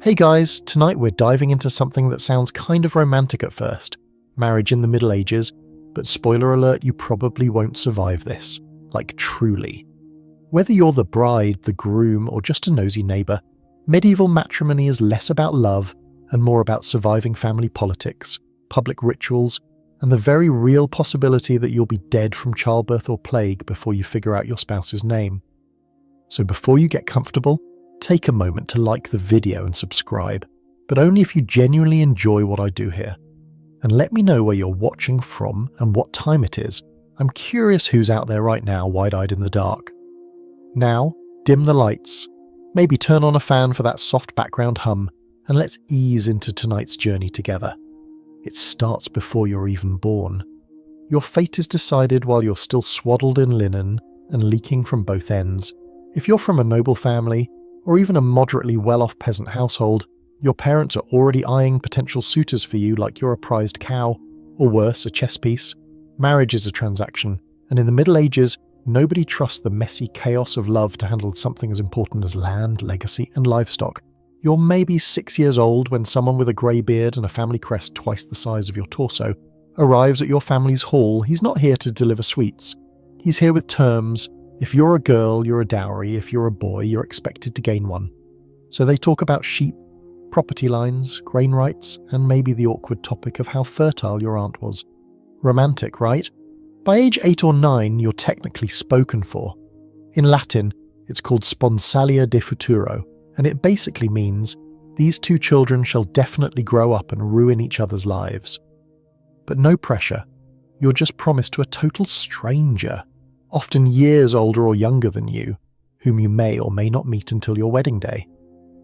Hey guys, tonight we're diving into something that sounds kind of romantic at first. Marriage in the Middle Ages, but spoiler alert, you probably won't survive this. Like truly. Whether you're the bride, the groom, or just a nosy neighbour, medieval matrimony is less about love and more about surviving family politics, public rituals, and the very real possibility that you'll be dead from childbirth or plague before you figure out your spouse's name. So before you get comfortable, take a moment to like the video and subscribe, but only if you genuinely enjoy what I do here. And let me know where you're watching from and what time it is. I'm curious who's out there right now, wide-eyed in the dark. Now, dim the lights, maybe turn on a fan for that soft background hum, and let's ease into tonight's journey together. It starts before you're even born. Your fate is decided while you're still swaddled in linen and leaking from both ends. If you're from a noble family, or even a moderately well-off peasant household, your parents are already eyeing potential suitors for you like you're a prized cow, or worse, a chess piece. Marriage is a transaction, and in the Middle Ages, nobody trusts the messy chaos of love to handle something as important as land, legacy, and livestock. You're maybe 6 years old when someone with a grey beard and a family crest twice the size of your torso arrives at your family's hall. He's not here to deliver sweets. He's here with terms. If you're a girl, you're a dowry. If you're a boy, you're expected to gain one. So they talk about sheep, property lines, grain rights, and maybe the awkward topic of how fertile your aunt was. Romantic, right? By age 8 or 9, you're technically spoken for. In Latin, it's called sponsalia de futuro, and it basically means these two children shall definitely grow up and ruin each other's lives. But no pressure. You're just promised to a total stranger, often years older or younger than you, whom you may or may not meet until your wedding day.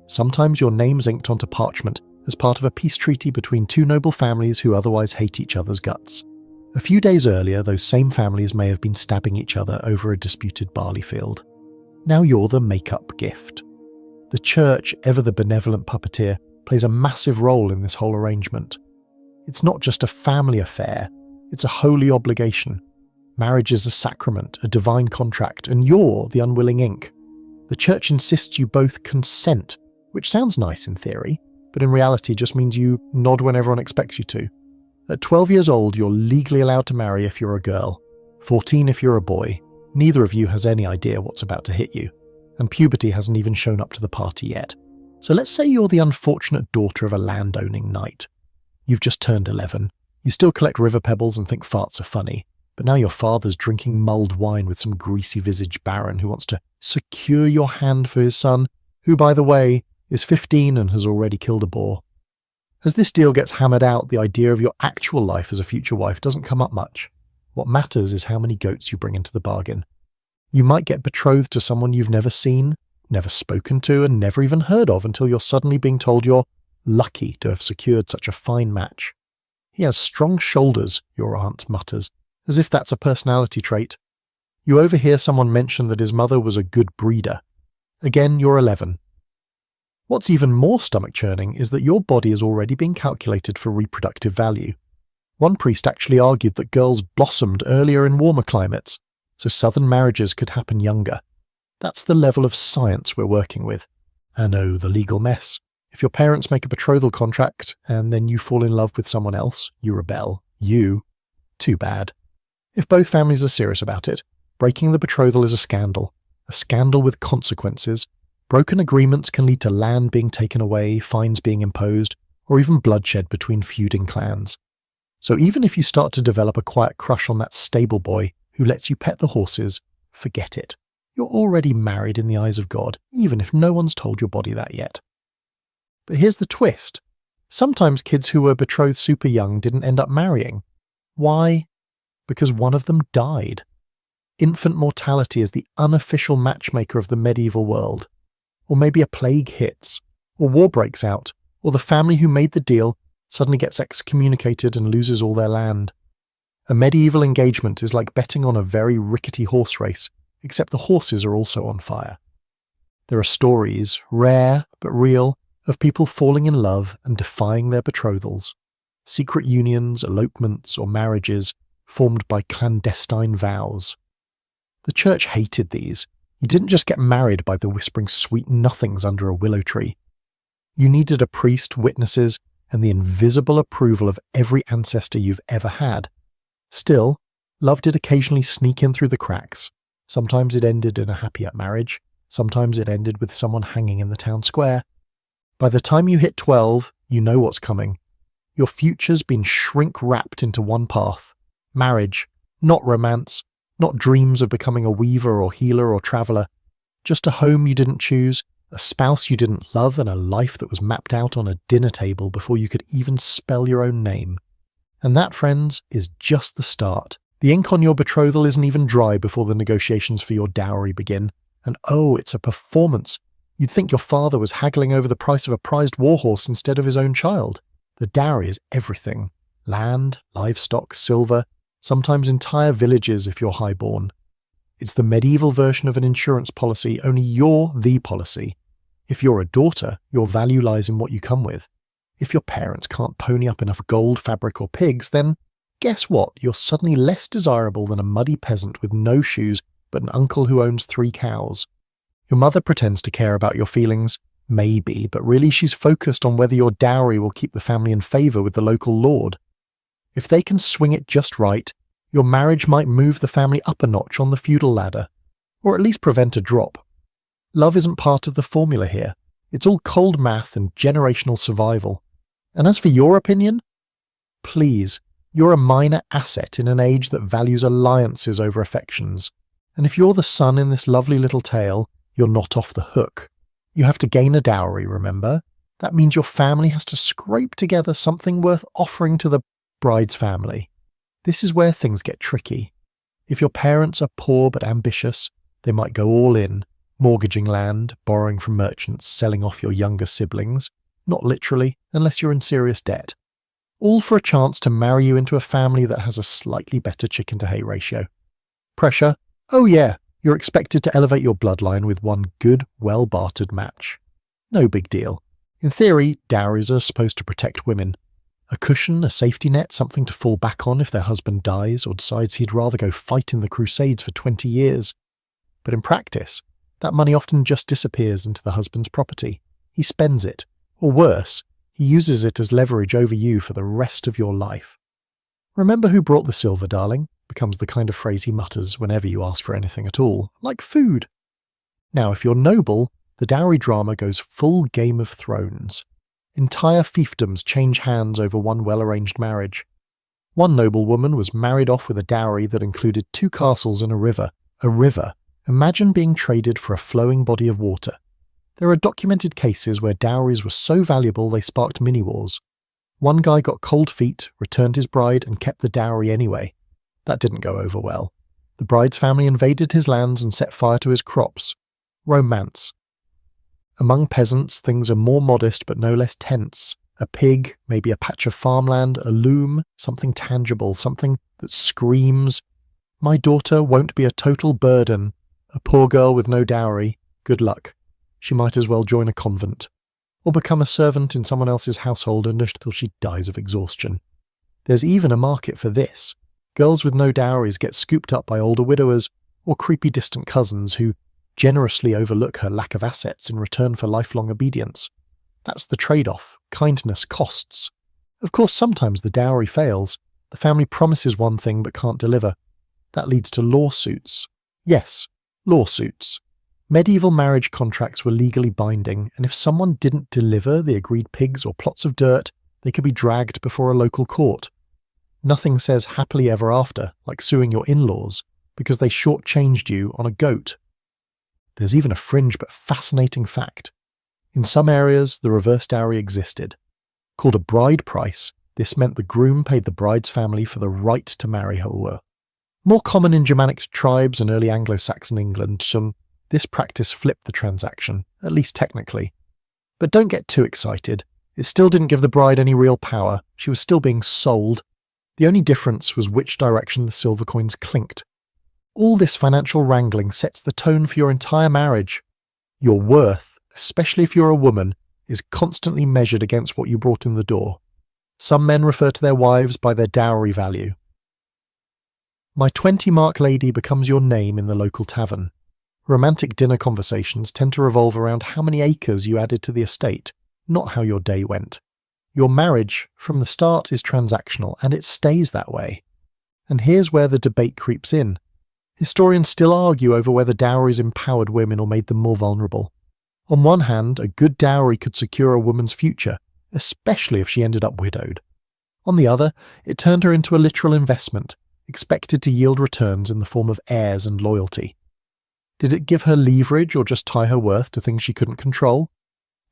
Sometimes your name's inked onto parchment as part of a peace treaty between two noble families who otherwise hate each other's guts. A few days earlier, those same families may have been stabbing each other over a disputed barley field. Now you're the make-up gift. The church, ever the benevolent puppeteer, plays a massive role in this whole arrangement. It's not just a family affair, it's a holy obligation. Marriage is a sacrament, a divine contract, and you're the unwilling ink. The church insists you both consent, which sounds nice in theory, but in reality just means you nod when everyone expects you to. At 12 years old, you're legally allowed to marry if you're a girl. 14 if you're a boy. Neither of you has any idea what's about to hit you, and puberty hasn't even shown up to the party yet. So let's say you're the unfortunate daughter of a land-owning knight. You've just turned 11. You still collect river pebbles and think farts are funny. But now your father's drinking mulled wine with some greasy-visaged baron who wants to secure your hand for his son, who, by the way, is 15 and has already killed a boar. As this deal gets hammered out, the idea of your actual life as a future wife doesn't come up much. What matters is how many goats you bring into the bargain. You might get betrothed to someone you've never seen, never spoken to, and never even heard of until you're suddenly being told you're lucky to have secured such a fine match. He has strong shoulders, your aunt mutters, as if that's a personality trait. You overhear someone mention that his mother was a good breeder. Again, you're 11. What's even more stomach-churning is that your body is already being calculated for reproductive value. One priest actually argued that girls blossomed earlier in warmer climates, so southern marriages could happen younger. That's the level of science we're working with. And oh, the legal mess. If your parents make a betrothal contract and then you fall in love with someone else, you rebel. Too bad. If both families are serious about it, breaking the betrothal is a scandal with consequences. Broken agreements can lead to land being taken away, fines being imposed, or even bloodshed between feuding clans. So even if you start to develop a quiet crush on that stable boy who lets you pet the horses, forget it. You're already married in the eyes of God, even if no one's told your body that yet. But here's the twist. Sometimes kids who were betrothed super young didn't end up marrying. Why? Because one of them died. Infant mortality is the unofficial matchmaker of the medieval world. Or maybe a plague hits, or war breaks out, or the family who made the deal suddenly gets excommunicated and loses all their land. A medieval engagement is like betting on a very rickety horse race, except the horses are also on fire. There are stories, rare but real, of people falling in love and defying their betrothals. Secret unions, elopements, or marriages formed by clandestine vows. The church hated these. You didn't just get married by the whispering sweet nothings under a willow tree. You needed a priest, witnesses, and the invisible approval of every ancestor you've ever had. Still, love did occasionally sneak in through the cracks. Sometimes it ended in a happy marriage. Sometimes it ended with someone hanging in the town square. By the time you hit 12, you know what's coming. Your future's been shrink-wrapped into one path. Marriage, not romance, not dreams of becoming a weaver or healer or traveller. Just a home you didn't choose, a spouse you didn't love, and a life that was mapped out on a dinner table before you could even spell your own name. And that, friends, is just the start. The ink on your betrothal isn't even dry before the negotiations for your dowry begin. And oh, it's a performance. You'd think your father was haggling over the price of a prized warhorse instead of his own child. The dowry is everything. Land, livestock, silver, sometimes entire villages if you're highborn. It's the medieval version of an insurance policy, only you're the policy. If you're a daughter, your value lies in what you come with. If your parents can't pony up enough gold, fabric or pigs, then guess what? You're suddenly less desirable than a muddy peasant with no shoes but an uncle who owns 3 cows. Your mother pretends to care about your feelings, maybe, but really she's focused on whether your dowry will keep the family in favour with the local lord. If they can swing it just right, your marriage might move the family up a notch on the feudal ladder, or at least prevent a drop. Love isn't part of the formula here. It's all cold math and generational survival. And as for your opinion, please, you're a minor asset in an age that values alliances over affections. And if you're the son in this lovely little tale, you're not off the hook. You have to gain a dowry, remember? That means your family has to scrape together something worth offering to the bride's family. This is where things get tricky. If your parents are poor but ambitious, they might go all in, mortgaging land, borrowing from merchants, selling off your younger siblings. Not literally, unless you're in serious debt. All for a chance to marry you into a family that has a slightly better chicken-to-hay ratio. Pressure? Oh yeah, you're expected to elevate your bloodline with one good, well-bartered match. No big deal. In theory, dowries are supposed to protect women. A cushion, a safety net, something to fall back on if their husband dies or decides he'd rather go fight in the Crusades for 20 years. But in practice, that money often just disappears into the husband's property. He spends it. Or worse, he uses it as leverage over you for the rest of your life. Remember who brought the silver, darling? Becomes the kind of phrase he mutters whenever you ask for anything at all, like food. Now, if you're noble, the dowry drama goes full Game of Thrones. Entire fiefdoms change hands over one well-arranged marriage. One noble woman was married off with a dowry that included 2 castles and a river. A river. Imagine being traded for a flowing body of water. There are documented cases where dowries were so valuable they sparked mini-wars. One guy got cold feet, returned his bride, and kept the dowry anyway. That didn't go over well. The bride's family invaded his lands and set fire to his crops. Romance. Among peasants, things are more modest but no less tense. A pig, maybe a patch of farmland, a loom, something tangible, something that screams, "My daughter won't be a total burden. A poor girl with no dowry. Good luck. She might as well join a convent. Or become a servant in someone else's household until she dies of exhaustion." There's even a market for this. Girls with no dowries get scooped up by older widowers or creepy distant cousins who generously overlook her lack of assets in return for lifelong obedience. That's the trade-off. Kindness costs. Of course, sometimes the dowry fails. The family promises one thing but can't deliver. That leads to lawsuits. Yes, lawsuits. Medieval marriage contracts were legally binding, and if someone didn't deliver the agreed pigs or plots of dirt, they could be dragged before a local court. Nothing says happily ever after, like suing your in-laws, because they shortchanged you on a goat. There's even a fringe but fascinating fact. In some areas, the reverse dowry existed. Called a bride price, this meant the groom paid the bride's family for the right to marry her. More common in Germanic tribes and early Anglo-Saxon England, this practice flipped the transaction, at least technically. But don't get too excited. It still didn't give the bride any real power. She was still being sold. The only difference was which direction the silver coins clinked. All this financial wrangling sets the tone for your entire marriage. Your worth, especially if you're a woman, is constantly measured against what you brought in the door. Some men refer to their wives by their dowry value. My 20-mark lady becomes your name in the local tavern. Romantic dinner conversations tend to revolve around how many acres you added to the estate, not how your day went. Your marriage, from the start, is transactional, and it stays that way. And here's where the debate creeps in. Historians still argue over whether dowries empowered women or made them more vulnerable. On one hand, a good dowry could secure a woman's future, especially if she ended up widowed. On the other, it turned her into a literal investment, expected to yield returns in the form of heirs and loyalty. Did it give her leverage or just tie her worth to things she couldn't control?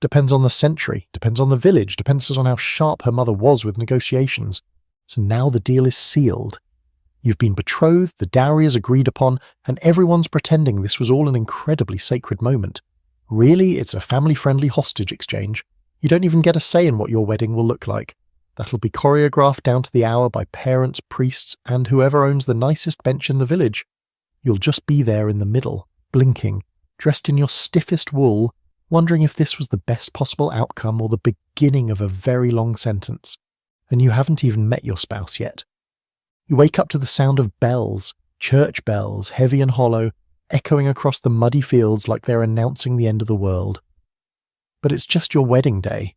Depends on the century, depends on the village, depends on how sharp her mother was with negotiations. So now the deal is sealed. You've been betrothed, the dowry is agreed upon, and everyone's pretending this was all an incredibly sacred moment. Really, it's a family-friendly hostage exchange. You don't even get a say in what your wedding will look like. That'll be choreographed down to the hour by parents, priests, and whoever owns the nicest bench in the village. You'll just be there in the middle, blinking, dressed in your stiffest wool, wondering if this was the best possible outcome or the beginning of a very long sentence. And you haven't even met your spouse yet. You wake up to the sound of bells, church bells, heavy and hollow, echoing across the muddy fields like they're announcing the end of the world. But it's just your wedding day.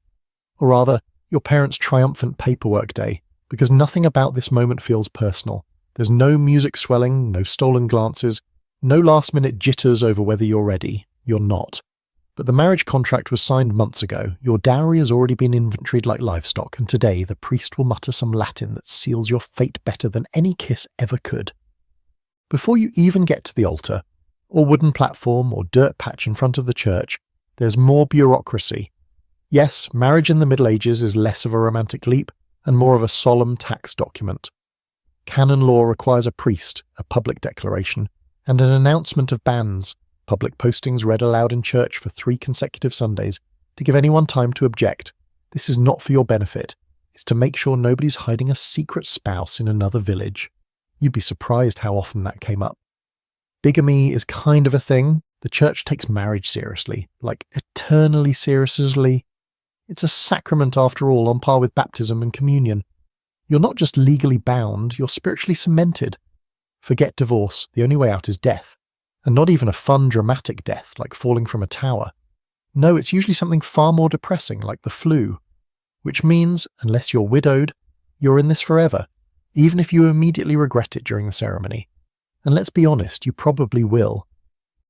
Or rather, your parents' triumphant paperwork day, because nothing about this moment feels personal. There's no music swelling, no stolen glances, no last-minute jitters over whether you're ready. You're not. But the marriage contract was signed months ago, your dowry has already been inventoried like livestock, and today the priest will mutter some Latin that seals your fate better than any kiss ever could. Before you even get to the altar, or wooden platform or dirt patch in front of the church, there's more bureaucracy. Yes, marriage in the Middle Ages is less of a romantic leap and more of a solemn tax document. Canon law requires a priest, a public declaration, and an announcement of bans, public postings read aloud in church for 3 consecutive Sundays, to give anyone time to object. This is not for your benefit. It's to make sure nobody's hiding a secret spouse in another village. You'd be surprised how often that came up. Bigamy is kind of a thing. The church takes marriage seriously, like eternally seriously. It's a sacrament after all, on par with baptism and communion. You're not just legally bound, you're spiritually cemented. Forget divorce, the only way out is death. And not even a fun, dramatic death, like falling from a tower. No, it's usually something far more depressing, like the flu. Which means, unless you're widowed, you're in this forever, even if you immediately regret it during the ceremony. And let's be honest, you probably will.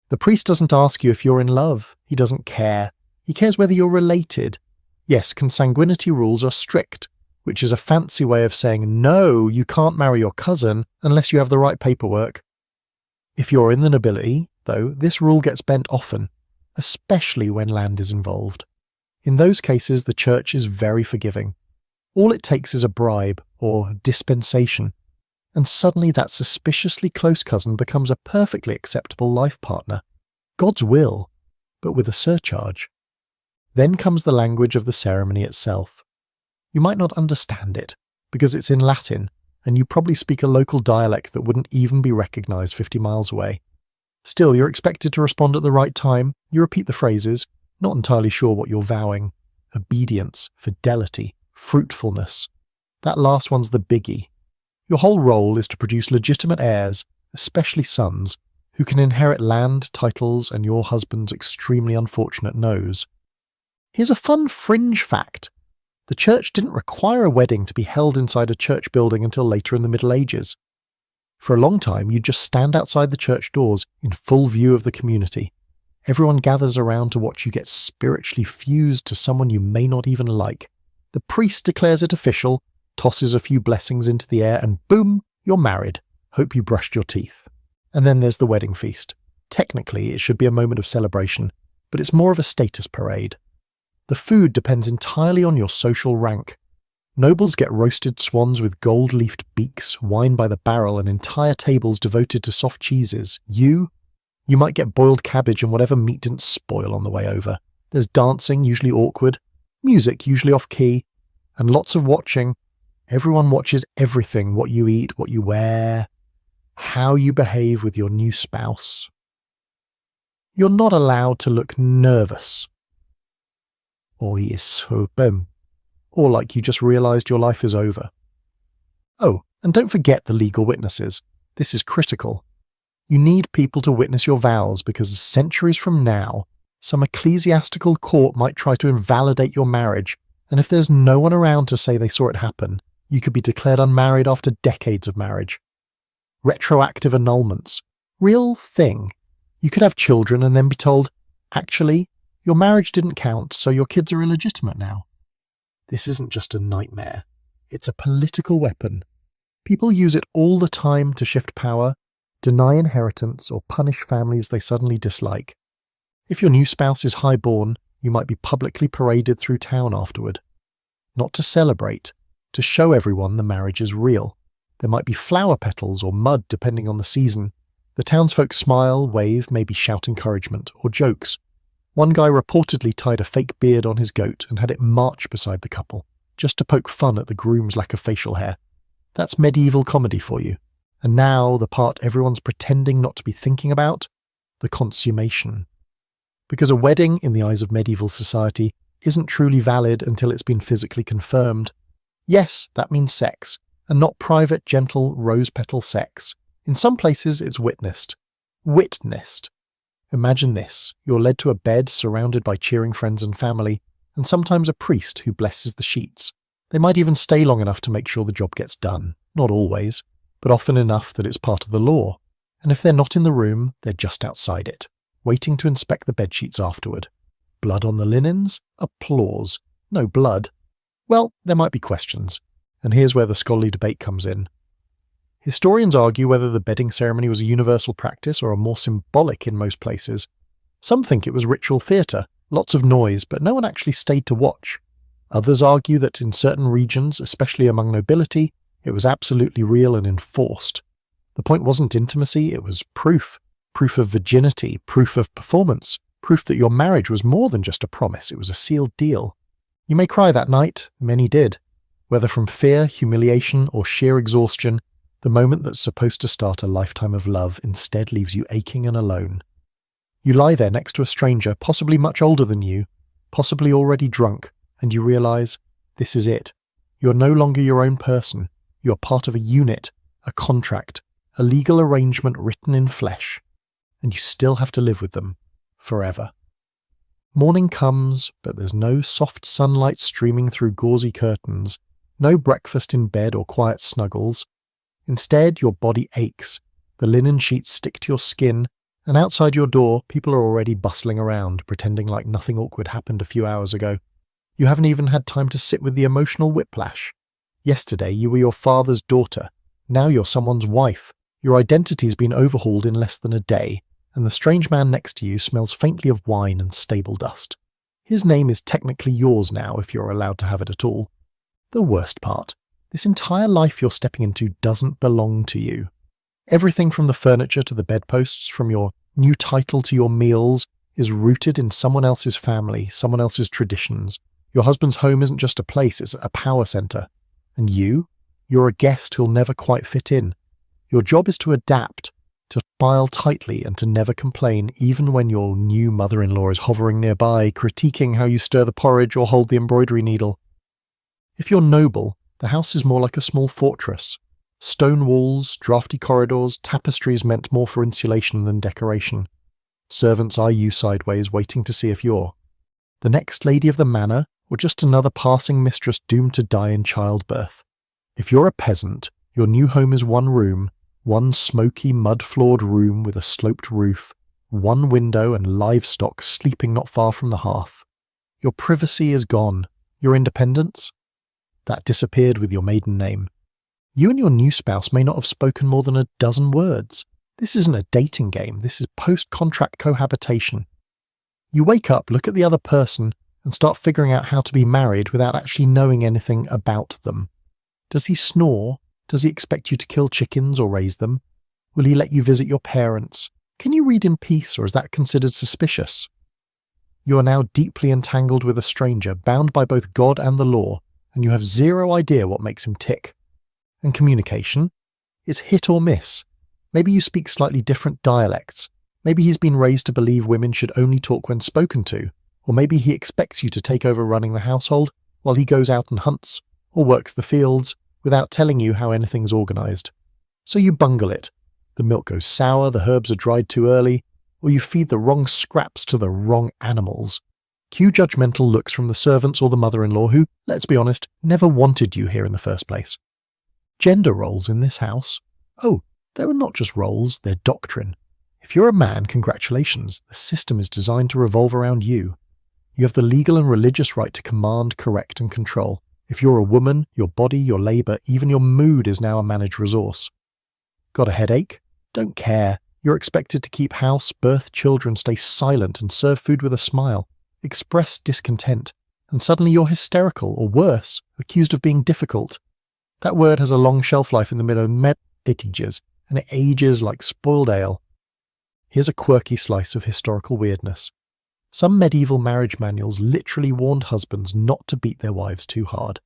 The priest doesn't ask you if you're in love. He doesn't care. He cares whether you're related. Yes, consanguinity rules are strict, which is a fancy way of saying, no, you can't marry your cousin unless you have the right paperwork. If you're in the nobility, though, this rule gets bent often, especially when land is involved. In those cases, the church is very forgiving. All it takes is a bribe, or dispensation, and suddenly that suspiciously close cousin becomes a perfectly acceptable life partner. God's will, but with a surcharge. Then comes the language of the ceremony itself. You might not understand it, because it's in Latin, and you probably speak a local dialect that wouldn't even be recognised 50 miles away. Still, you're expected to respond at the right time. You repeat the phrases, not entirely sure what you're vowing. Obedience, fidelity, fruitfulness. That last one's the biggie. Your whole role is to produce legitimate heirs, especially sons, who can inherit land, titles, and your husband's extremely unfortunate nose. Here's a fun fringe fact. The church didn't require a wedding to be held inside a church building until later in the Middle Ages. For a long time, you'd just stand outside the church doors in full view of the community. Everyone gathers around to watch you get spiritually fused to someone you may not even like. The priest declares it official, tosses a few blessings into the air, and boom, you're married. Hope you brushed your teeth. And then there's the wedding feast. Technically, it should be a moment of celebration, but it's more of a status parade. The food depends entirely on your social rank. Nobles get roasted swans with gold-leafed beaks, wine by the barrel, and entire tables devoted to soft cheeses. You might get boiled cabbage and whatever meat didn't spoil on the way over. There's dancing, usually awkward, music, usually off-key, and lots of watching. Everyone watches everything, what you eat, what you wear, how you behave with your new spouse. You're not allowed to look nervous. Or he is so bum. Or like you just realised your life is over. Oh, and don't forget the legal witnesses. This is critical. You need people to witness your vows because centuries from now, Some ecclesiastical court might try to invalidate your marriage, and if there's no one around to say they saw it happen, you could be declared unmarried after decades of marriage. Retroactive annulments. Real thing. You could have children and then be told, actually, your marriage didn't count, so your kids are illegitimate now. This isn't just a nightmare. It's a political weapon. People use it all the time to shift power, deny inheritance, or punish families they suddenly dislike. If your new spouse is highborn, you might be publicly paraded through town afterward. Not to celebrate, to show everyone the marriage is real. There might be flower petals or mud depending on the season. The townsfolk smile, wave, maybe shout encouragement or jokes. One guy reportedly tied a fake beard on his goat and had it march beside the couple, just to poke fun at the groom's lack of facial hair. That's medieval comedy for you. And now the part everyone's pretending not to be thinking about, the consummation. Because a wedding, in the eyes of medieval society, isn't truly valid until it's been physically confirmed. Yes, that means sex, and not private, gentle, rose-petal sex. In some places, it's witnessed. Witnessed. Imagine this. You're led to a bed surrounded by cheering friends and family, and sometimes a priest who blesses the sheets. They might even stay long enough to make sure the job gets done. Not always, but often enough that it's part of the law. And if they're not in the room, they're just outside it, waiting to inspect the bedsheets afterward. Blood on the linens? Applause. No blood? Well, there might be questions. And here's where the scholarly debate comes in. Historians argue whether the bedding ceremony was a universal practice or a more symbolic in most places. Some think it was ritual theatre, lots of noise, but no one actually stayed to watch. Others argue that in certain regions, especially among nobility, it was absolutely real and enforced. The point wasn't intimacy, it was proof. Proof of virginity, proof of performance, proof that your marriage was more than just a promise, it was a sealed deal. You may cry that night, many did. Whether from fear, humiliation, or sheer exhaustion, the moment that's supposed to start a lifetime of love instead leaves you aching and alone. You lie there next to a stranger, possibly much older than you, possibly already drunk, and you realize, this is it. You're no longer your own person. You're part of a unit, a contract, a legal arrangement written in flesh. And you still have to live with them, forever. Morning comes, but there's no soft sunlight streaming through gauzy curtains, no breakfast in bed or quiet snuggles. Instead, your body aches, the linen sheets stick to your skin, and outside your door, people are already bustling around, pretending like nothing awkward happened a few hours ago. You haven't even had time to sit with the emotional whiplash. Yesterday, you were your father's daughter. Now you're someone's wife. Your identity's been overhauled in less than a day, and the strange man next to you smells faintly of wine and stable dust. His name is technically yours now, if you're allowed to have it at all. The worst part. This entire life you're stepping into doesn't belong to you. Everything from the furniture to the bedposts, from your new title to your meals, is rooted in someone else's family, someone else's traditions. Your husband's home isn't just a place, it's a power center. And you're a guest who'll never quite fit in. Your job is to adapt, to smile tightly and to never complain, even when your new mother-in-law is hovering nearby, critiquing how you stir the porridge or hold the embroidery needle. If you're noble, the house is more like a small fortress. Stone walls, drafty corridors, tapestries meant more for insulation than decoration. Servants eye you sideways, waiting to see if you're the next lady of the manor, or just another passing mistress doomed to die in childbirth. If you're a peasant, your new home is one room, one smoky, mud-floored room with a sloped roof, one window and livestock sleeping not far from the hearth. Your privacy is gone. Your independence? That disappeared with your maiden name. You and your new spouse may not have spoken more than a dozen words. This isn't a dating game, this is post-contract cohabitation. You wake up, look at the other person, and start figuring out how to be married without actually knowing anything about them. Does he snore? Does he expect you to kill chickens or raise them? Will he let you visit your parents? Can you read in peace, or is that considered suspicious? You are now deeply entangled with a stranger, bound by both God and the law, and you have zero idea what makes him tick. And communication? It's hit or miss. Maybe you speak slightly different dialects. Maybe he's been raised to believe women should only talk when spoken to. Or maybe he expects you to take over running the household while he goes out and hunts, or works the fields, without telling you how anything's organised. So you bungle it. The milk goes sour, the herbs are dried too early, or you feed the wrong scraps to the wrong animals. Cue judgmental looks from the servants or the mother-in-law who, let's be honest, never wanted you here in the first place. Gender roles in this house? Oh, they're not just roles, they're doctrine. If you're a man, congratulations, the system is designed to revolve around you. You have the legal and religious right to command, correct, and control. If you're a woman, your body, your labour, even your mood is now a managed resource. Got a headache? Don't care. You're expected to keep house, birth children, stay silent, and serve food with a smile. Express discontent, and suddenly you're hysterical, or worse, accused of being difficult. That word has a long shelf life in the middle ages, and it ages like spoiled ale. Here's a quirky slice of historical weirdness. Some medieval marriage manuals literally warned husbands not to beat their wives too hard.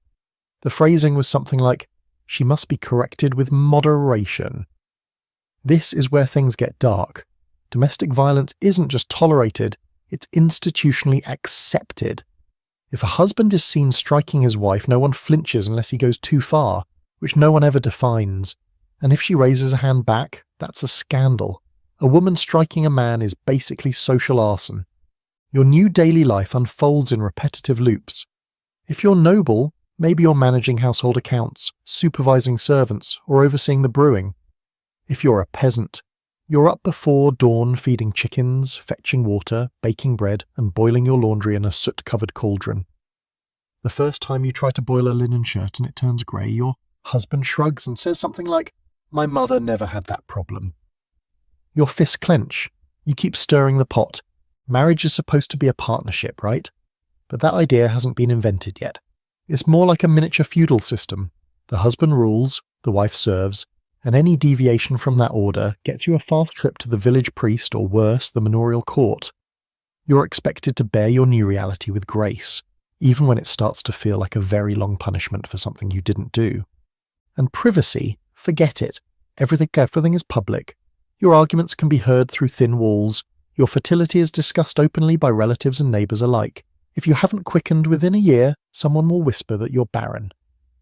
The phrasing was something like, "She must be corrected with moderation." This is where things get dark. Domestic violence isn't just tolerated, it's institutionally accepted. If a husband is seen striking his wife, no one flinches unless he goes too far, which no one ever defines. And if she raises a hand back, that's a scandal. A woman striking a man is basically social arson. Your new daily life unfolds in repetitive loops. If you're noble, maybe you're managing household accounts, supervising servants, or overseeing the brewing. If you're a peasant, you're up before dawn feeding chickens, fetching water, baking bread, and boiling your laundry in a soot-covered cauldron. The first time you try to boil a linen shirt and it turns grey, your husband shrugs and says something like, "My mother never had that problem." Your fists clench. You keep stirring the pot. Marriage is supposed to be a partnership, right? But that idea hasn't been invented yet. It's more like a miniature feudal system. The husband rules, the wife serves, and any deviation from that order gets you a fast trip to the village priest or worse, the manorial court. You're expected to bear your new reality with grace, even when it starts to feel like a very long punishment for something you didn't do. And privacy, forget it. Everything is public. Your arguments can be heard through thin walls. Your fertility is discussed openly by relatives and neighbours alike. If you haven't quickened within a year, someone will whisper that you're barren.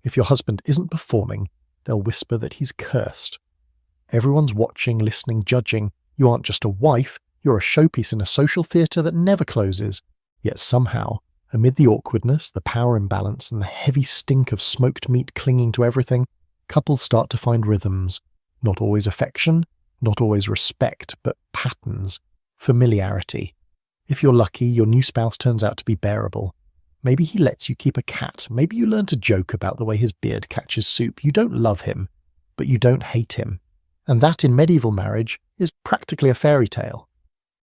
If your husband isn't performing, they'll whisper that he's cursed. Everyone's watching, listening, judging. You aren't just a wife, you're a showpiece in a social theatre that never closes. Yet somehow, amid the awkwardness, the power imbalance, and the heavy stink of smoked meat clinging to everything, couples start to find rhythms. Not always affection, not always respect, but patterns, familiarity. If you're lucky, your new spouse turns out to be bearable. Maybe he lets you keep a cat. Maybe you learn to joke about the way his beard catches soup. You don't love him, but you don't hate him. And that in medieval marriage is practically a fairy tale.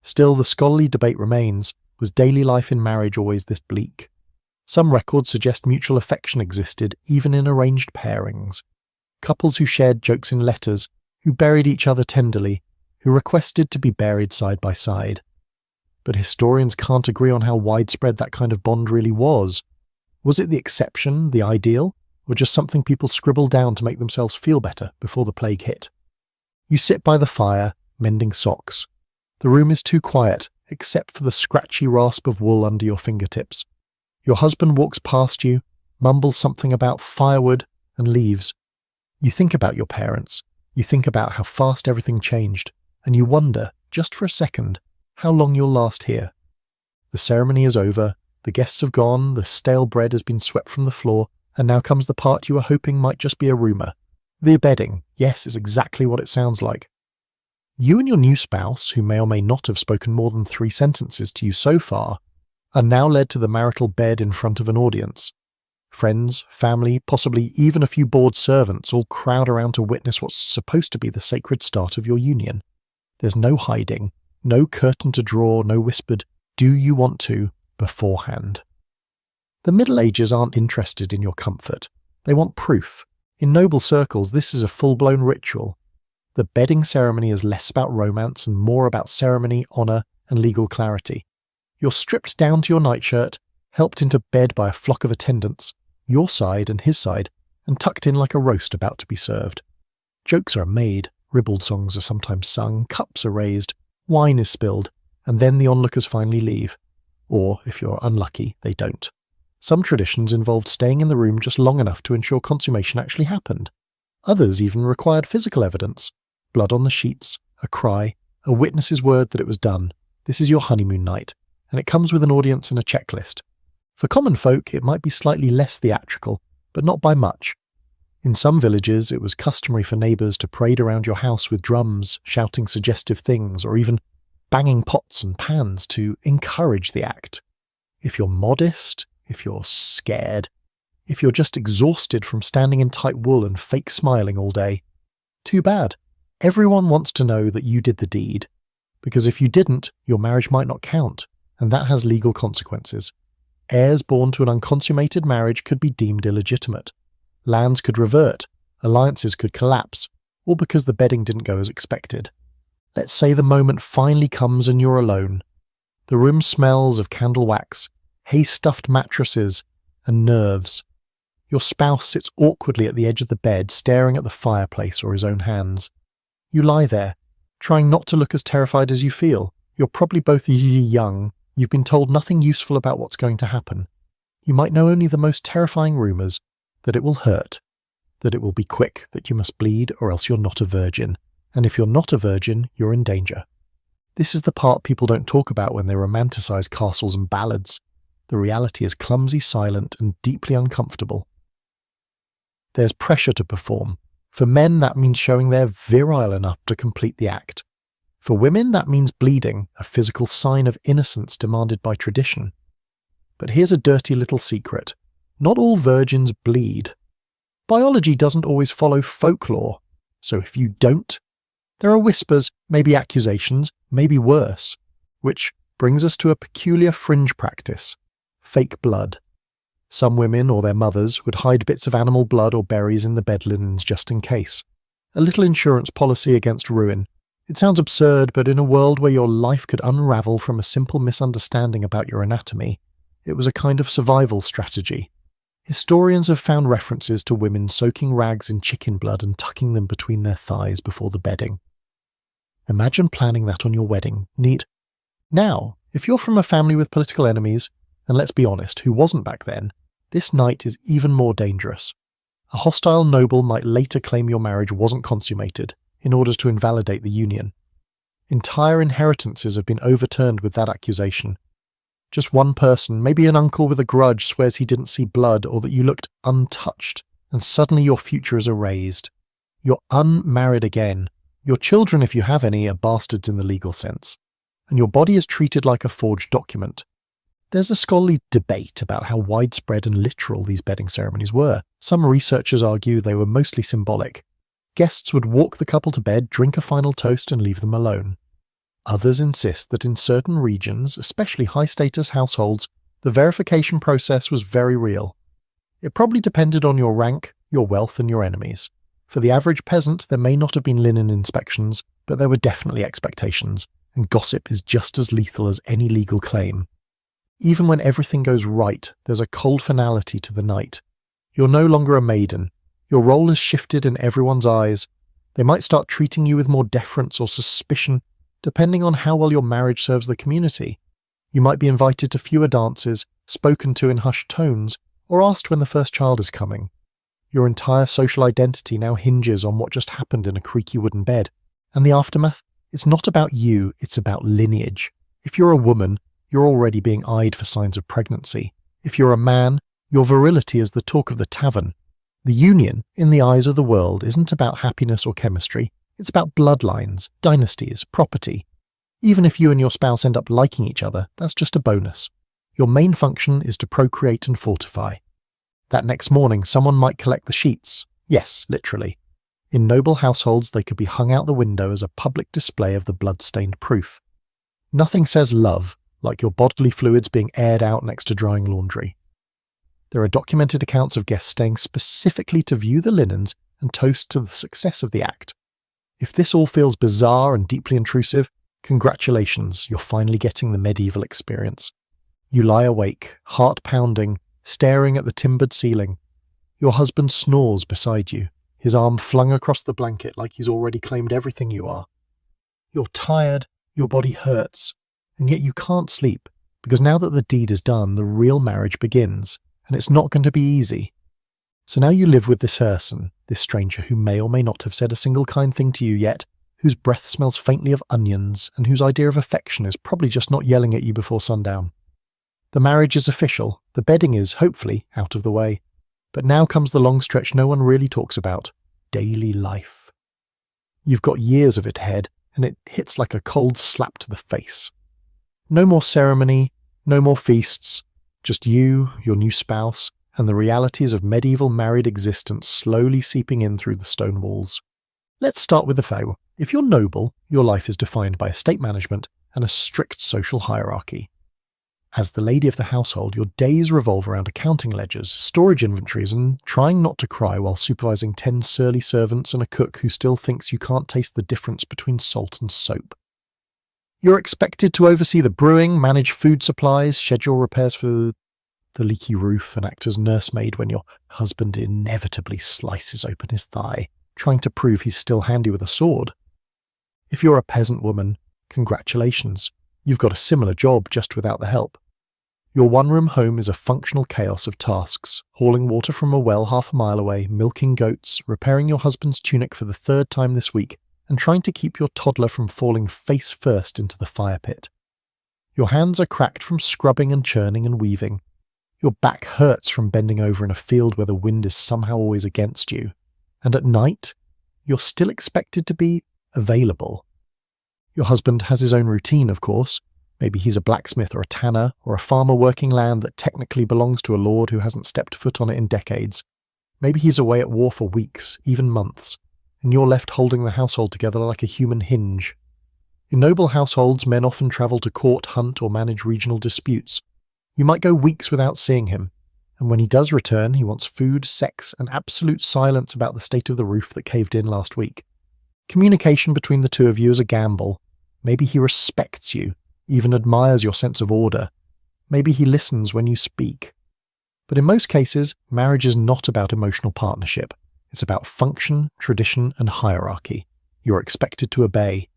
Still, the scholarly debate remains, was daily life in marriage always this bleak? Some records suggest mutual affection existed even in arranged pairings. Couples who shared jokes in letters, who buried each other tenderly, who requested to be buried side by side. But historians can't agree on how widespread that kind of bond really was. Was it the exception, the ideal, or just something people scribbled down to make themselves feel better before the plague hit? You sit by the fire, mending socks. The room is too quiet, except for the scratchy rasp of wool under your fingertips. Your husband walks past you, mumbles something about firewood, and leaves. You think about your parents. You think about how fast everything changed, and you wonder, just for a second, how long you'll last here. The ceremony is over, the guests have gone, the stale bread has been swept from the floor, and now comes the part you were hoping might just be a rumour. The bedding, yes, is exactly what it sounds like. You and your new spouse, who may or may not have spoken more than 3 sentences to you so far, are now led to the marital bed in front of an audience. Friends, family, possibly even a few bored servants all crowd around to witness what's supposed to be the sacred start of your union. There's no hiding, no curtain to draw, no whispered, "Do you want to?" beforehand. The Middle Ages aren't interested in your comfort. They want proof. In noble circles, this is a full-blown ritual. The bedding ceremony is less about romance and more about ceremony, honour, and legal clarity. You're stripped down to your nightshirt, helped into bed by a flock of attendants, your side and his side, and tucked in like a roast about to be served. Jokes are made, ribald songs are sometimes sung, cups are raised, wine is spilled, and then the onlookers finally leave. Or, if you're unlucky, they don't. Some traditions involved staying in the room just long enough to ensure consummation actually happened. Others even required physical evidence. Blood on the sheets, a cry, a witness's word that it was done. This is your honeymoon night, and it comes with an audience and a checklist. For common folk, it might be slightly less theatrical, but not by much. In some villages, it was customary for neighbours to parade around your house with drums, shouting suggestive things, or even banging pots and pans to encourage the act. If you're modest, if you're scared, if you're just exhausted from standing in tight wool and fake smiling all day, too bad. Everyone wants to know that you did the deed, because if you didn't, your marriage might not count, and that has legal consequences. Heirs born to an unconsummated marriage could be deemed illegitimate. Lands could revert, alliances could collapse, all because the bedding didn't go as expected. Let's say the moment finally comes and you're alone. The room smells of candle wax, hay-stuffed mattresses, and nerves. Your spouse sits awkwardly at the edge of the bed, staring at the fireplace or his own hands. You lie there, trying not to look as terrified as you feel. You're probably both young. You've been told nothing useful about what's going to happen. You might know only the most terrifying rumours, that it will hurt, that it will be quick, that you must bleed or else you're not a virgin. And if you're not a virgin, you're in danger. This is the part people don't talk about when they romanticize castles and ballads. The reality is clumsy, silent, and deeply uncomfortable. There's pressure to perform. For men, that means showing they're virile enough to complete the act. For women, that means bleeding, a physical sign of innocence demanded by tradition. But here's a dirty little secret. Not all virgins bleed. Biology doesn't always follow folklore, so if you don't, there are whispers, maybe accusations, maybe worse, which brings us to a peculiar fringe practice: fake blood. Some women or their mothers would hide bits of animal blood or berries in the bed linens just in case. A little insurance policy against ruin. It sounds absurd, but in a world where your life could unravel from a simple misunderstanding about your anatomy, it was a kind of survival strategy. Historians have found references to women soaking rags in chicken blood and tucking them between their thighs before the bedding. Imagine planning that on your wedding. Neat. Now, if you're from a family with political enemies, and let's be honest, who wasn't back then, this night is even more dangerous. A hostile noble might later claim your marriage wasn't consummated in order to invalidate the union. Entire inheritances have been overturned with that accusation. Just one person, maybe an uncle with a grudge, swears he didn't see blood or that you looked untouched, and suddenly your future is erased. You're unmarried again. Your children, if you have any, are bastards in the legal sense. And your body is treated like a forged document. There's a scholarly debate about how widespread and literal these bedding ceremonies were. Some researchers argue they were mostly symbolic. Guests would walk the couple to bed, drink a final toast, and leave them alone. Others insist that in certain regions, especially high-status households, the verification process was very real. It probably depended on your rank, your wealth, and your enemies. For the average peasant, there may not have been linen inspections, but there were definitely expectations, and gossip is just as lethal as any legal claim. Even when everything goes right, there's a cold finality to the night. You're no longer a maiden. Your role has shifted in everyone's eyes. They might start treating you with more deference or suspicion, depending on how well your marriage serves the community. You might be invited to fewer dances, spoken to in hushed tones, or asked when the first child is coming. Your entire social identity now hinges on what just happened in a creaky wooden bed. And the aftermath? It's not about you, it's about lineage. If you're a woman, you're already being eyed for signs of pregnancy. If you're a man, your virility is the talk of the tavern. The union, in the eyes of the world, isn't about happiness or chemistry. It's about bloodlines, dynasties, property. Even if you and your spouse end up liking each other, that's just a bonus. Your main function is to procreate and fortify. That next morning, someone might collect the sheets. Yes, literally. In noble households, they could be hung out the window as a public display of the blood-stained proof. Nothing says love like your bodily fluids being aired out next to drying laundry. There are documented accounts of guests staying specifically to view the linens and toast to the success of the act. If this all feels bizarre and deeply intrusive, congratulations, you're finally getting the medieval experience. You lie awake, heart pounding, staring at the timbered ceiling. Your husband snores beside you, his arm flung across the blanket like he's already claimed everything you are. You're tired, your body hurts, and yet you can't sleep, because now that the deed is done, the real marriage begins, and it's not going to be easy. So now you live with this person, this stranger who may or may not have said a single kind thing to you yet, whose breath smells faintly of onions, and whose idea of affection is probably just not yelling at you before sundown. The marriage is official, the bedding is, hopefully, out of the way. But now comes the long stretch no one really talks about: daily life. You've got years of it ahead, and it hits like a cold slap to the face. No more ceremony, no more feasts, just you, your new spouse, and the realities of medieval married existence slowly seeping in through the stone walls. Let's start with the vow. If you're noble, your life is defined by estate management and a strict social hierarchy. As the lady of the household, your days revolve around accounting ledgers, storage inventories, and trying not to cry while supervising 10 surly servants and a cook who still thinks you can't taste the difference between salt and soap. You're expected to oversee the brewing, manage food supplies, schedule repairs for the leaky roof, and act as nursemaid when your husband inevitably slices open his thigh, trying to prove he's still handy with a sword. If you're a peasant woman, congratulations. You've got a similar job, just without the help. Your one-room home is a functional chaos of tasks: hauling water from a well half a mile away, milking goats, repairing your husband's tunic for the 3rd time this week, and trying to keep your toddler from falling face first into the fire pit. Your hands are cracked from scrubbing and churning and weaving. Your back hurts from bending over in a field where the wind is somehow always against you. And at night, you're still expected to be available. Your husband has his own routine, of course. Maybe he's a blacksmith or a tanner or a farmer working land that technically belongs to a lord who hasn't stepped foot on it in decades. Maybe he's away at war for weeks, even months, and you're left holding the household together like a human hinge. In noble households, men often travel to court, hunt, or manage regional disputes. You might go weeks without seeing him, and when he does return, he wants food, sex, and absolute silence about the state of the roof that caved in last week. Communication between the two of you is a gamble. Maybe he respects you, even admires your sense of order. Maybe he listens when you speak. But in most cases, marriage is not about emotional partnership. It's about function, tradition, and hierarchy. You're expected to obey.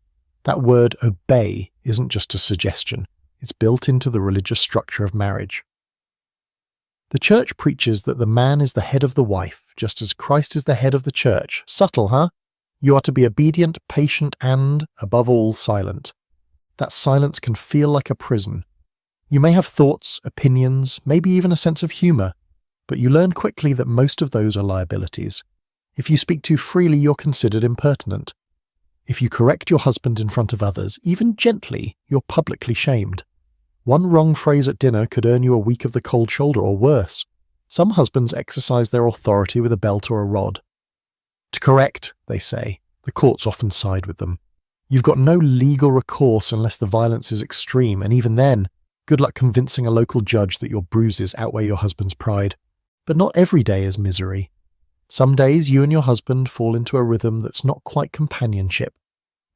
That word obey isn't just a suggestion. It's built into the religious structure of marriage. The church preaches that the man is the head of the wife, just as Christ is the head of the church. Subtle, huh? You are to be obedient, patient, and, above all, silent. That silence can feel like a prison. You may have thoughts, opinions, maybe even a sense of humour, but you learn quickly that most of those are liabilities. If you speak too freely, you're considered impertinent. If you correct your husband in front of others, even gently, you're publicly shamed. One wrong phrase at dinner could earn you a week of the cold shoulder or worse. Some husbands exercise their authority with a belt or a rod. To correct, they say, the courts often side with them. You've got no legal recourse unless the violence is extreme, and even then, good luck convincing a local judge that your bruises outweigh your husband's pride. But not every day is misery. Some days you and your husband fall into a rhythm that's not quite companionship,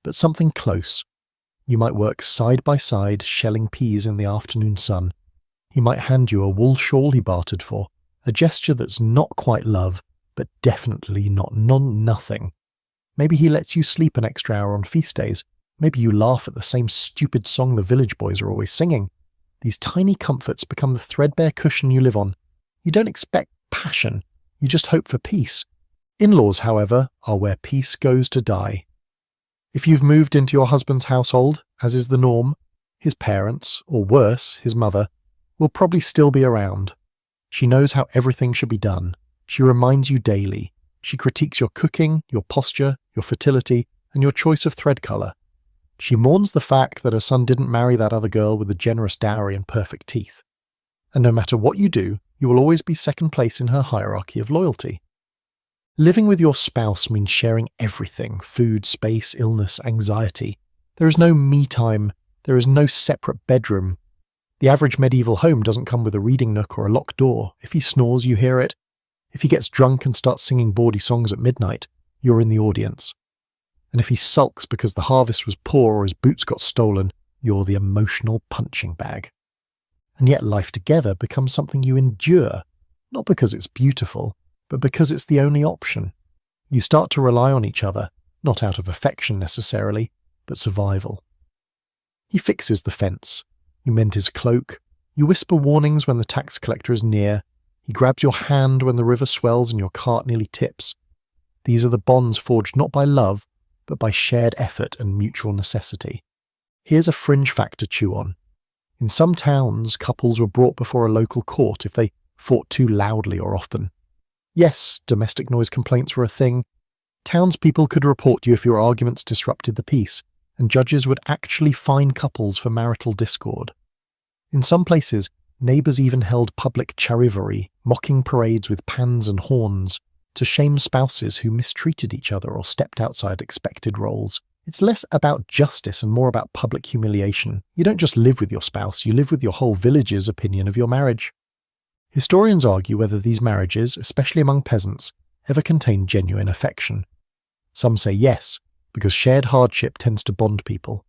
but something close. You might work side by side shelling peas in the afternoon sun. He might hand you a wool shawl he bartered for, a gesture that's not quite love, but definitely not nothing. Maybe he lets you sleep an extra hour on feast days. Maybe you laugh at the same stupid song the village boys are always singing. These tiny comforts become the threadbare cushion you live on. You don't expect passion, you just hope for peace. In-laws, however, are where peace goes to die. If you've moved into your husband's household, as is the norm, his parents, or worse, his mother, will probably still be around. She knows how everything should be done. She reminds you daily. She critiques your cooking, your posture, your fertility, and your choice of thread colour. She mourns the fact that her son didn't marry that other girl with the generous dowry and perfect teeth. And no matter what you do, you will always be second place in her hierarchy of loyalty. Living with your spouse means sharing everything: food, space, illness, anxiety. There is no me time. There is no separate bedroom. The average medieval home doesn't come with a reading nook or a locked door. If he snores, you hear it. If he gets drunk and starts singing bawdy songs at midnight, you're in the audience. And if he sulks because the harvest was poor or his boots got stolen, you're the emotional punching bag. And yet life together becomes something you endure, not because it's beautiful, but because it's the only option. You start to rely on each other, not out of affection necessarily, but survival. He fixes the fence. You mend his cloak. You whisper warnings when the tax collector is near. He grabs your hand when the river swells and your cart nearly tips. These are the bonds forged not by love, but by shared effort and mutual necessity. Here's a fringe fact to chew on. In some towns, couples were brought before a local court if they fought too loudly or often. Yes, domestic noise complaints were a thing. Townspeople could report you if your arguments disrupted the peace, and judges would actually fine couples for marital discord. In some places, neighbours even held public charivari, mocking parades with pans and horns, to shame spouses who mistreated each other or stepped outside expected roles. It's less about justice and more about public humiliation. You don't just live with your spouse, you live with your whole village's opinion of your marriage. Historians argue whether these marriages, especially among peasants, ever contained genuine affection. Some say yes, because shared hardship tends to bond people.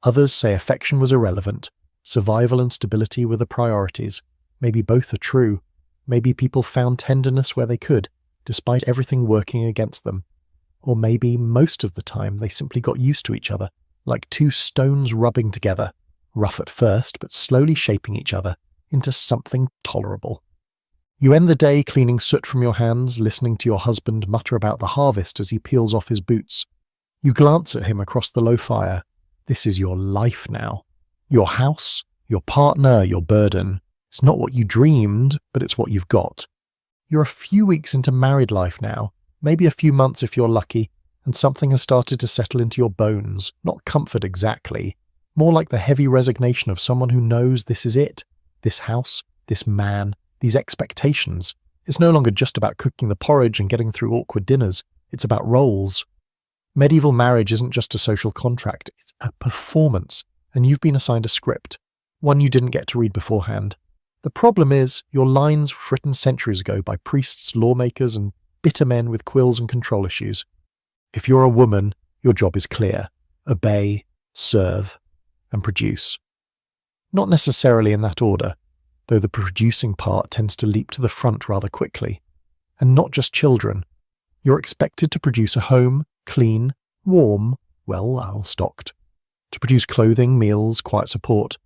Others say affection was irrelevant, survival and stability were the priorities. Maybe both are true. Maybe people found tenderness where they could, despite everything working against them. Or maybe most of the time they simply got used to each other, like two stones rubbing together, rough at first but slowly shaping each other into something tolerable. You end the day cleaning soot from your hands, listening to your husband mutter about the harvest as he peels off his boots. You glance at him across the low fire. This is your life now. Your house, your partner, your burden. It's not what you dreamed, but it's what you've got. You're a few weeks into married life now, maybe a few months if you're lucky, and something has started to settle into your bones. Not comfort exactly, more like the heavy resignation of someone who knows this is it. This house, this man, these expectations. It's no longer just about cooking the porridge and getting through awkward dinners. It's about roles. Medieval marriage isn't just a social contract, it's a performance, and you've been assigned a script, one you didn't get to read beforehand. The problem is, your lines were written centuries ago by priests, lawmakers, and bitter men with quills and control issues. If you're a woman, your job is clear. Obey, serve, and produce. Not necessarily in that order, though the producing part tends to leap to the front rather quickly. And not just children. You're expected to produce a home, clean, warm, stocked. To produce clothing, meals, quiet support.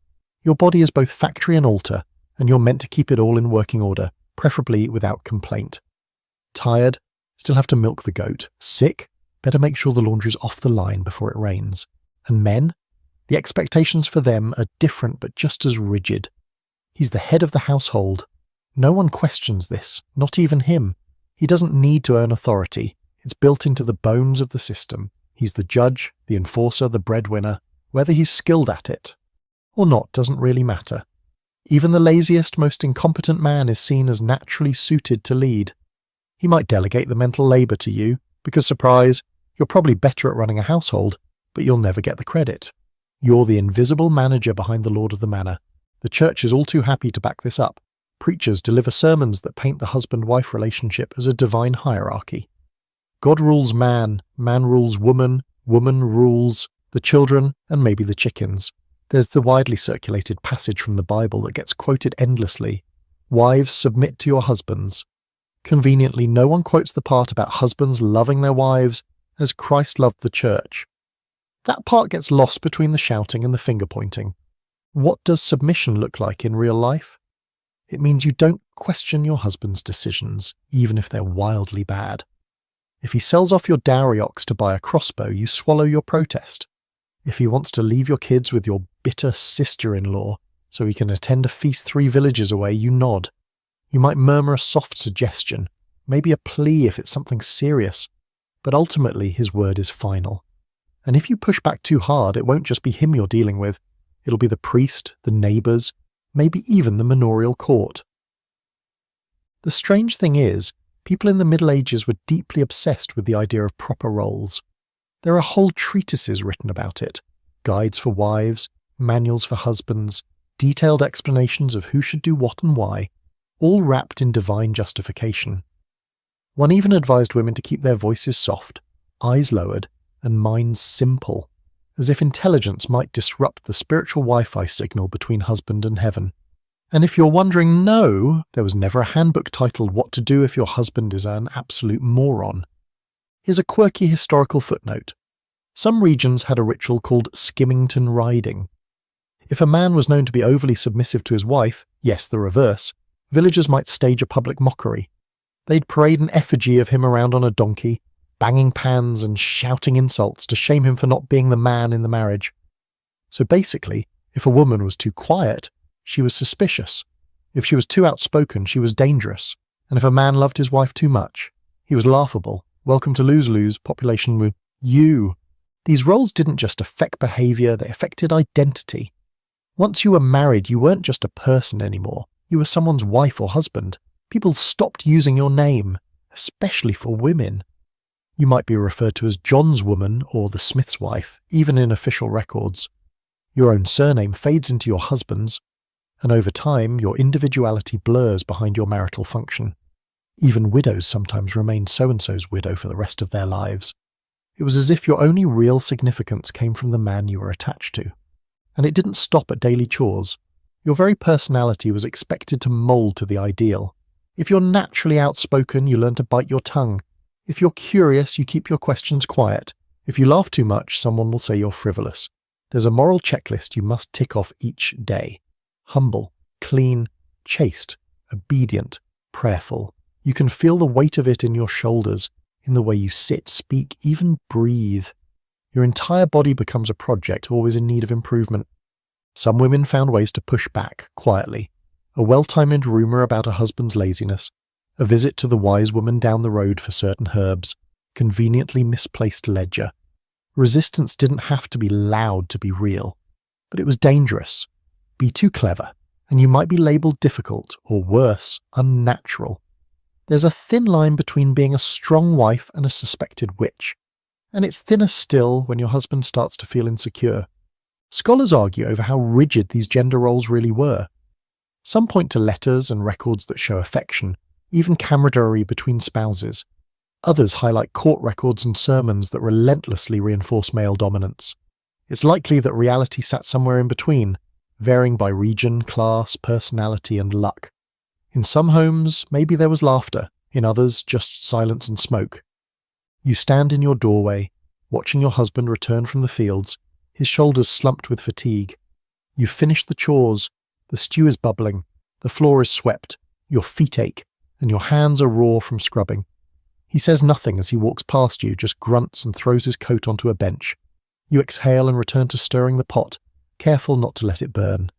Your body is both factory and altar, and you're meant to keep it all in working order, preferably without complaint. Tired? Still have to milk the goat. Sick? Better make sure the laundry's off the line before it rains. And men? The expectations for them are different but just as rigid. He's the head of the household. No one questions this, not even him. He doesn't need to earn authority. It's built into the bones of the system. He's the judge, the enforcer, the breadwinner. Whether he's skilled at it or not doesn't really matter. Even the laziest, most incompetent man is seen as naturally suited to lead. He might delegate the mental labour to you, because, surprise, you're probably better at running a household, but you'll never get the credit. You're the invisible manager behind the lord of the manor. The church is all too happy to back this up. Preachers deliver sermons that paint the husband-wife relationship as a divine hierarchy. God rules man, man rules woman, woman rules the children, and maybe the chickens. There's the widely circulated passage from the Bible that gets quoted endlessly. Wives, submit to your husbands. Conveniently, no one quotes the part about husbands loving their wives as Christ loved the church. That part gets lost between the shouting and the finger-pointing. What does submission look like in real life? It means you don't question your husband's decisions, even if they're wildly bad. If he sells off your dowry ox to buy a crossbow, you swallow your protest. If he wants to leave your kids with your bitter sister-in-law so he can attend a feast 3 villages away, you nod. You might murmur a soft suggestion, maybe a plea if it's something serious, but ultimately his word is final. And if you push back too hard, it won't just be him you're dealing with. It'll be the priest, the neighbours, maybe even the manorial court. The strange thing is, people in the Middle Ages were deeply obsessed with the idea of proper roles. There are whole treatises written about it, guides for wives, manuals for husbands, detailed explanations of who should do what and why, all wrapped in divine justification. One even advised women to keep their voices soft, eyes lowered, and minds simple, as if intelligence might disrupt the spiritual Wi-Fi signal between husband and heaven. And if you're wondering, no, there was never a handbook titled What to Do If Your Husband is an Absolute Moron. Here's a quirky historical footnote. Some regions had a ritual called skimmington riding. If a man was known to be overly submissive to his wife, yes, the reverse, villagers might stage a public mockery. They'd parade an effigy of him around on a donkey, banging pans and shouting insults to shame him for not being the man in the marriage. So basically, if a woman was too quiet, she was suspicious. If she was too outspoken, she was dangerous. And if a man loved his wife too much, he was laughable. Welcome to lose-lose, population with you. These roles didn't just affect behaviour, they affected identity. Once you were married, you weren't just a person anymore. You were someone's wife or husband. People stopped using your name, especially for women. You might be referred to as John's woman or the Smith's wife, even in official records. Your own surname fades into your husband's, and over time your individuality blurs behind your marital function. Even widows sometimes remain so-and-so's widow for the rest of their lives. It was as if your only real significance came from the man you were attached to. And it didn't stop at daily chores. Your very personality was expected to mould to the ideal. If you're naturally outspoken, you learn to bite your tongue. If you're curious, you keep your questions quiet. If you laugh too much, someone will say you're frivolous. There's a moral checklist you must tick off each day. Humble, clean, chaste, obedient, prayerful. You can feel the weight of it in your shoulders, in the way you sit, speak, even breathe. Your entire body becomes a project always in need of improvement. Some women found ways to push back, quietly. A well-timed rumour about a husband's laziness, a visit to the wise woman down the road for certain herbs, conveniently misplaced ledger. Resistance didn't have to be loud to be real, but it was dangerous. Be too clever, and you might be labelled difficult, or worse, unnatural. There's a thin line between being a strong wife and a suspected witch, and it's thinner still when your husband starts to feel insecure. Scholars argue over how rigid these gender roles really were. Some point to letters and records that show affection, even camaraderie between spouses. Others highlight court records and sermons that relentlessly reinforce male dominance. It's likely that reality sat somewhere in between, varying by region, class, personality, and luck. In some homes, maybe there was laughter, in others, just silence and smoke. You stand in your doorway, watching your husband return from the fields, his shoulders slumped with fatigue. You've finished the chores, the stew is bubbling, the floor is swept, your feet ache, and your hands are raw from scrubbing. He says nothing as he walks past you, just grunts and throws his coat onto a bench. You exhale and return to stirring the pot, careful not to let it burn.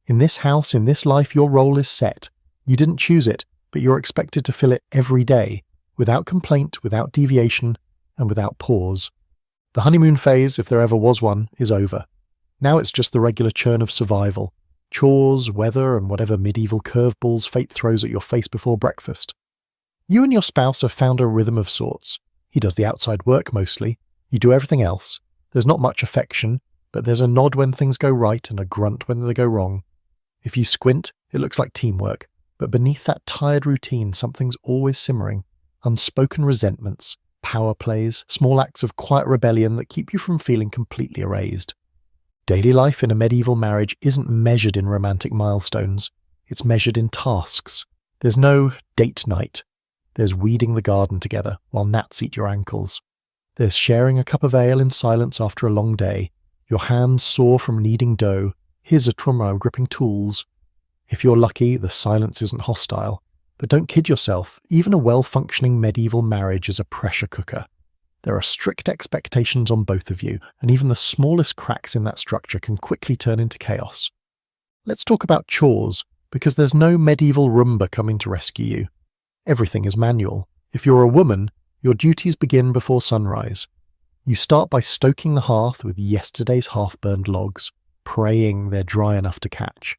In this house, in this life, your role is set. You didn't choose it, but you're expected to fill it every day, without complaint, without deviation, and without pause. The honeymoon phase, if there ever was one, is over. Now it's just the regular churn of survival. Chores, weather, and whatever medieval curveballs fate throws at your face before breakfast. You and your spouse have found a rhythm of sorts. He does the outside work mostly. You do everything else. There's not much affection, but there's a nod when things go right and a grunt when they go wrong. If you squint, it looks like teamwork, but beneath that tired routine, something's always simmering. Unspoken resentments, power plays, small acts of quiet rebellion that keep you from feeling completely erased. Daily life in a medieval marriage isn't measured in romantic milestones. It's measured in tasks. There's no date night. There's weeding the garden together while gnats eat your ankles. There's sharing a cup of ale in silence after a long day, your hands sore from kneading dough, his at gripping tools. If you're lucky, the silence isn't hostile. But don't kid yourself, even a well-functioning medieval marriage is a pressure cooker. There are strict expectations on both of you, and even the smallest cracks in that structure can quickly turn into chaos. Let's talk about chores, because there's no medieval Roomba coming to rescue you. Everything is manual. If you're a woman, your duties begin before sunrise. You start by stoking the hearth with yesterday's half-burned logs, praying they're dry enough to catch.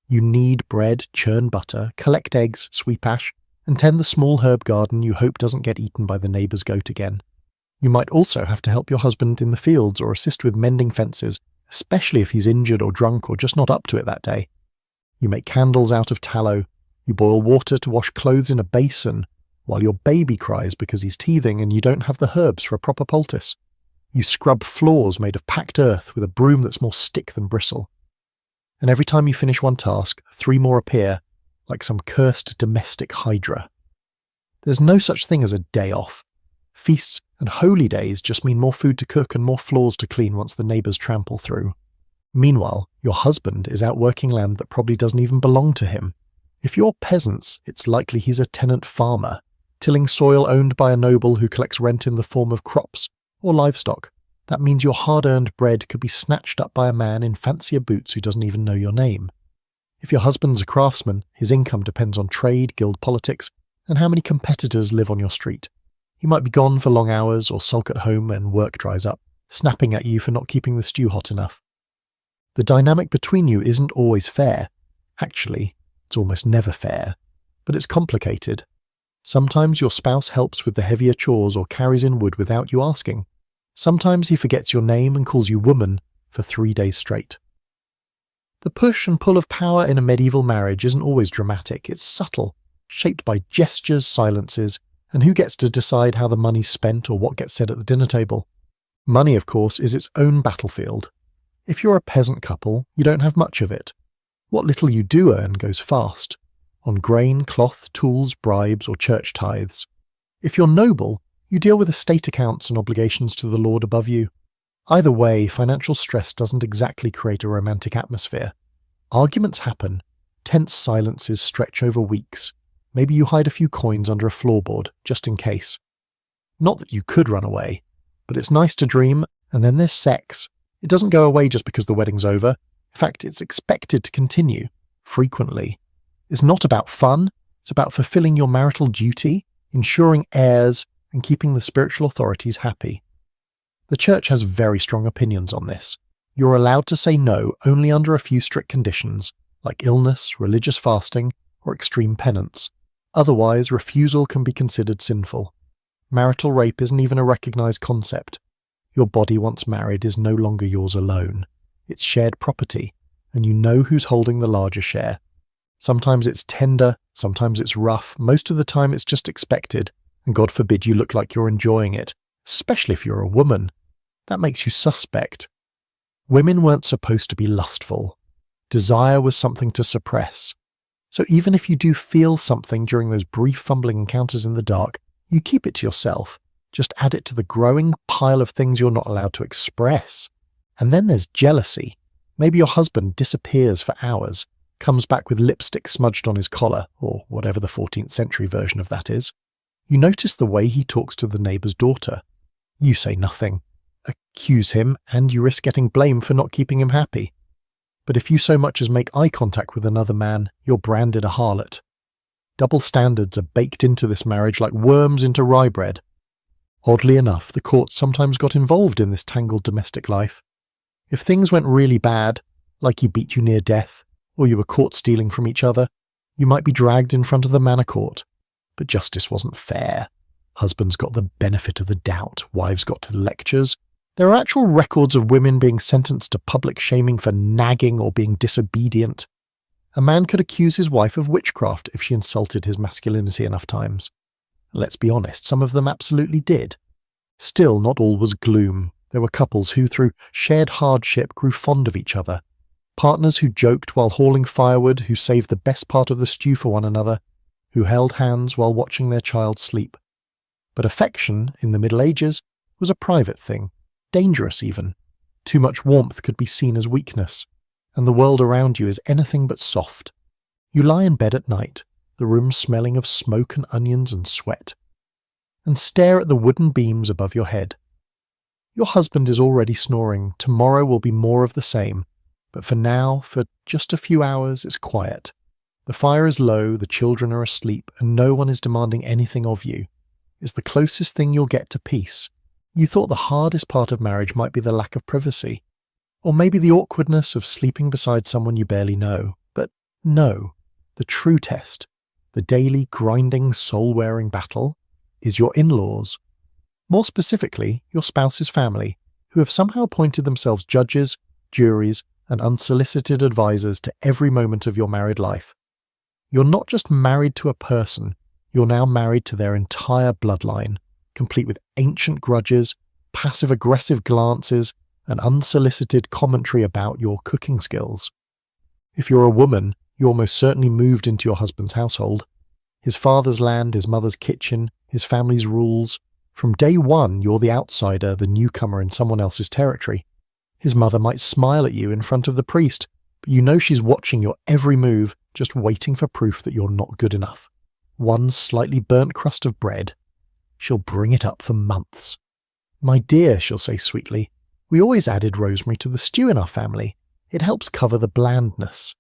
You knead bread, churn butter, collect eggs, sweep ash, and tend the small herb garden you hope doesn't get eaten by the neighbour's goat again. You might also have to help your husband in the fields or assist with mending fences, especially if he's injured or drunk or just not up to it that day. You make candles out of tallow. You boil water to wash clothes in a basin, while your baby cries because he's teething and you don't have the herbs for a proper poultice. You scrub floors made of packed earth with a broom that's more stick than bristle. And every time you finish one task, 3 more appear, like some cursed domestic hydra. There's no such thing as a day off. Feasts and holy days just mean more food to cook and more floors to clean once the neighbours trample through. Meanwhile, your husband is out working land that probably doesn't even belong to him. If you're peasants, it's likely he's a tenant farmer, Tilling soil owned by a noble who collects rent in the form of crops or livestock. That means your hard-earned bread could be snatched up by a man in fancier boots who doesn't even know your name. If your husband's a craftsman, his income depends on trade, guild politics, and how many competitors live on your street. He might be gone for long hours or sulk at home when work dries up, snapping at you for not keeping the stew hot enough. The dynamic between you isn't always fair. Actually, it's almost never fair, but it's complicated. Sometimes your spouse helps with the heavier chores or carries in wood without you asking. Sometimes he forgets your name and calls you woman for 3 days straight. The push and pull of power in a medieval marriage isn't always dramatic, it's subtle, shaped by gestures, silences, and who gets to decide how the money's spent or what gets said at the dinner table. Money, of course, is its own battlefield. If you're a peasant couple, you don't have much of it. What little you do earn goes fast, on grain, cloth, tools, bribes, or church tithes. If you're noble, you deal with estate accounts and obligations to the lord above you. Either way, financial stress doesn't exactly create a romantic atmosphere. Arguments happen, tense silences stretch over weeks. Maybe you hide a few coins under a floorboard, just in case. Not that you could run away, but it's nice to dream, and then there's sex. It doesn't go away just because the wedding's over. In fact, it's expected to continue, frequently. It's not about fun, it's about fulfilling your marital duty, ensuring heirs, and keeping the spiritual authorities happy. The church has very strong opinions on this. You're allowed to say no only under a few strict conditions, like illness, religious fasting, or extreme penance. Otherwise, refusal can be considered sinful. Marital rape isn't even a recognized concept. Your body once married is no longer yours alone. It's shared property, and you know who's holding the larger share. Sometimes it's tender, sometimes it's rough, most of the time it's just expected, and God forbid you look like you're enjoying it, especially if you're a woman. That makes you suspect. Women weren't supposed to be lustful. Desire was something to suppress. So even if you do feel something during those brief fumbling encounters in the dark, you keep it to yourself. Just add it to the growing pile of things you're not allowed to express. And then there's jealousy. Maybe your husband disappears for hours, comes back with lipstick smudged on his collar, or whatever the 14th century version of that is. You notice the way he talks to the neighbour's daughter. You say nothing. Accuse him, and you risk getting blamed for not keeping him happy. But if you so much as make eye contact with another man, you're branded a harlot. Double standards are baked into this marriage like worms into rye bread. Oddly enough, the courts sometimes got involved in this tangled domestic life. If things went really bad, like he beat you near death, or you were caught stealing from each other, you might be dragged in front of the manor court. But justice wasn't fair. Husbands got the benefit of the doubt, wives got lectures. There are actual records of women being sentenced to public shaming for nagging or being disobedient. A man could accuse his wife of witchcraft if she insulted his masculinity enough times. Let's be honest, some of them absolutely did. Still, not all was gloom. There were couples who, through shared hardship, grew fond of each other. Partners who joked while hauling firewood, who saved the best part of the stew for one another, who held hands while watching their child sleep. But affection, in the Middle Ages, was a private thing, dangerous even. Too much warmth could be seen as weakness, and the world around you is anything but soft. You lie in bed at night, the room smelling of smoke and onions and sweat, and stare at the wooden beams above your head. Your husband is already snoring. Tomorrow will be more of the same, but for now, for just a few hours, it's quiet. The fire is low, the children are asleep, and no one is demanding anything of you. It's the closest thing you'll get to peace. You thought the hardest part of marriage might be the lack of privacy, or maybe the awkwardness of sleeping beside someone you barely know. But no, the true test, the daily grinding, soul-wearing battle, is your in-laws. More specifically, your spouse's family, who have somehow appointed themselves judges, juries, and unsolicited advisors to every moment of your married life. You're not just married to a person, you're now married to their entire bloodline, complete with ancient grudges, passive-aggressive glances, and unsolicited commentary about your cooking skills. If you're a woman, you almost certainly moved into your husband's household. His father's land, his mother's kitchen, his family's rules. From day one, you're the outsider, the newcomer in someone else's territory. His mother might smile at you in front of the priest, but you know she's watching your every move, just waiting for proof that you're not good enough. one slightly burnt crust of bread, she'll bring it up for months. "My dear," she'll say sweetly, "we always added rosemary to the stew in our family. It helps cover the blandness."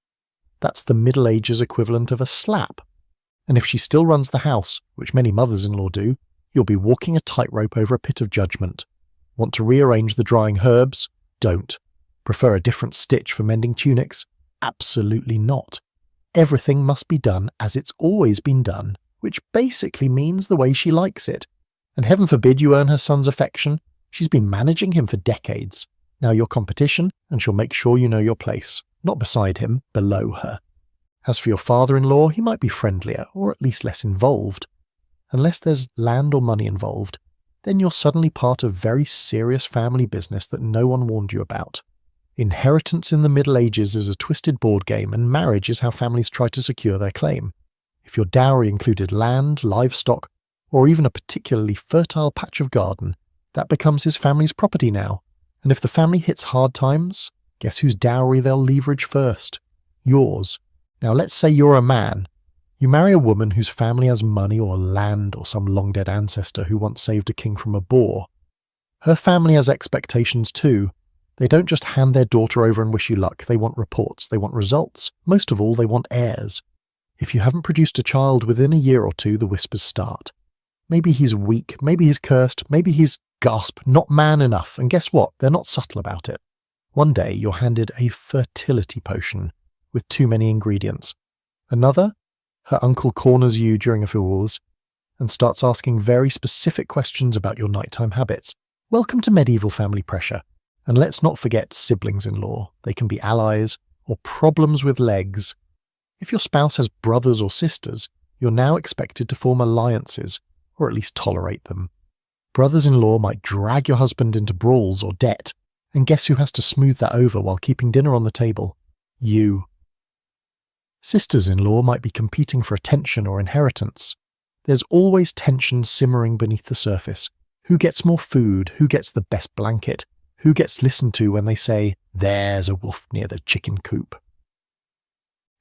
That's the Middle Ages equivalent of a slap. And if she still runs the house, which many mothers-in-law do, you'll be walking a tightrope over a pit of judgment. Want to rearrange the drying herbs? Don't. Prefer a different stitch for mending tunics? Absolutely not. Everything must be done as it's always been done, which basically means the way she likes it. And heaven forbid you earn her son's affection. She's been managing him for decades. Now you're competition, and she'll make sure you know your place. Not beside him, below her. As for your father-in-law, he might be friendlier, or at least less involved. Unless there's land or money involved, then you're suddenly part of very serious family business that no one warned you about. Inheritance in the Middle Ages is a twisted board game, and marriage is how families try to secure their claim. If your dowry included land, livestock, or even a particularly fertile patch of garden, that becomes his family's property now. And if the family hits hard times, guess whose dowry they'll leverage first? Yours. Now let's say you're a man. You marry a woman whose family has money or land or some long-dead ancestor who once saved a king from a boar. Her family has expectations too. They don't just hand their daughter over and wish you luck. They want reports. They want results. Most of all, they want heirs. If you haven't produced a child within a year or two, the whispers start. Maybe he's weak. Maybe he's cursed. Maybe he's, gasp, not man enough. And guess what? They're not subtle about it. One day, you're handed a fertility potion with too many ingredients. Another, her uncle corners you during a fawaz and starts asking very specific questions about your nighttime habits. Welcome to medieval family pressure. And let's not forget siblings-in-law. They can be allies or problems with legs. If your spouse has brothers or sisters, you're now expected to form alliances, or at least tolerate them. Brothers-in-law might drag your husband into brawls or debt, and guess who has to smooth that over while keeping dinner on the table? You. Sisters-in-law might be competing for attention or inheritance. There's always tension simmering beneath the surface. Who gets more food? Who gets the best blanket? Who gets listened to when they say, "There's a wolf near the chicken coop"?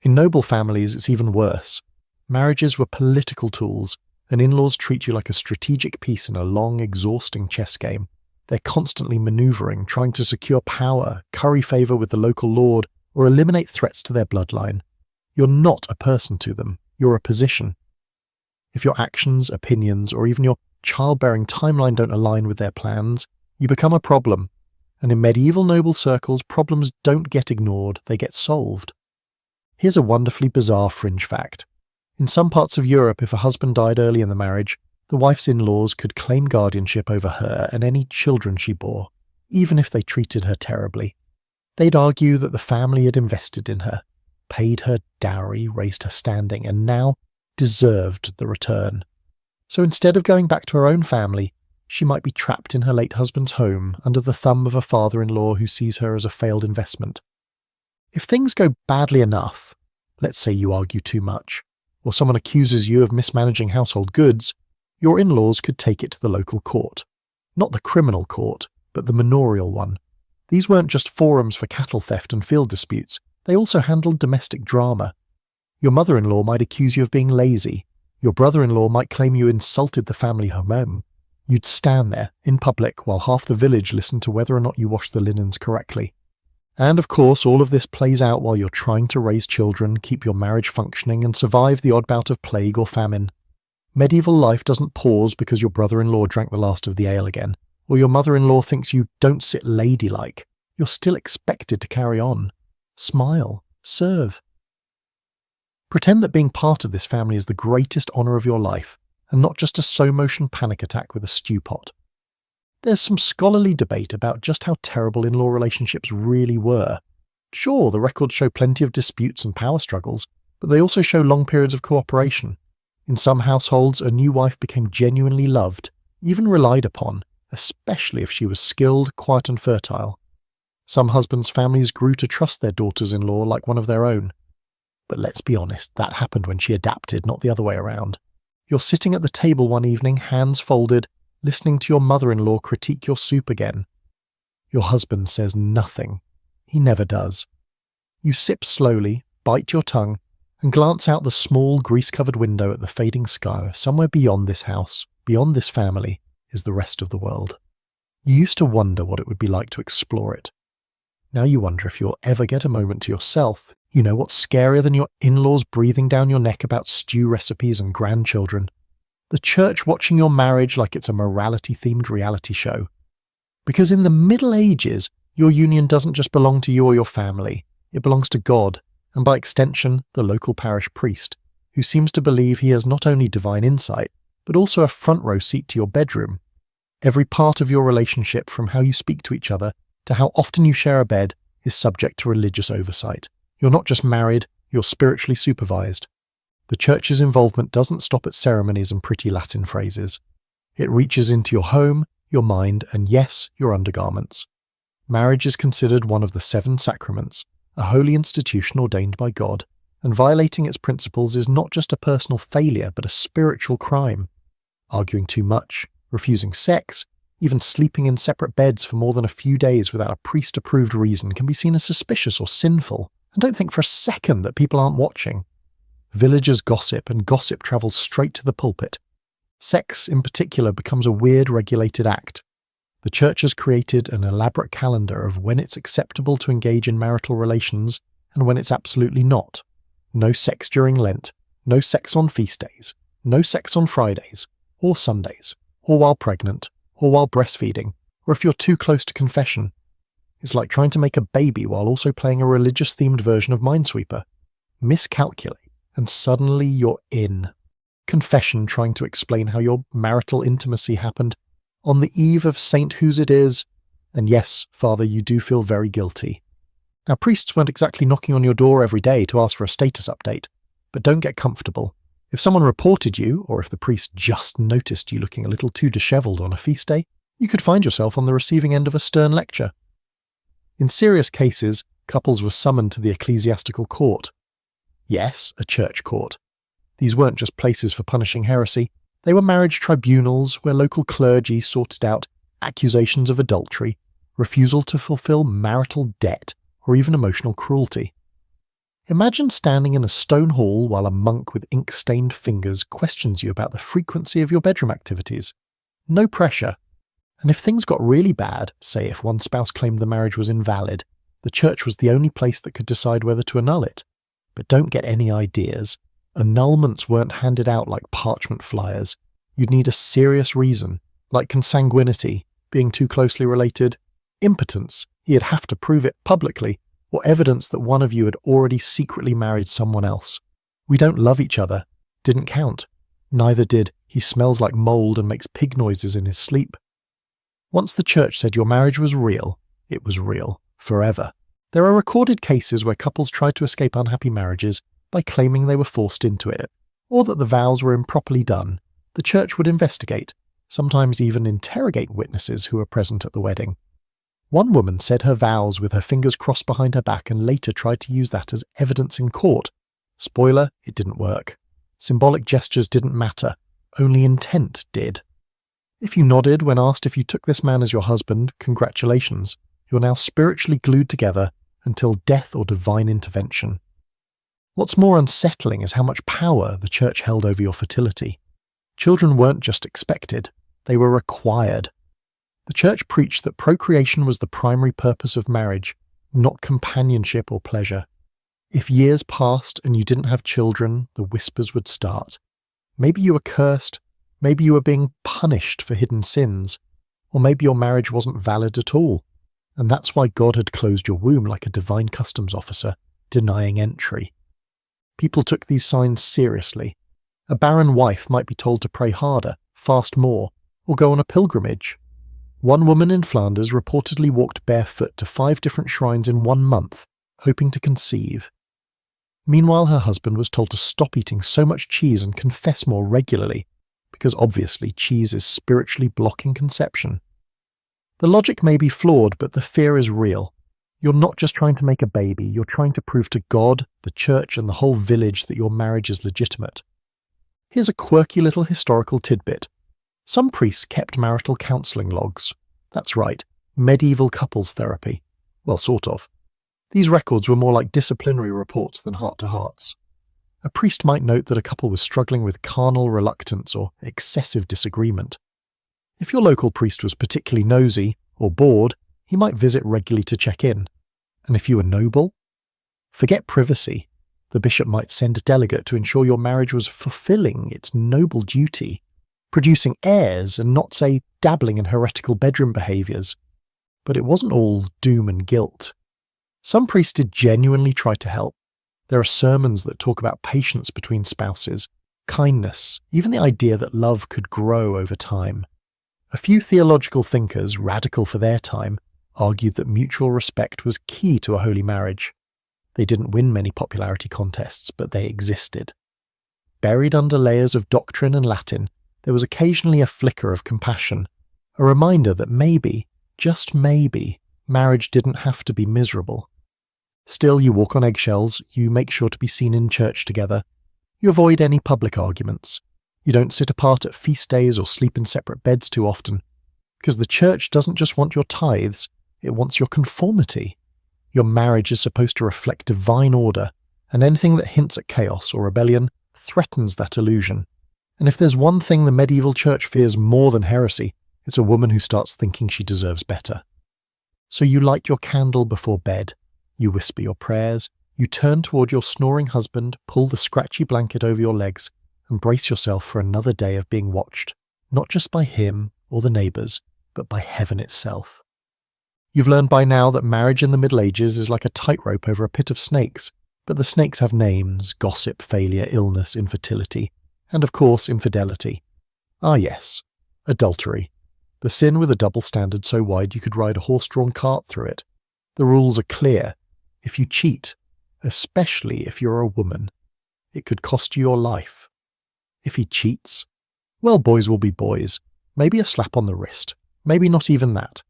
In noble families, it's even worse. Marriages were political tools, and in-laws treat you like a strategic piece in a long, exhausting chess game. They're constantly maneuvering, trying to secure power, curry favour with the local lord, or eliminate threats to their bloodline. You're not a person to them, you're a position. If your actions, opinions, or even your childbearing timeline don't align with their plans, you become a problem. And in medieval noble circles, problems don't get ignored, they get solved. Here's a wonderfully bizarre fringe fact. In some parts of Europe, if a husband died early in the marriage, the wife's in-laws could claim guardianship over her and any children she bore, even if they treated her terribly. They'd argue that the family had invested in her, paid her dowry, raised her standing, and now deserved the return. So instead of going back to her own family, she might be trapped in her late husband's home under the thumb of a father-in-law who sees her as a failed investment. If things go badly enough, let's say you argue too much, or someone accuses you of mismanaging household goods, your in-laws could take it to the local court. Not the criminal court, but the manorial one. These weren't just forums for cattle theft and field disputes, they also handled domestic drama. Your mother-in-law might accuse you of being lazy. Your brother-in-law might claim you insulted the family home. You'd stand there, in public, while half the village listened to whether or not you washed the linens correctly. And of course, all of this plays out while you're trying to raise children, keep your marriage functioning, and survive the odd bout of plague or famine. Medieval life doesn't pause because your brother-in-law drank the last of the ale again, or your mother-in-law thinks you don't sit ladylike. You're still expected to carry on. Smile. Serve. Pretend that being part of this family is the greatest honour of your life, and not just a slow-motion panic attack with a stew pot. There's some scholarly debate about just how terrible in-law relationships really were. Sure, the records show plenty of disputes and power struggles, but they also show long periods of cooperation. In some households, a new wife became genuinely loved, even relied upon, especially if she was skilled, quiet and fertile. Some husbands' families grew to trust their daughters-in-law like one of their own. But let's be honest, that happened when she adapted, not the other way around. You're sitting at the table one evening, hands folded, listening to your mother-in-law critique your soup again. Your husband says nothing. He never does. You sip slowly, bite your tongue, and glance out the small, grease-covered window at the fading sky. Somewhere beyond this house, beyond this family, is the rest of the world. You used to wonder what it would be like to explore it. Now you wonder if you'll ever get a moment to yourself. You know what's scarier than your in-laws breathing down your neck about stew recipes and grandchildren? The church watching your marriage like it's a morality-themed reality show. Because in the Middle Ages, your union doesn't just belong to you or your family. It belongs to God, and by extension, the local parish priest, who seems to believe he has not only divine insight, but also a front-row seat to your bedroom. Every part of your relationship, from how you speak to each other to how often you share a bed, is subject to religious oversight. You're not just married, you're spiritually supervised. The church's involvement doesn't stop at ceremonies and pretty Latin phrases. It reaches into your home, your mind, and yes, your undergarments. Marriage is considered one of the 7 sacraments, a holy institution ordained by God, and violating its principles is not just a personal failure but a spiritual crime. Arguing too much, refusing sex, even sleeping in separate beds for more than a few days without a priest-approved reason can be seen as suspicious or sinful, and don't think for a second that people aren't watching. Villagers gossip, and gossip travels straight to the pulpit. Sex, in particular, becomes a weird regulated act. The church has created an elaborate calendar of when it's acceptable to engage in marital relations and when it's absolutely not. No sex during Lent, no sex on feast days, no sex on Fridays, or Sundays, or while pregnant, or while breastfeeding, or if you're too close to confession. It's like trying to make a baby while also playing a religious-themed version of Minesweeper. Miscalculate, and suddenly you're in. Confession trying to explain how your marital intimacy happened on the eve of Saint Whose It Is, and yes, Father, you do feel very guilty. Now, priests weren't exactly knocking on your door every day to ask for a status update, but don't get comfortable. If someone reported you, or if the priest just noticed you looking a little too dishevelled on a feast day, you could find yourself on the receiving end of a stern lecture. In serious cases, couples were summoned to the ecclesiastical court. Yes, a church court. These weren't just places for punishing heresy, they were marriage tribunals where local clergy sorted out accusations of adultery, refusal to fulfill marital debt, or even emotional cruelty. Imagine standing in a stone hall while a monk with ink-stained fingers questions you about the frequency of your bedroom activities. No pressure. And if things got really bad, say if one spouse claimed the marriage was invalid, the church was the only place that could decide whether to annul it. But don't get any ideas. Annulments weren't handed out like parchment flyers. You'd need a serious reason, like consanguinity, being too closely related, impotence, he'd have to prove it publicly, or evidence that one of you had already secretly married someone else. We don't love each other. Didn't count. Neither did he smells like mold and makes pig noises in his sleep. Once the church said your marriage was real, it was real, forever. There are recorded cases where couples tried to escape unhappy marriages by claiming they were forced into it, or that the vows were improperly done. The church would investigate, sometimes even interrogate witnesses who were present at the wedding. One woman said her vows with her fingers crossed behind her back and later tried to use that as evidence in court. Spoiler, it didn't work. Symbolic gestures didn't matter, only intent did. If you nodded when asked if you took this man as your husband, congratulations. You're now spiritually glued together until death or divine intervention. What's more unsettling is how much power the church held over your fertility. Children weren't just expected, they were required. The church preached that procreation was the primary purpose of marriage, not companionship or pleasure. If years passed and you didn't have children, the whispers would start. Maybe you were cursed, maybe you were being punished for hidden sins, or maybe your marriage wasn't valid at all, and that's why God had closed your womb like a divine customs officer, denying entry. People took these signs seriously. A barren wife might be told to pray harder, fast more, or go on a pilgrimage. One woman in Flanders reportedly walked barefoot to 5 different shrines in 1 month, hoping to conceive. Meanwhile, her husband was told to stop eating so much cheese and confess more regularly, because obviously cheese is spiritually blocking conception. The logic may be flawed, but the fear is real. You're not just trying to make a baby, you're trying to prove to God, the church, and the whole village that your marriage is legitimate. Here's a quirky little historical tidbit. Some priests kept marital counselling logs. That's right, medieval couples therapy. Well, sort of. These records were more like disciplinary reports than heart-to-hearts. A priest might note that a couple was struggling with carnal reluctance or excessive disagreement. If your local priest was particularly nosy or bored, he might visit regularly to check in. And if you were noble? Forget privacy. The bishop might send a delegate to ensure your marriage was fulfilling its noble duty, producing heirs and not, say, dabbling in heretical bedroom behaviours. But it wasn't all doom and guilt. Some priests did genuinely try to help. There are sermons that talk about patience between spouses, kindness, even the idea that love could grow over time. A few theological thinkers, radical for their time, argued that mutual respect was key to a holy marriage. They didn't win many popularity contests, but they existed. Buried under layers of doctrine and Latin, there was occasionally a flicker of compassion, a reminder that maybe, just maybe, marriage didn't have to be miserable. Still, you walk on eggshells, you make sure to be seen in church together, you avoid any public arguments, you don't sit apart at feast days or sleep in separate beds too often, because the church doesn't just want your tithes, it wants your conformity. Your marriage is supposed to reflect divine order, and anything that hints at chaos or rebellion threatens that illusion. And if there's one thing the medieval church fears more than heresy, it's a woman who starts thinking she deserves better. So you light your candle before bed, you whisper your prayers, you turn toward your snoring husband, pull the scratchy blanket over your legs, and brace yourself for another day of being watched, not just by him or the neighbours, but by heaven itself. You've learned by now that marriage in the Middle Ages is like a tightrope over a pit of snakes, but the snakes have names: gossip, failure, illness, infertility, and of course infidelity. Ah yes, adultery. The sin with a double standard so wide you could ride a horse-drawn cart through it. The rules are clear. If you cheat, especially if you're a woman, it could cost you your life. If he cheats, well, boys will be boys. Maybe a slap on the wrist. Maybe not even that.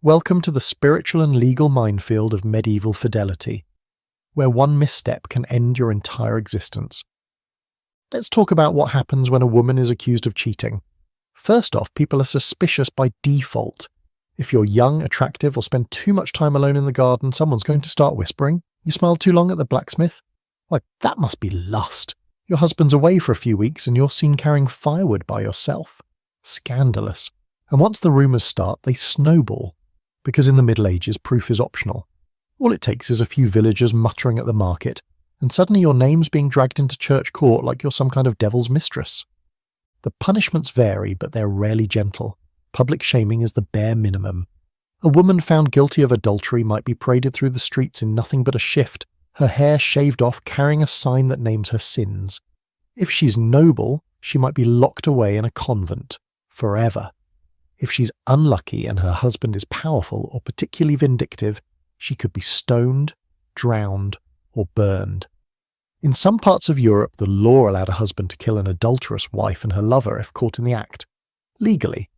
Welcome to the spiritual and legal minefield of medieval fidelity, where one misstep can end your entire existence. Let's talk about what happens when a woman is accused of cheating. First off, people are suspicious by default. If you're young, attractive, or spend too much time alone in the garden, someone's going to start whispering, "You smiled too long at the blacksmith?" Why, that must be lust. Your husband's away for a few weeks and you're seen carrying firewood by yourself. Scandalous. And once the rumours start, they snowball. Because in the Middle Ages, proof is optional. All it takes is a few villagers muttering at the market, and suddenly your name's being dragged into church court like you're some kind of devil's mistress. The punishments vary, but they're rarely gentle. Public shaming is the bare minimum. A woman found guilty of adultery might be paraded through the streets in nothing but a shift, her hair shaved off, carrying a sign that names her sins. If she's noble, she might be locked away in a convent, forever. If she's unlucky and her husband is powerful or particularly vindictive, she could be stoned, drowned, or burned. In some parts of Europe, the law allowed a husband to kill an adulterous wife and her lover if caught in the act. Legally.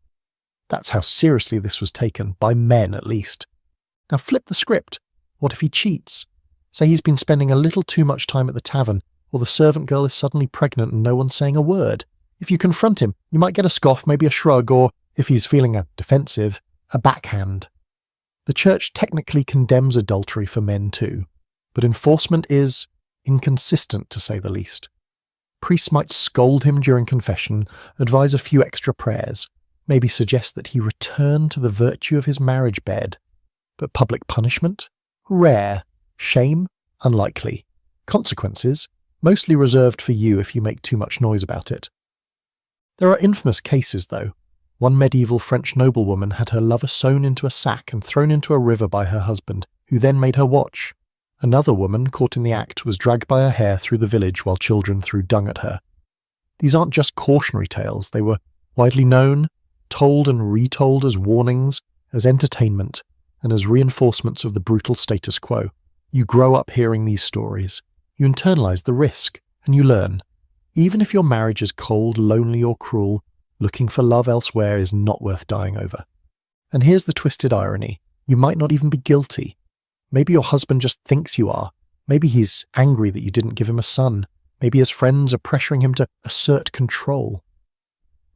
That's how seriously this was taken, by men at least. Now flip the script. What if he cheats? Say he's been spending a little too much time at the tavern, or the servant girl is suddenly pregnant and no one's saying a word. If you confront him, you might get a scoff, maybe a shrug, or, if he's feeling defensive, a backhand. The church technically condemns adultery for men too, but enforcement is inconsistent to say the least. Priests might scold him during confession, advise a few extra prayers, maybe suggest that he return to the virtue of his marriage bed. But public punishment? Rare. Shame? Unlikely. Consequences? Mostly reserved for you if you make too much noise about it. There are infamous cases, though. One medieval French noblewoman had her lover sewn into a sack and thrown into a river by her husband, who then made her watch. Another woman, caught in the act, was dragged by her hair through the village while children threw dung at her. These aren't just cautionary tales, they were widely known, told and retold as warnings, as entertainment, and as reinforcements of the brutal status quo. You grow up hearing these stories. You internalize the risk, and you learn. Even if your marriage is cold, lonely, or cruel, looking for love elsewhere is not worth dying over. And here's the twisted irony. You might not even be guilty. Maybe your husband just thinks you are. Maybe he's angry that you didn't give him a son. Maybe his friends are pressuring him to assert control.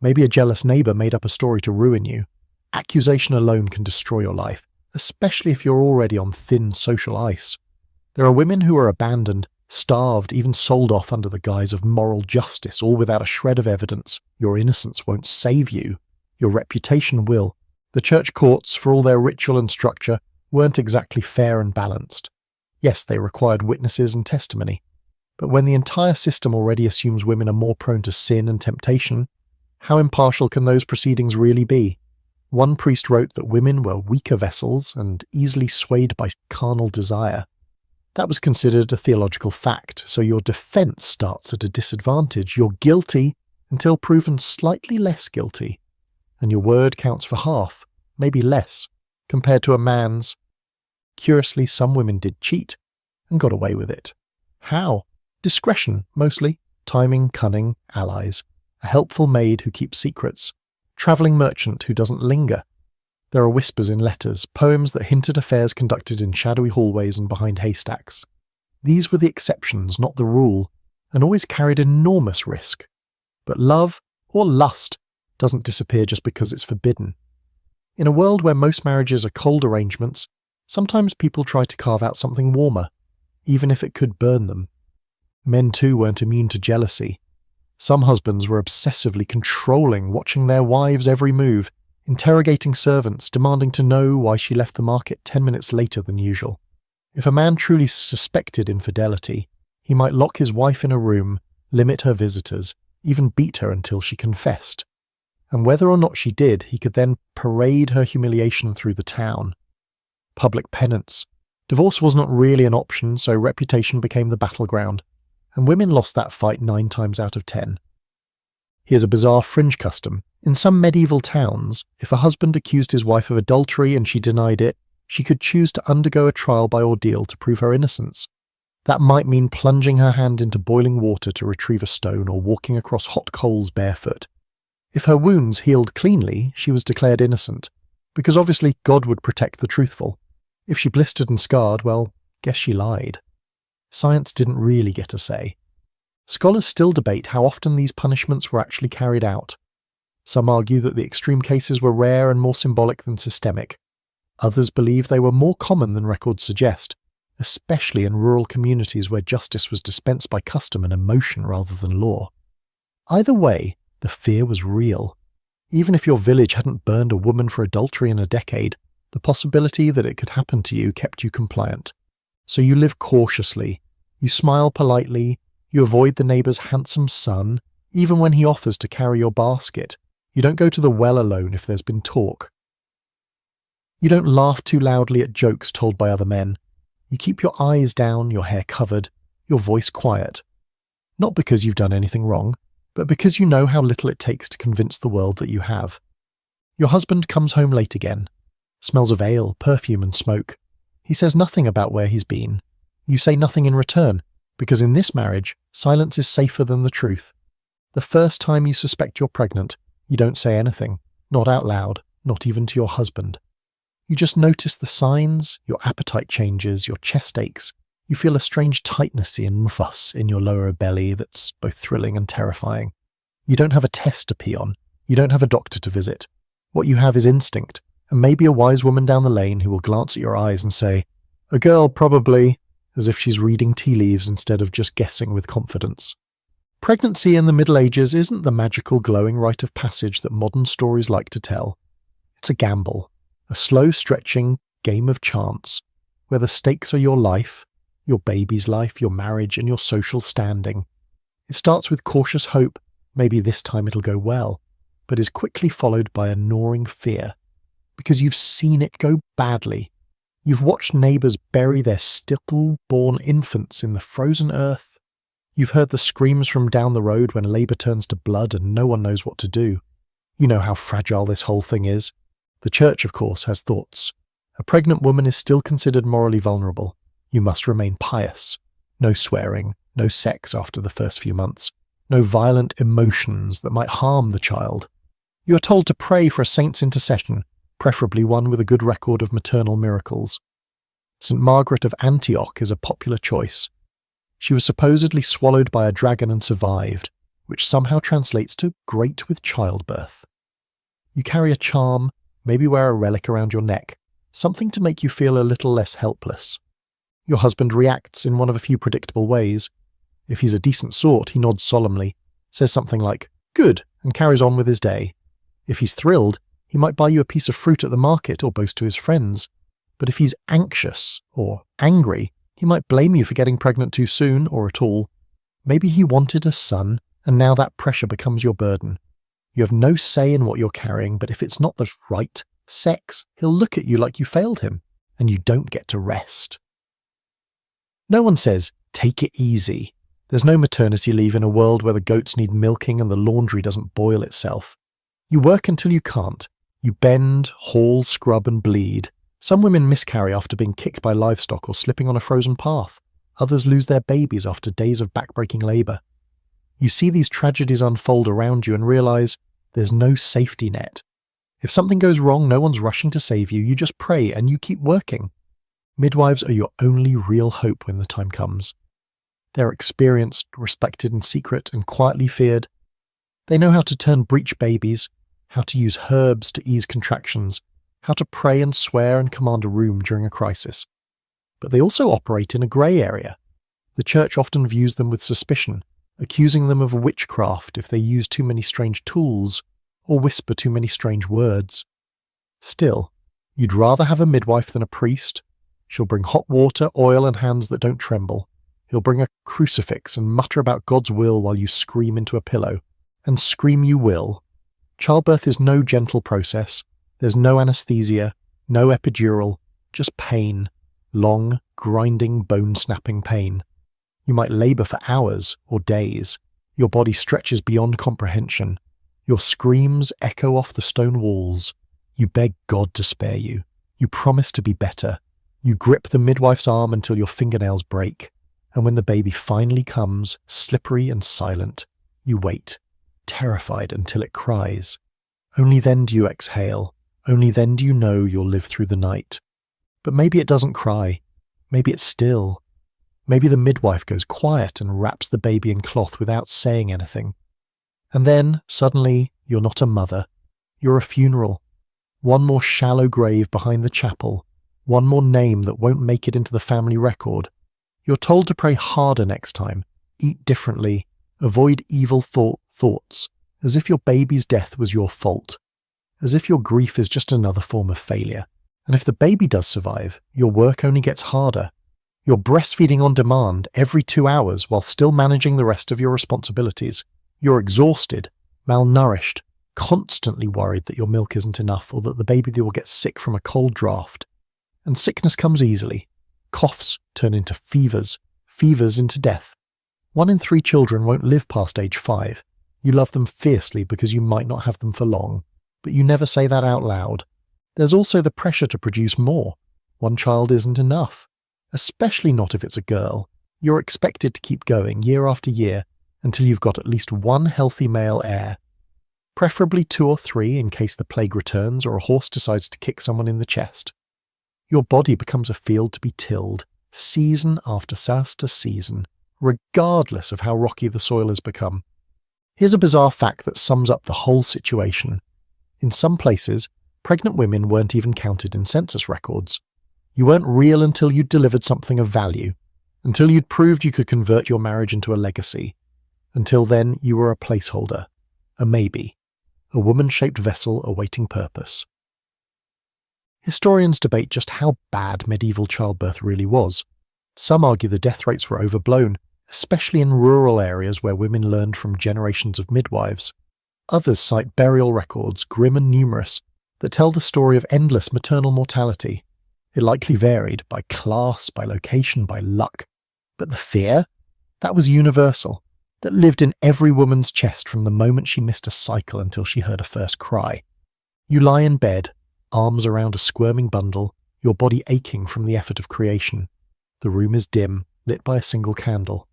Maybe a jealous neighbour made up a story to ruin you. Accusation alone can destroy your life, especially if you're already on thin social ice. There are women who are abandoned Starved, even sold off under the guise of moral justice, all without a shred of evidence. Your innocence won't save you. Your reputation will. The church courts, for all their ritual and structure, weren't exactly fair and balanced. Yes, they required witnesses and testimony. But when the entire system already assumes women are more prone to sin and temptation, how impartial can those proceedings really be? One priest wrote that women were weaker vessels and easily swayed by carnal desire. That was considered a theological fact, so your defense starts at a disadvantage. You're guilty until proven slightly less guilty, and your word counts for half, maybe less, compared to a man's. Curiously, some women did cheat and got away with it. How? Discretion, mostly. Timing, cunning, allies. A helpful maid who keeps secrets. Travelling merchant who doesn't linger. There are whispers in letters, poems that hint at affairs conducted in shadowy hallways and behind haystacks. These were the exceptions, not the rule, and always carried enormous risk. But love, or lust, doesn't disappear just because it's forbidden. In a world where most marriages are cold arrangements, sometimes people try to carve out something warmer, even if it could burn them. Men too weren't immune to jealousy. Some husbands were obsessively controlling, watching their wives' every move, interrogating servants, demanding to know why she left the market 10 minutes later than usual. If a man truly suspected infidelity, he might lock his wife in a room, limit her visitors, even beat her until she confessed. And whether or not she did, he could then parade her humiliation through the town. Public penance. Divorce was not really an option, so reputation became the battleground, and women lost that fight 9 times out of 10. Here's a bizarre fringe custom. In some medieval towns, if a husband accused his wife of adultery and she denied it, she could choose to undergo a trial by ordeal to prove her innocence. That might mean plunging her hand into boiling water to retrieve a stone or walking across hot coals barefoot. If her wounds healed cleanly, she was declared innocent, because obviously God would protect the truthful. If she blistered and scarred, well, guess she lied. Science didn't really get a say. Scholars still debate how often these punishments were actually carried out. Some argue that the extreme cases were rare and more symbolic than systemic. Others believe they were more common than records suggest, especially in rural communities where justice was dispensed by custom and emotion rather than law. Either way, the fear was real. Even if your village hadn't burned a woman for adultery in a decade, the possibility that it could happen to you kept you compliant. So you live cautiously, you smile politely, you avoid the neighbour's handsome son, even when he offers to carry your basket. You don't go to the well alone if there's been talk. You don't laugh too loudly at jokes told by other men. You keep your eyes down, your hair covered, your voice quiet. Not because you've done anything wrong, but because you know how little it takes to convince the world that you have. Your husband comes home late again. Smells of ale, perfume and smoke. He says nothing about where he's been. You say nothing in return, because in this marriage, silence is safer than the truth. The first time you suspect you're pregnant, you don't say anything, not out loud, not even to your husband. You just notice the signs, your appetite changes, your chest aches. You feel a strange tightness and fuss in your lower belly that's both thrilling and terrifying. You don't have a test to pee on. You don't have a doctor to visit. What you have is instinct, and maybe a wise woman down the lane who will glance at your eyes and say, "A girl, probably," as if she's reading tea leaves instead of just guessing with confidence. Pregnancy in the Middle Ages isn't the magical glowing rite of passage that modern stories like to tell. It's a gamble, a slow-stretching game of chance, where the stakes are your life, your baby's life, your marriage, and your social standing. It starts with cautious hope, maybe this time it'll go well, but is quickly followed by a gnawing fear, because you've seen it go badly. You've watched neighbours bury their stillborn infants in the frozen earth. You've heard the screams from down the road when labour turns to blood and no one knows what to do. You know how fragile this whole thing is. The church, of course, has thoughts. A pregnant woman is still considered morally vulnerable. You must remain pious. No swearing, no sex after the first few months, no violent emotions that might harm the child. You are told to pray for a saint's intercession, preferably one with a good record of maternal miracles. St. Margaret of Antioch is a popular choice. She was supposedly swallowed by a dragon and survived, which somehow translates to great with childbirth. You carry a charm, maybe wear a relic around your neck, something to make you feel a little less helpless. Your husband reacts in one of a few predictable ways. If he's a decent sort, he nods solemnly, says something like, "Good," and carries on with his day. If he's thrilled, he might buy you a piece of fruit at the market or boast to his friends. But if he's anxious or angry, he might blame you for getting pregnant too soon or at all. Maybe he wanted a son, and now that pressure becomes your burden. You have no say in what you're carrying, but if it's not the right sex, he'll look at you like you failed him, and you don't get to rest. No one says, take it easy. There's no maternity leave in a world where the goats need milking and the laundry doesn't boil itself. You work until you can't. You bend, haul, scrub and bleed. Some women miscarry after being kicked by livestock or slipping on a frozen path. Others lose their babies after days of backbreaking labour. You see these tragedies unfold around you and realise there's no safety net. If something goes wrong, no one's rushing to save you. You just pray and you keep working. Midwives are your only real hope when the time comes. They're experienced, respected in secret, and quietly feared. They know how to turn breech babies, how to use herbs to ease contractions, how to pray and swear and command a room during a crisis. But they also operate in a grey area. The church often views them with suspicion, accusing them of witchcraft if they use too many strange tools or whisper too many strange words. Still, you'd rather have a midwife than a priest. She'll bring hot water, oil and hands that don't tremble. He'll bring a crucifix and mutter about God's will while you scream into a pillow. And scream you will. Childbirth is no gentle process. There's no anesthesia, no epidural, just pain. Long, grinding, bone-snapping pain. You might labour for hours or days. Your body stretches beyond comprehension. Your screams echo off the stone walls. You beg God to spare you. You promise to be better. You grip the midwife's arm until your fingernails break. And when the baby finally comes, slippery and silent, you wait, terrified until it cries. Only then do you exhale. Only then do you know you'll live through the night. But maybe it doesn't cry. Maybe it's still. Maybe the midwife goes quiet and wraps the baby in cloth without saying anything. And then, suddenly, you're not a mother. You're a funeral. One more shallow grave behind the chapel. One more name that won't make it into the family record. You're told to pray harder next time, eat differently, avoid evil thoughts, as if your baby's death was your fault. As if your grief is just another form of failure. And if the baby does survive, your work only gets harder. You're breastfeeding on demand every 2 hours while still managing the rest of your responsibilities. You're exhausted, malnourished, constantly worried that your milk isn't enough or that the baby will get sick from a cold draft. And sickness comes easily. Coughs turn into fevers, fevers into death. 1 in 3 children won't live past age 5. You love them fiercely because you might not have them for long, but you never say that out loud. There's also the pressure to produce more. 1 child isn't enough, especially not if it's a girl. You're expected to keep going year after year until you've got at least 1 healthy male heir. Preferably 2 or 3 in case the plague returns or a horse decides to kick someone in the chest. Your body becomes a field to be tilled, season after season, regardless of how rocky the soil has become. Here's a bizarre fact that sums up the whole situation. In some places, pregnant women weren't even counted in census records. You weren't real until you'd delivered something of value, until you'd proved you could convert your marriage into a legacy. Until then, you were a placeholder, a maybe, a woman-shaped vessel awaiting purpose. Historians debate just how bad medieval childbirth really was. Some argue the death rates were overblown, especially in rural areas where women learned from generations of midwives. Others cite burial records, grim and numerous, that tell the story of endless maternal mortality. It likely varied by class, by location, by luck. But the fear? That was universal. That lived in every woman's chest from the moment she missed a cycle until she heard her first cry. You lie in bed, arms around a squirming bundle, your body aching from the effort of creation. The room is dim, lit by a single candle.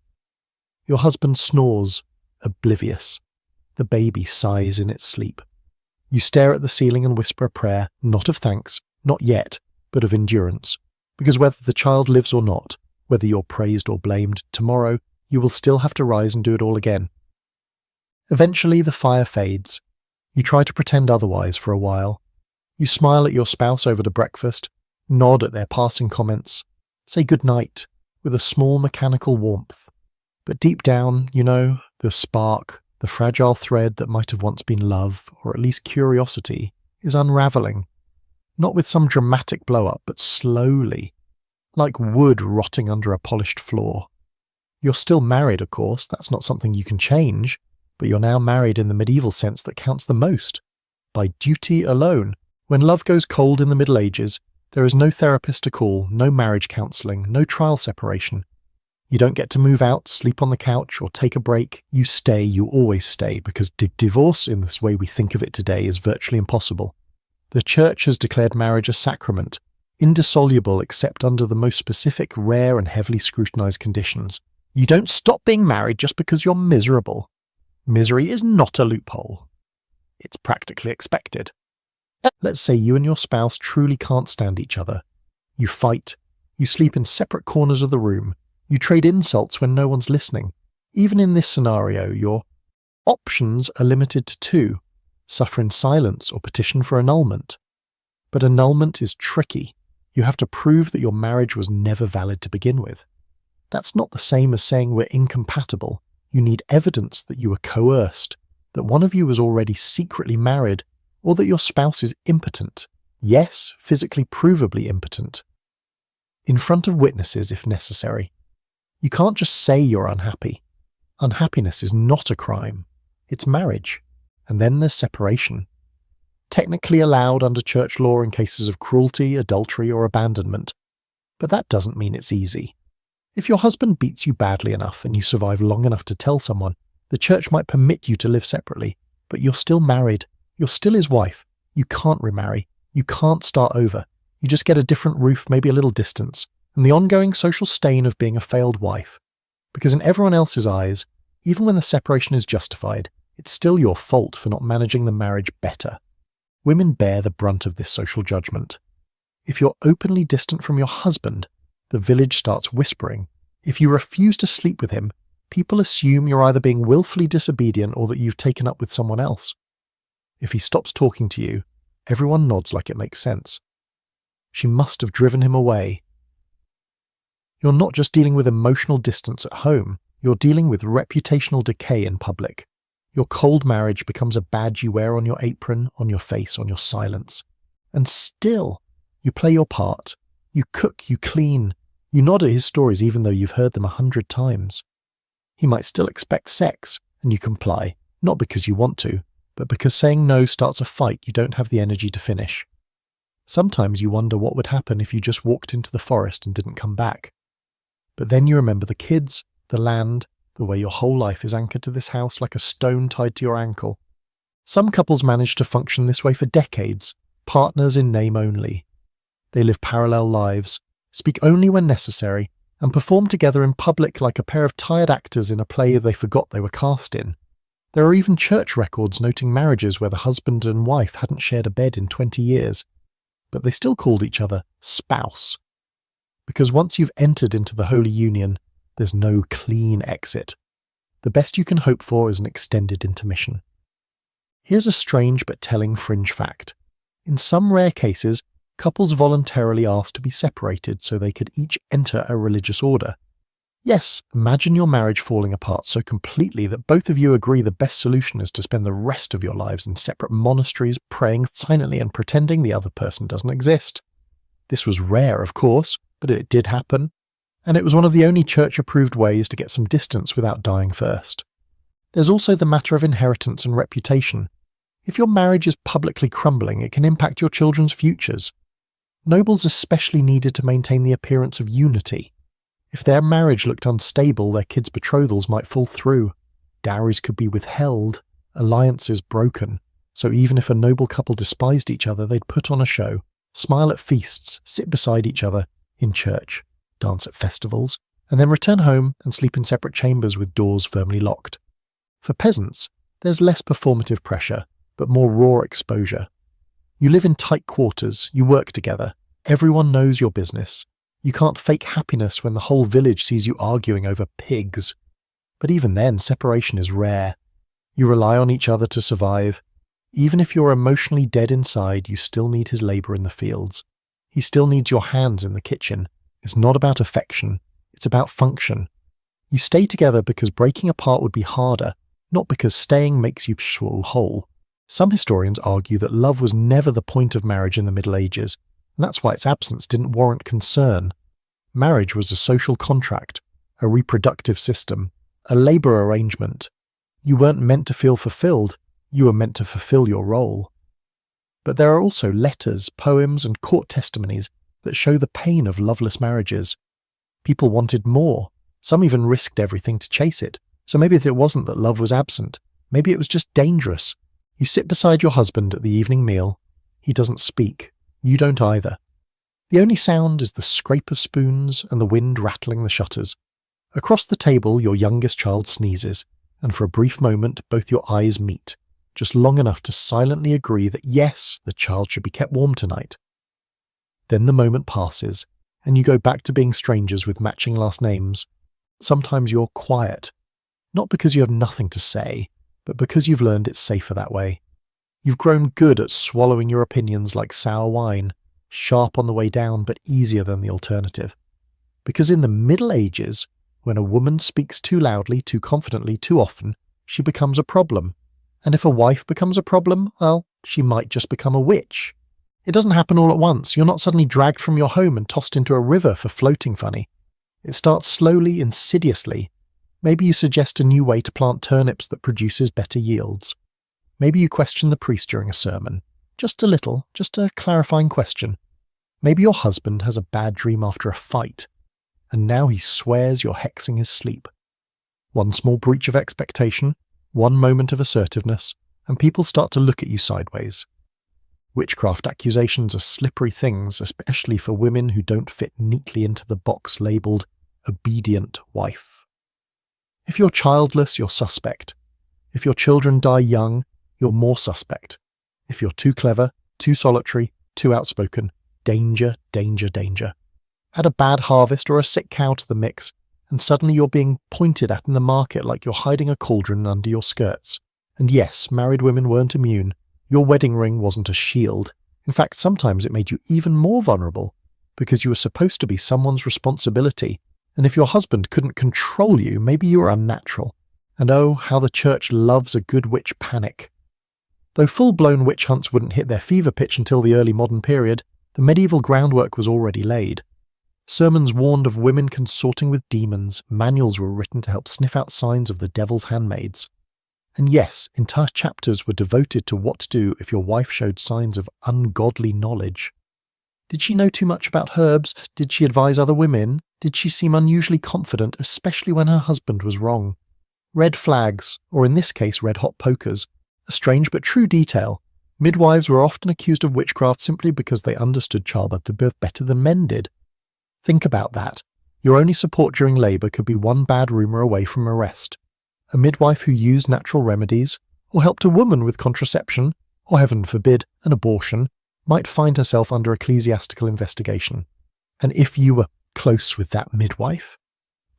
Your husband snores, oblivious. The baby sighs in its sleep. You stare at the ceiling and whisper a prayer, not of thanks, not yet, but of endurance. Because whether the child lives or not, whether you're praised or blamed, tomorrow you will still have to rise and do it all again. Eventually the fire fades. You try to pretend otherwise for a while. You smile at your spouse over the breakfast, nod at their passing comments, Say goodnight with a small mechanical warmth. But deep down, the spark, the fragile thread that might have once been love, or at least curiosity, is unravelling. Not with some dramatic blow-up, but slowly, like wood rotting under a polished floor. You're still married, of course, that's not something you can change, but you're now married in the medieval sense that counts the most, by duty alone. When love goes cold in the Middle Ages, there is no therapist to call, no marriage counselling, no trial separation. You don't get to move out, sleep on the couch, or take a break. You stay, you always stay, because divorce in this way we think of it today is virtually impossible. The Church has declared marriage a sacrament, indissoluble except under the most specific, rare, and heavily scrutinised conditions. You don't stop being married just because you're miserable. Misery is not a loophole. It's practically expected. Let's say you and your spouse truly can't stand each other. You fight. You sleep in separate corners of the room. You trade insults when no one's listening. Even in this scenario, your options are limited to two: suffer in silence or petition for annulment. But annulment is tricky. You have to prove that your marriage was never valid to begin with. That's not the same as saying we're incompatible. You need evidence that you were coerced, that one of you was already secretly married, or that your spouse is impotent. Yes, physically provably impotent. In front of witnesses if necessary. You can't just say you're unhappy. Unhappiness is not a crime. It's marriage. And then there's separation. Technically allowed under church law in cases of cruelty, adultery, or abandonment. But that doesn't mean it's easy. If your husband beats you badly enough and you survive long enough to tell someone, the church might permit you to live separately, but you're still married. You're still his wife. You can't remarry. You can't start over. You just get a different roof, maybe a little distance, and the ongoing social stain of being a failed wife. Because in everyone else's eyes, even when the separation is justified, it's still your fault for not managing the marriage better. Women bear the brunt of this social judgment. If you're openly distant from your husband, the village starts whispering. If you refuse to sleep with him, people assume you're either being willfully disobedient or that you've taken up with someone else. If he stops talking to you, everyone nods like it makes sense. She must have driven him away. You're not just dealing with emotional distance at home, you're dealing with reputational decay in public. Your cold marriage becomes a badge you wear on your apron, on your face, on your silence. And still, you play your part. You cook, you clean. You nod at his stories even though you've heard them 100 times. He might still expect sex, and you comply, not because you want to, but because saying no starts a fight you don't have the energy to finish. Sometimes you wonder what would happen if you just walked into the forest and didn't come back. But then you remember the kids, the land, the way your whole life is anchored to this house like a stone tied to your ankle. Some couples manage to function this way for decades, partners in name only. They live parallel lives, speak only when necessary, and perform together in public like a pair of tired actors in a play they forgot they were cast in. There are even church records noting marriages where the husband and wife hadn't shared a bed in 20 years, but they still called each other spouse. Because once you've entered into the holy union, there's no clean exit. The best you can hope for is an extended intermission. Here's a strange but telling fringe fact. In some rare cases, couples voluntarily asked to be separated so they could each enter a religious order. Yes, imagine your marriage falling apart so completely that both of you agree the best solution is to spend the rest of your lives in separate monasteries, praying silently and pretending the other person doesn't exist. This was rare, of course, but it did happen, and it was one of the only church-approved ways to get some distance without dying first. There's also the matter of inheritance and reputation. If your marriage is publicly crumbling, it can impact your children's futures. Nobles especially needed to maintain the appearance of unity. If their marriage looked unstable, their kids' betrothals might fall through. Dowries could be withheld, alliances broken, so even if a noble couple despised each other, they'd put on a show, smile at feasts, sit beside each other in church, dance at festivals, and then return home and sleep in separate chambers with doors firmly locked. For peasants, there's less performative pressure, but more raw exposure. You live in tight quarters, you work together, everyone knows your business. You can't fake happiness when the whole village sees you arguing over pigs. But even then, separation is rare. You rely on each other to survive. Even if you're emotionally dead inside, you still need his labour in the fields. He still needs your hands in the kitchen, is not about affection, it's about function. You stay together because breaking apart would be harder, not because staying makes you whole. Some historians argue that love was never the point of marriage in the Middle Ages, and that's why its absence didn't warrant concern. Marriage was a social contract, a reproductive system, a labour arrangement. You weren't meant to feel fulfilled, you were meant to fulfill your role. But there are also letters, poems, and court testimonies that show the pain of loveless marriages. People wanted more. Some even risked everything to chase it. So maybe it wasn't that love was absent. Maybe it was just dangerous. You sit beside your husband at the evening meal. He doesn't speak. You don't either. The only sound is the scrape of spoons and the wind rattling the shutters. Across the table, your youngest child sneezes, and for a brief moment, both your eyes meet, just long enough to silently agree that yes, the child should be kept warm tonight. Then the moment passes, and you go back to being strangers with matching last names. Sometimes you're quiet, not because you have nothing to say, but because you've learned it's safer that way. You've grown good at swallowing your opinions like sour wine, sharp on the way down but easier than the alternative. Because in the Middle Ages, when a woman speaks too loudly, too confidently, too often, she becomes a problem. And if a wife becomes a problem, well, she might just become a witch. It doesn't happen all at once. You're not suddenly dragged from your home and tossed into a river for floating funny. It starts slowly, insidiously. Maybe you suggest a new way to plant turnips that produces better yields. Maybe you question the priest during a sermon. Just a little, just a clarifying question. Maybe your husband has a bad dream after a fight, and now he swears you're hexing his sleep. One small breach of expectation, one moment of assertiveness, and people start to look at you sideways. Witchcraft accusations are slippery things, especially for women who don't fit neatly into the box labelled obedient wife. If you're childless, you're suspect. If your children die young, you're more suspect. If you're too clever, too solitary, too outspoken, danger, danger, danger. Add a bad harvest or a sick cow to the mix, and suddenly you're being pointed at in the market like you're hiding a cauldron under your skirts. And yes, married women weren't immune. Your wedding ring wasn't a shield. In fact, sometimes it made you even more vulnerable, because you were supposed to be someone's responsibility, and if your husband couldn't control you, maybe you were unnatural. And oh, how the church loves a good witch panic. Though full-blown witch hunts wouldn't hit their fever pitch until the early modern period, the medieval groundwork was already laid. Sermons warned of women consorting with demons, manuals were written to help sniff out signs of the devil's handmaids. And yes, entire chapters were devoted to what to do if your wife showed signs of ungodly knowledge. Did she know too much about herbs? Did she advise other women? Did she seem unusually confident, especially when her husband was wrong? Red flags, or in this case red-hot pokers. A strange but true detail. Midwives were often accused of witchcraft simply because they understood childbirth better than men did. Think about that. Your only support during labour could be one bad rumour away from arrest. A midwife who used natural remedies, or helped a woman with contraception, or heaven forbid, an abortion, might find herself under ecclesiastical investigation. And if you were close with that midwife?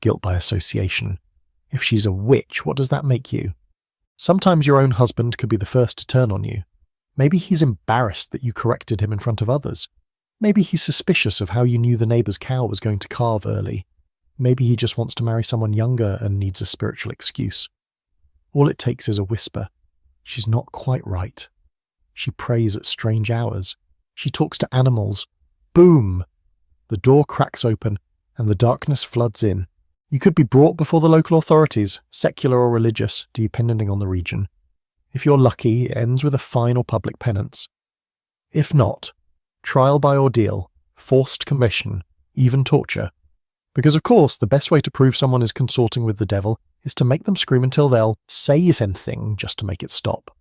Guilt by association. If she's a witch, what does that make you? Sometimes your own husband could be the first to turn on you. Maybe he's embarrassed that you corrected him in front of others. Maybe he's suspicious of how you knew the neighbour's cow was going to calve early. Maybe he just wants to marry someone younger and needs a spiritual excuse. All it takes is a whisper. She's not quite right. She prays at strange hours. She talks to animals. Boom! The door cracks open and the darkness floods in. You could be brought before the local authorities, secular or religious, depending on the region. If you're lucky, it ends with a fine or public penance. If not, trial by ordeal, forced confession, even torture. Because of course, the best way to prove someone is consorting with the devil is to make them scream until they'll say something just to make it stop.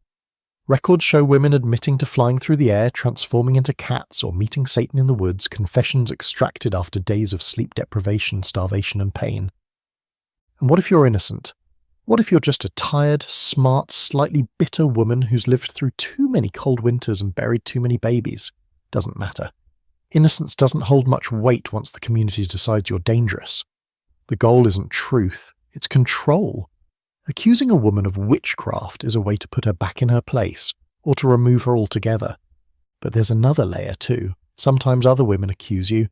Records show women admitting to flying through the air, transforming into cats, or meeting Satan in the woods, confessions extracted after days of sleep deprivation, starvation, and pain. And what if you're innocent? What if you're just a tired, smart, slightly bitter woman who's lived through too many cold winters and buried too many babies? Doesn't matter. Innocence doesn't hold much weight once the community decides you're dangerous. The goal isn't truth, it's control. Accusing a woman of witchcraft is a way to put her back in her place, or to remove her altogether. But there's another layer too. Sometimes other women accuse you.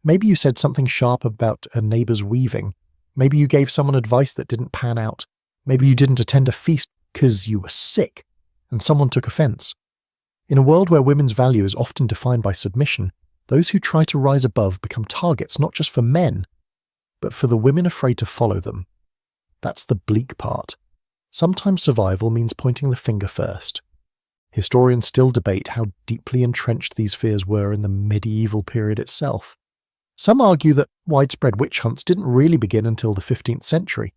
Maybe you said something sharp about a neighbour's weaving. Maybe you gave someone advice that didn't pan out. Maybe you didn't attend a feast because you were sick and someone took offence. In a world where women's value is often defined by submission, those who try to rise above become targets not just for men, but for the women afraid to follow them. That's the bleak part. Sometimes survival means pointing the finger first. Historians still debate how deeply entrenched these fears were in the medieval period itself. Some argue that widespread witch hunts didn't really begin until the 15th century,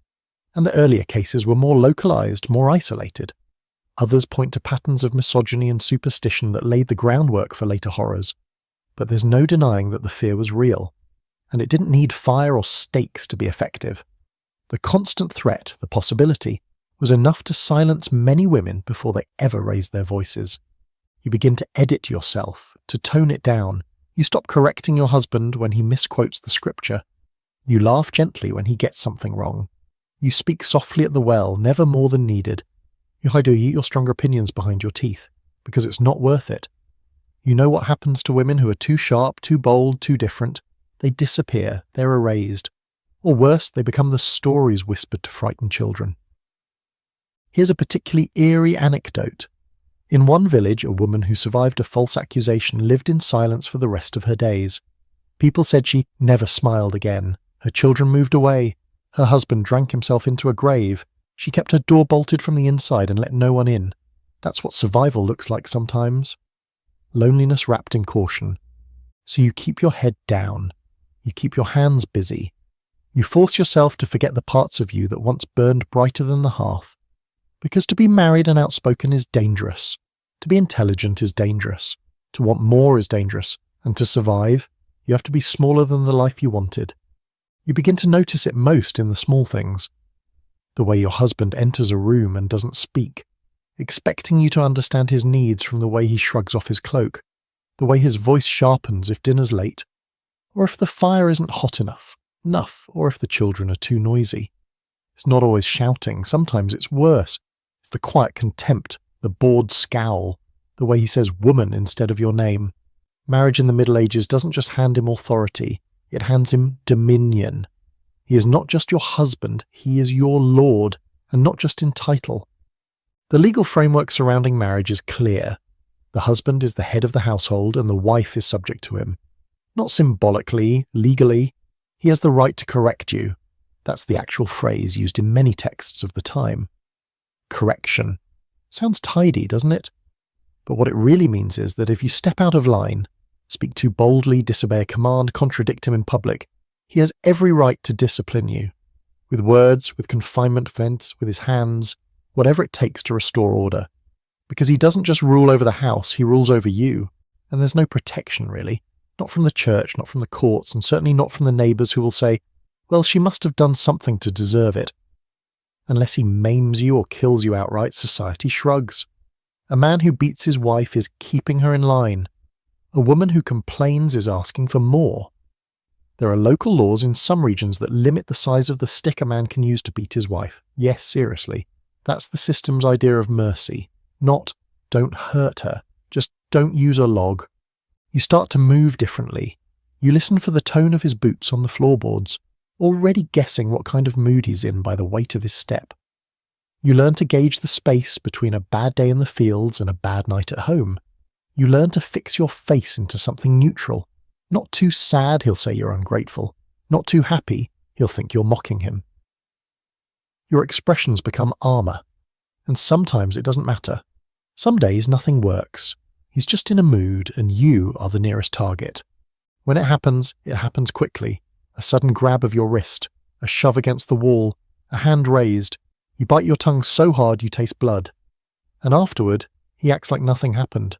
and the earlier cases were more localized, more isolated. Others point to patterns of misogyny and superstition that laid the groundwork for later horrors. But there's no denying that the fear was real, and it didn't need fire or stakes to be effective. The constant threat, the possibility, was enough to silence many women before they ever raised their voices. You begin to edit yourself, to tone it down. You stop correcting your husband when he misquotes the scripture. You laugh gently when he gets something wrong. You speak softly at the well, never more than needed. You hide your stronger opinions behind your teeth, because it's not worth it. You know what happens to women who are too sharp, too bold, too different. They disappear, they're erased. Or worse, they become the stories whispered to frighten children. Here's a particularly eerie anecdote. In one village, a woman who survived a false accusation lived in silence for the rest of her days. People said she never smiled again. Her children moved away. Her husband drank himself into a grave. She kept her door bolted from the inside and let no one in. That's what survival looks like sometimes. Loneliness wrapped in caution. So you keep your head down. You keep your hands busy. You force yourself to forget the parts of you that once burned brighter than the hearth. Because to be married and outspoken is dangerous. To be intelligent is dangerous. To want more is dangerous. And to survive, you have to be smaller than the life you wanted. You begin to notice it most in the small things. The way your husband enters a room and doesn't speak, expecting you to understand his needs from the way he shrugs off his cloak, the way his voice sharpens if dinner's late, or if the fire isn't hot enough, or if the children are too noisy. It's not always shouting, sometimes it's worse. It's the quiet contempt, the bored scowl, the way he says woman instead of your name. Marriage in the Middle Ages doesn't just hand him authority, it hands him dominion. He is not just your husband, he is your lord, and not just in title. The legal framework surrounding marriage is clear. The husband is the head of the household and the wife is subject to him. Not symbolically, legally. He has the right to correct you. That's the actual phrase used in many texts of the time. Correction. Sounds tidy, doesn't it? But what it really means is that if you step out of line, speak too boldly, disobey a command, contradict him in public, he has every right to discipline you. With words, with confinement vents, with his hands, whatever it takes to restore order. Because he doesn't just rule over the house, he rules over you. And there's no protection, really. Not from the church, not from the courts, and certainly not from the neighbours who will say, well, she must have done something to deserve it. Unless he maims you or kills you outright, society shrugs. A man who beats his wife is keeping her in line. A woman who complains is asking for more. There are local laws in some regions that limit the size of the stick a man can use to beat his wife. Yes, seriously. That's the system's idea of mercy. Not, don't hurt her, just don't use a log. You start to move differently. You listen for the tone of his boots on the floorboards, already guessing what kind of mood he's in by the weight of his step. You learn to gauge the space between a bad day in the fields and a bad night at home. You learn to fix your face into something neutral. Not too sad, he'll say you're ungrateful. Not too happy, he'll think you're mocking him. Your expressions become armour. And sometimes it doesn't matter. Some days nothing works. He's just in a mood and you are the nearest target. When it happens quickly. A sudden grab of your wrist, a shove against the wall, a hand raised. You bite your tongue so hard you taste blood. And afterward, he acts like nothing happened.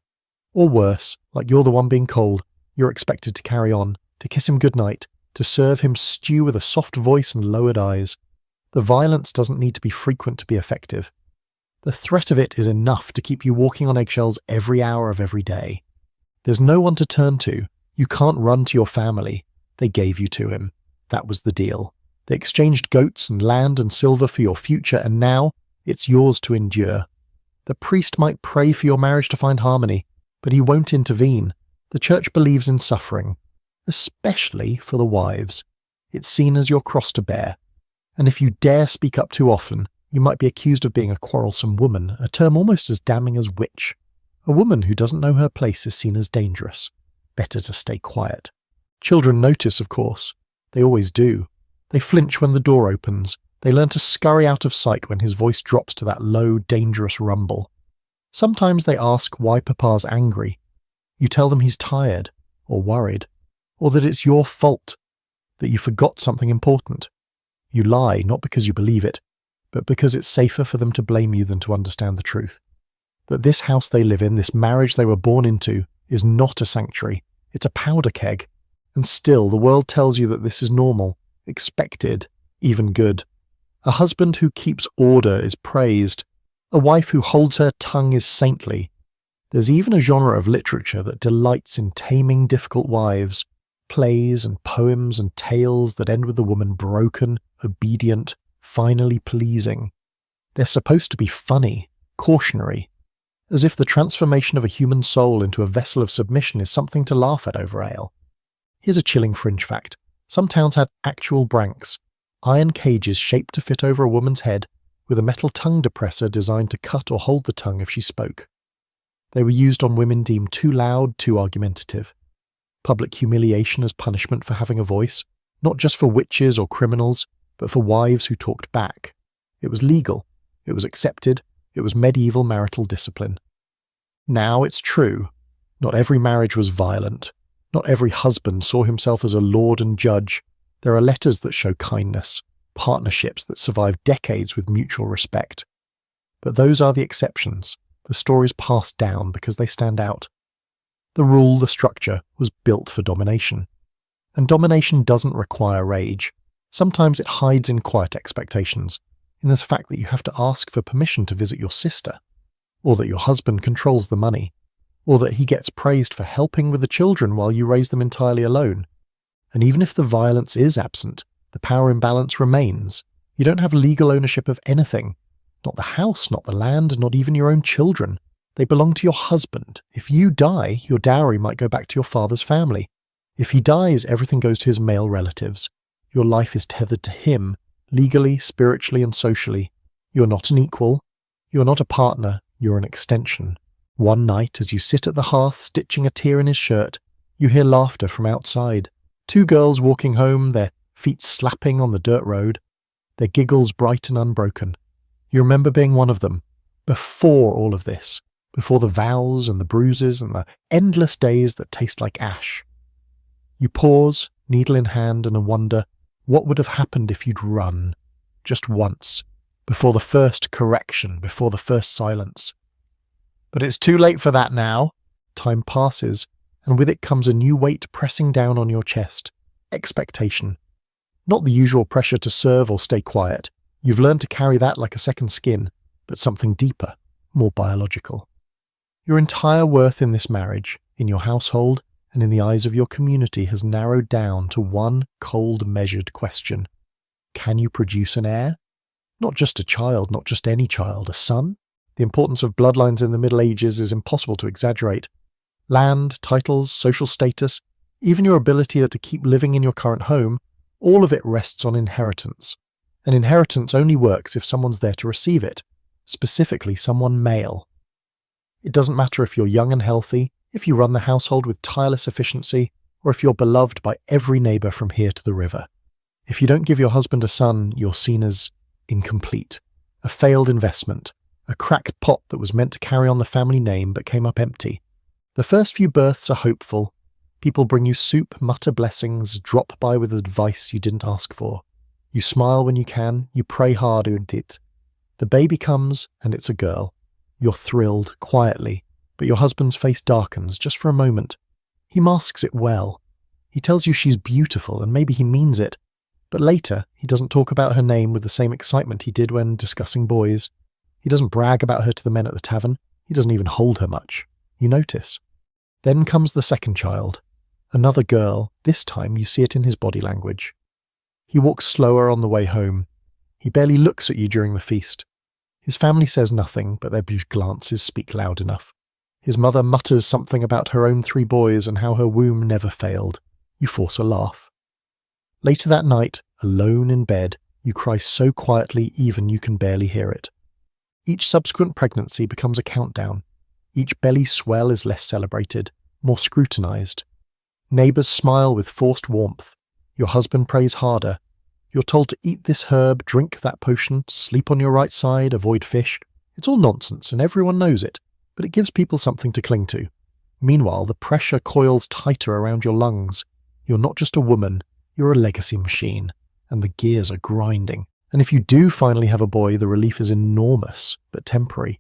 Or worse, like you're the one being cold. You're expected to carry on, to kiss him goodnight, to serve him stew with a soft voice and lowered eyes. The violence doesn't need to be frequent to be effective. The threat of it is enough to keep you walking on eggshells every hour of every day. There's no one to turn to. You can't run to your family. They gave you to him. That was the deal. They exchanged goats and land and silver for your future, and now it's yours to endure. The priest might pray for your marriage to find harmony, but he won't intervene. The church believes in suffering. especially for the wives. It's seen as your cross to bear, and if you dare speak up too often, you might be accused of being a quarrelsome woman, a term almost as damning as witch. A woman who doesn't know her place is seen as dangerous. Better to stay quiet. Children notice, of course. They always do. They flinch when the door opens. They learn to scurry out of sight when his voice drops to that low, dangerous rumble. Sometimes they ask why Papa's angry. You tell them he's tired, or worried, or that it's your fault, that you forgot something important. You lie, not because you believe it, but because it's safer for them to blame you than to understand the truth. That this house they live in, this marriage they were born into, is not a sanctuary, it's a powder keg. And still, the world tells you that this is normal, expected, even good. A husband who keeps order is praised. A wife who holds her tongue is saintly. There's even a genre of literature that delights in taming difficult wives, plays and poems and tales that end with the woman broken, obedient, finally pleasing. They're supposed to be funny, cautionary, as if the transformation of a human soul into a vessel of submission is something to laugh at over ale. Here's a chilling fringe fact. Some towns had actual branks, iron cages shaped to fit over a woman's head, with a metal tongue depressor designed to cut or hold the tongue if she spoke. They were used on women deemed too loud, too argumentative. Public humiliation as punishment for having a voice, not just for witches or criminals, but for wives who talked back. It was legal, it was accepted, it was medieval marital discipline. Now it's true, not every marriage was violent, not every husband saw himself as a lord and judge. There are letters that show kindness, partnerships that survive decades with mutual respect. But those are the exceptions, the stories passed down because they stand out. The rule, the structure, was built for domination. And domination doesn't require rage. Sometimes it hides in quiet expectations, in the fact that you have to ask for permission to visit your sister, or that your husband controls the money, or that he gets praised for helping with the children while you raise them entirely alone. And even if the violence is absent, the power imbalance remains. You don't have legal ownership of anything. Not the house, not the land, not even your own children. They belong to your husband. If you die, your dowry might go back to your father's family. If he dies, everything goes to his male relatives. Your life is tethered to him, legally, spiritually, and socially. You're not an equal. You're not a partner. You're an extension. One night, as you sit at the hearth stitching a tear in his shirt, you hear laughter from outside. Two girls walking home, their feet slapping on the dirt road, their giggles bright and unbroken. You remember being one of them, before all of this, before the vows and the bruises and the endless days that taste like ash. You pause, needle in hand, and wonder what would have happened if you'd run, just once, before the first correction, before the first silence. But it's too late for that now. Time passes, and with it comes a new weight pressing down on your chest. Expectation. Not the usual pressure to serve or stay quiet. You've learned to carry that like a second skin, but something deeper, more biological. Your entire worth in this marriage, in your household, and in the eyes of your community has narrowed down to one cold, measured question. Can you produce an heir? Not just a child, not just any child, a son? The importance of bloodlines in the Middle Ages is impossible to exaggerate. Land, titles, social status, even your ability to keep living in your current home, all of it rests on inheritance. An inheritance only works if someone's there to receive it, specifically someone male. It doesn't matter if you're young and healthy, if you run the household with tireless efficiency, or if you're beloved by every neighbour from here to the river. If you don't give your husband a son, you're seen as incomplete, a failed investment, a cracked pot that was meant to carry on the family name but came up empty. The first few births are hopeful. People bring you soup, mutter blessings, drop by with advice you didn't ask for. You smile when you can, you pray hard and it. The baby comes, and it's a girl. You're thrilled, quietly, but your husband's face darkens just for a moment. He masks it well. He tells you she's beautiful, and maybe he means it. But later, he doesn't talk about her name with the same excitement he did when discussing boys. He doesn't brag about her to the men at the tavern. He doesn't even hold her much. You notice. Then comes the second child. Another girl. This time you see it in his body language. He walks slower on the way home. He barely looks at you during the feast. His family says nothing, but their brief glances speak loud enough. His mother mutters something about her own 3 boys and how her womb never failed. You force a laugh. Later that night, alone in bed, you cry so quietly even you can barely hear it. Each subsequent pregnancy becomes a countdown. Each belly swell is less celebrated, more scrutinized. Neighbors smile with forced warmth. Your husband prays harder. You're told to eat this herb, drink that potion, sleep on your right side, avoid fish. It's all nonsense and everyone knows it, but it gives people something to cling to. Meanwhile, the pressure coils tighter around your lungs. You're not just a woman, you're a legacy machine, and the gears are grinding. And if you do finally have a boy, the relief is enormous, but temporary.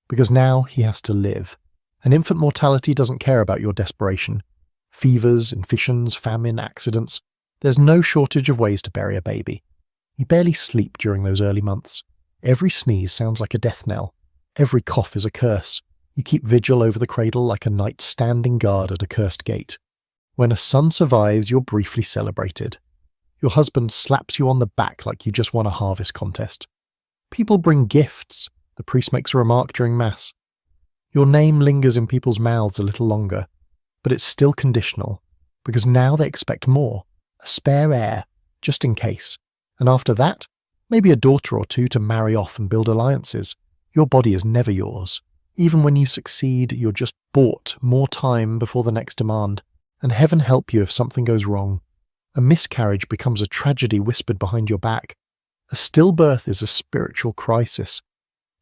Because now he has to live. And infant mortality doesn't care about your desperation. Fevers, infections, famine, accidents. There's no shortage of ways to bury a baby. You barely sleep during those early months. Every sneeze sounds like a death knell. Every cough is a curse. You keep vigil over the cradle like a knight standing guard at a cursed gate. When a son survives, you're briefly celebrated. Your husband slaps you on the back like you just won a harvest contest. People bring gifts. The priest makes a remark during Mass. Your name lingers in people's mouths a little longer, but it's still conditional, because now they expect more. A spare heir, just in case. And after that, maybe a daughter or two to marry off and build alliances. Your body is never yours. Even when you succeed, you're just bought more time before the next demand. And heaven help you if something goes wrong. A miscarriage becomes a tragedy whispered behind your back. A stillbirth is a spiritual crisis.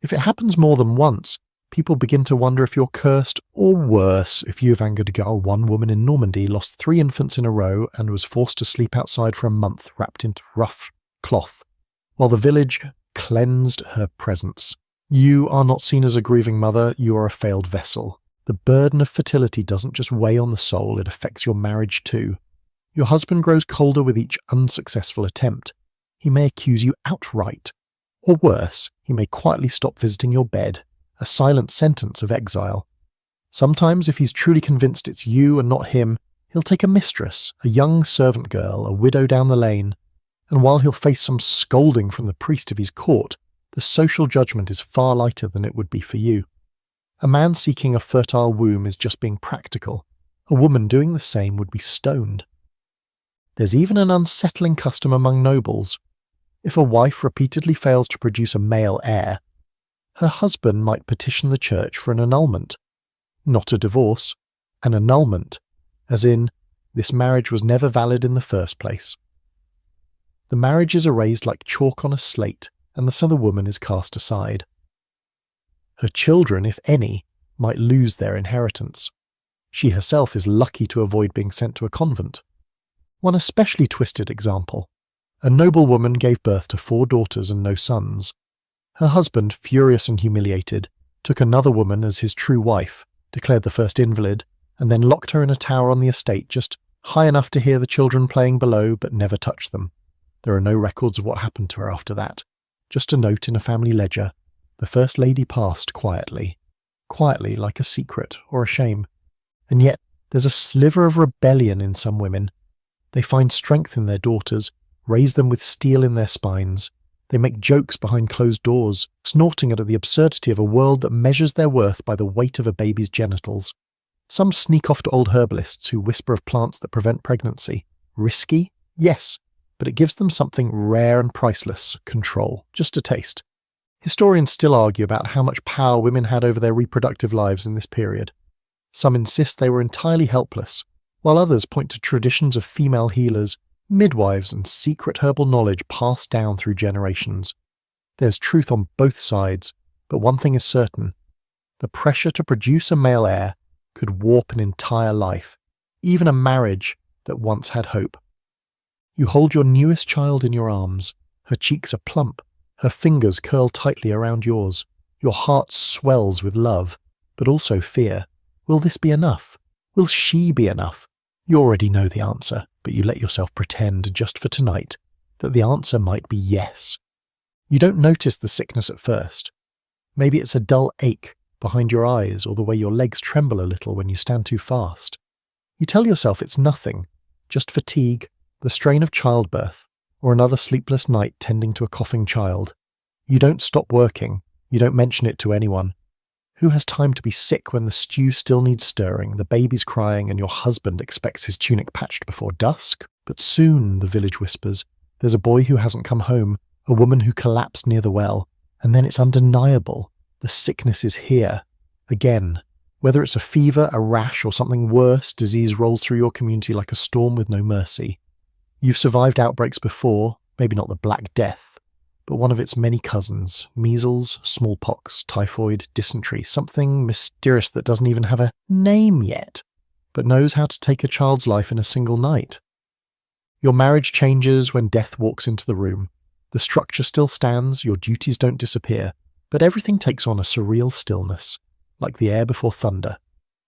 If it happens more than once, people begin to wonder if you're cursed, or worse, if you've angered a girl. One woman in Normandy lost 3 infants in a row and was forced to sleep outside for a month wrapped into rough cloth, while the village cleansed her presence. You are not seen as a grieving mother, you are a failed vessel. The burden of fertility doesn't just weigh on the soul, it affects your marriage too. Your husband grows colder with each unsuccessful attempt. He may accuse you outright. Or worse, he may quietly stop visiting your bed, a silent sentence of exile. Sometimes, if he's truly convinced it's you and not him, he'll take a mistress, a young servant girl, a widow down the lane, and while he'll face some scolding from the priest if he's caught, the social judgment is far lighter than it would be for you. A man seeking a fertile womb is just being practical. A woman doing the same would be stoned. There's even an unsettling custom among nobles. If a wife repeatedly fails to produce a male heir, her husband might petition the church for an annulment. Not a divorce, an annulment, as in, this marriage was never valid in the first place. The marriage is erased like chalk on a slate, and the son of the woman is cast aside. Her children, if any, might lose their inheritance. She herself is lucky to avoid being sent to a convent. One especially twisted example. A noblewoman gave birth to 4 daughters and no sons. Her husband, furious and humiliated, took another woman as his true wife, declared the first invalid, and then locked her in a tower on the estate just high enough to hear the children playing below but never touch them. There are no records of what happened to her after that. Just a note in a family ledger. The first lady passed quietly like a secret or a shame. And yet, there's a sliver of rebellion in some women. They find strength in their daughters, raise them with steel in their spines. They make jokes behind closed doors, snorting at the absurdity of a world that measures their worth by the weight of a baby's genitals. Some sneak off to old herbalists who whisper of plants that prevent pregnancy. Risky? Yes, but it gives them something rare and priceless, control, just a taste. Historians still argue about how much power women had over their reproductive lives in this period. Some insist they were entirely helpless, while others point to traditions of female healers, midwives, and secret herbal knowledge passed down through generations. There's truth on both sides, but one thing is certain. The pressure to produce a male heir could warp an entire life, even a marriage that once had hope. You hold your newest child in your arms. Her cheeks are plump. Her fingers curl tightly around yours. Your heart swells with love, but also fear. Will this be enough? Will she be enough? You already know the answer, but you let yourself pretend, just for tonight, that the answer might be yes. You don't notice the sickness at first. Maybe it's a dull ache behind your eyes or the way your legs tremble a little when you stand too fast. You tell yourself it's nothing, just fatigue, the strain of childbirth, or another sleepless night tending to a coughing child. You don't stop working. You don't mention it to anyone. Who has time to be sick when the stew still needs stirring, the baby's crying, and your husband expects his tunic patched before dusk? But soon, the village whispers, there's a boy who hasn't come home, a woman who collapsed near the well, and then it's undeniable. The sickness is here. Again. Whether it's a fever, a rash, or something worse, disease rolls through your community like a storm with no mercy. You've survived outbreaks before, maybe not the Black Death, but one of its many cousins, measles, smallpox, typhoid, dysentery, something mysterious that doesn't even have a name yet, but knows how to take a child's life in a single night. Your marriage changes when death walks into the room. The structure still stands, your duties don't disappear, but everything takes on a surreal stillness, like the air before thunder.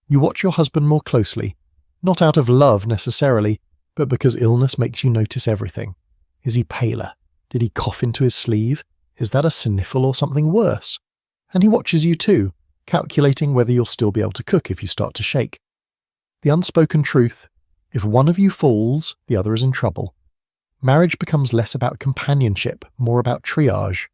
You watch your husband more closely, not out of love necessarily, but because illness makes you notice everything. Is he paler? Did he cough into his sleeve? Is that a sniffle or something worse? And he watches you too, calculating whether you'll still be able to cook if you start to shake. The unspoken truth: if one of you falls, the other is in trouble. Marriage becomes less about companionship, more about triage.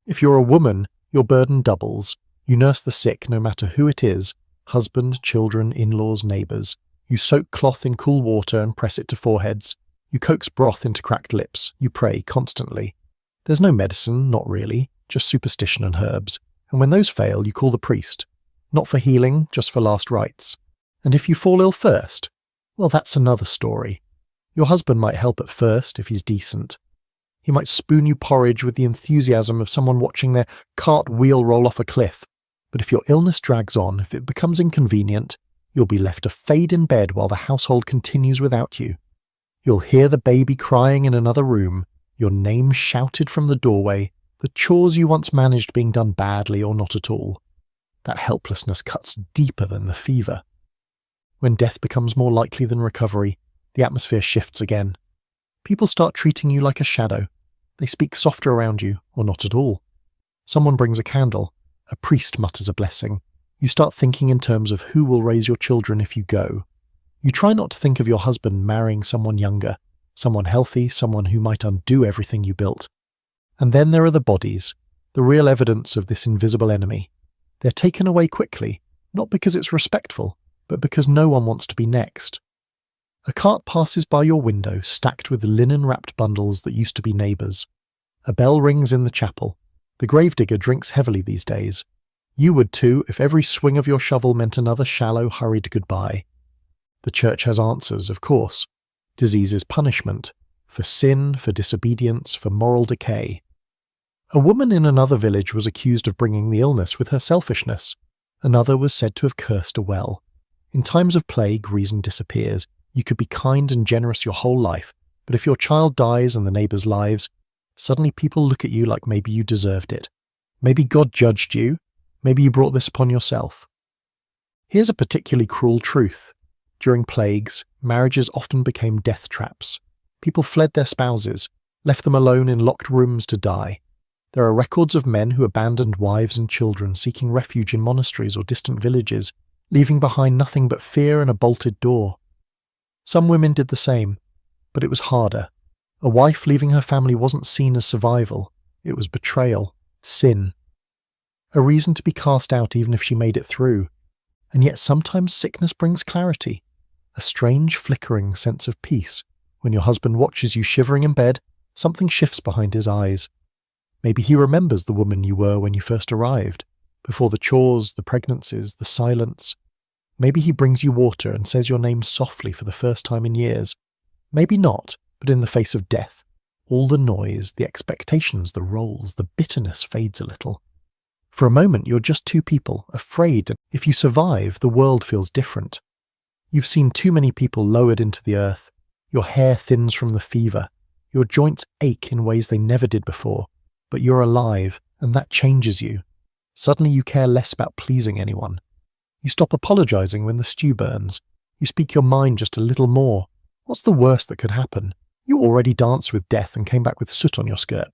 If you're a woman, your burden doubles. You nurse the sick no matter who it is, husband, children, in-laws, neighbours. You soak cloth in cool water and press it to foreheads. You coax broth into cracked lips. You pray constantly. There's no medicine, not really, just superstition and herbs. And when those fail, you call the priest. Not for healing, just for last rites. And if you fall ill first, well, that's another story. Your husband might help at first if he's decent. He might spoon you porridge with the enthusiasm of someone watching their cart wheel roll off a cliff. But if your illness drags on, if it becomes inconvenient, you'll be left to fade in bed while the household continues without you. You'll hear the baby crying in another room, your name shouted from the doorway, the chores you once managed being done badly or not at all. That helplessness cuts deeper than the fever. When death becomes more likely than recovery, the atmosphere shifts again. People start treating you like a shadow. They speak softer around you, or not at all. Someone brings a candle. A priest mutters a blessing. You start thinking in terms of who will raise your children if you go. You try not to think of your husband marrying someone younger, someone healthy, someone who might undo everything you built. And then there are the bodies, the real evidence of this invisible enemy. They're taken away quickly, not because it's respectful, but because no one wants to be next. A cart passes by your window stacked with linen-wrapped bundles that used to be neighbours. A bell rings in the chapel. The gravedigger drinks heavily these days. You would too if every swing of your shovel meant another shallow, hurried goodbye. The church has answers, of course. Disease is punishment. For sin, for disobedience, for moral decay. A woman in another village was accused of bringing the illness with her selfishness. Another was said to have cursed a well. In times of plague, reason disappears. You could be kind and generous your whole life, but if your child dies and the neighbours' lives, suddenly people look at you like maybe you deserved it. Maybe God judged you. Maybe you brought this upon yourself. Here's a particularly cruel truth. During plagues, marriages often became death traps. People fled their spouses, left them alone in locked rooms to die. There are records of men who abandoned wives and children seeking refuge in monasteries or distant villages, leaving behind nothing but fear and a bolted door. Some women did the same, but it was harder. A wife leaving her family wasn't seen as survival. It was betrayal, sin. A reason to be cast out even if she made it through. And yet sometimes sickness brings clarity, a strange flickering sense of peace. When your husband watches you shivering in bed, something shifts behind his eyes. Maybe he remembers the woman you were when you first arrived, before the chores, the pregnancies, the silence. Maybe he brings you water and says your name softly for the first time in years. Maybe not, but in the face of death, all the noise, the expectations, the roles, the bitterness fades a little. For a moment you're just two people, afraid, and if you survive, the world feels different. You've seen too many people lowered into the earth. Your hair thins from the fever. Your joints ache in ways they never did before. But you're alive, and that changes you. Suddenly you care less about pleasing anyone. You stop apologising when the stew burns. You speak your mind just a little more. What's the worst that could happen? You already danced with death and came back with soot on your skirt.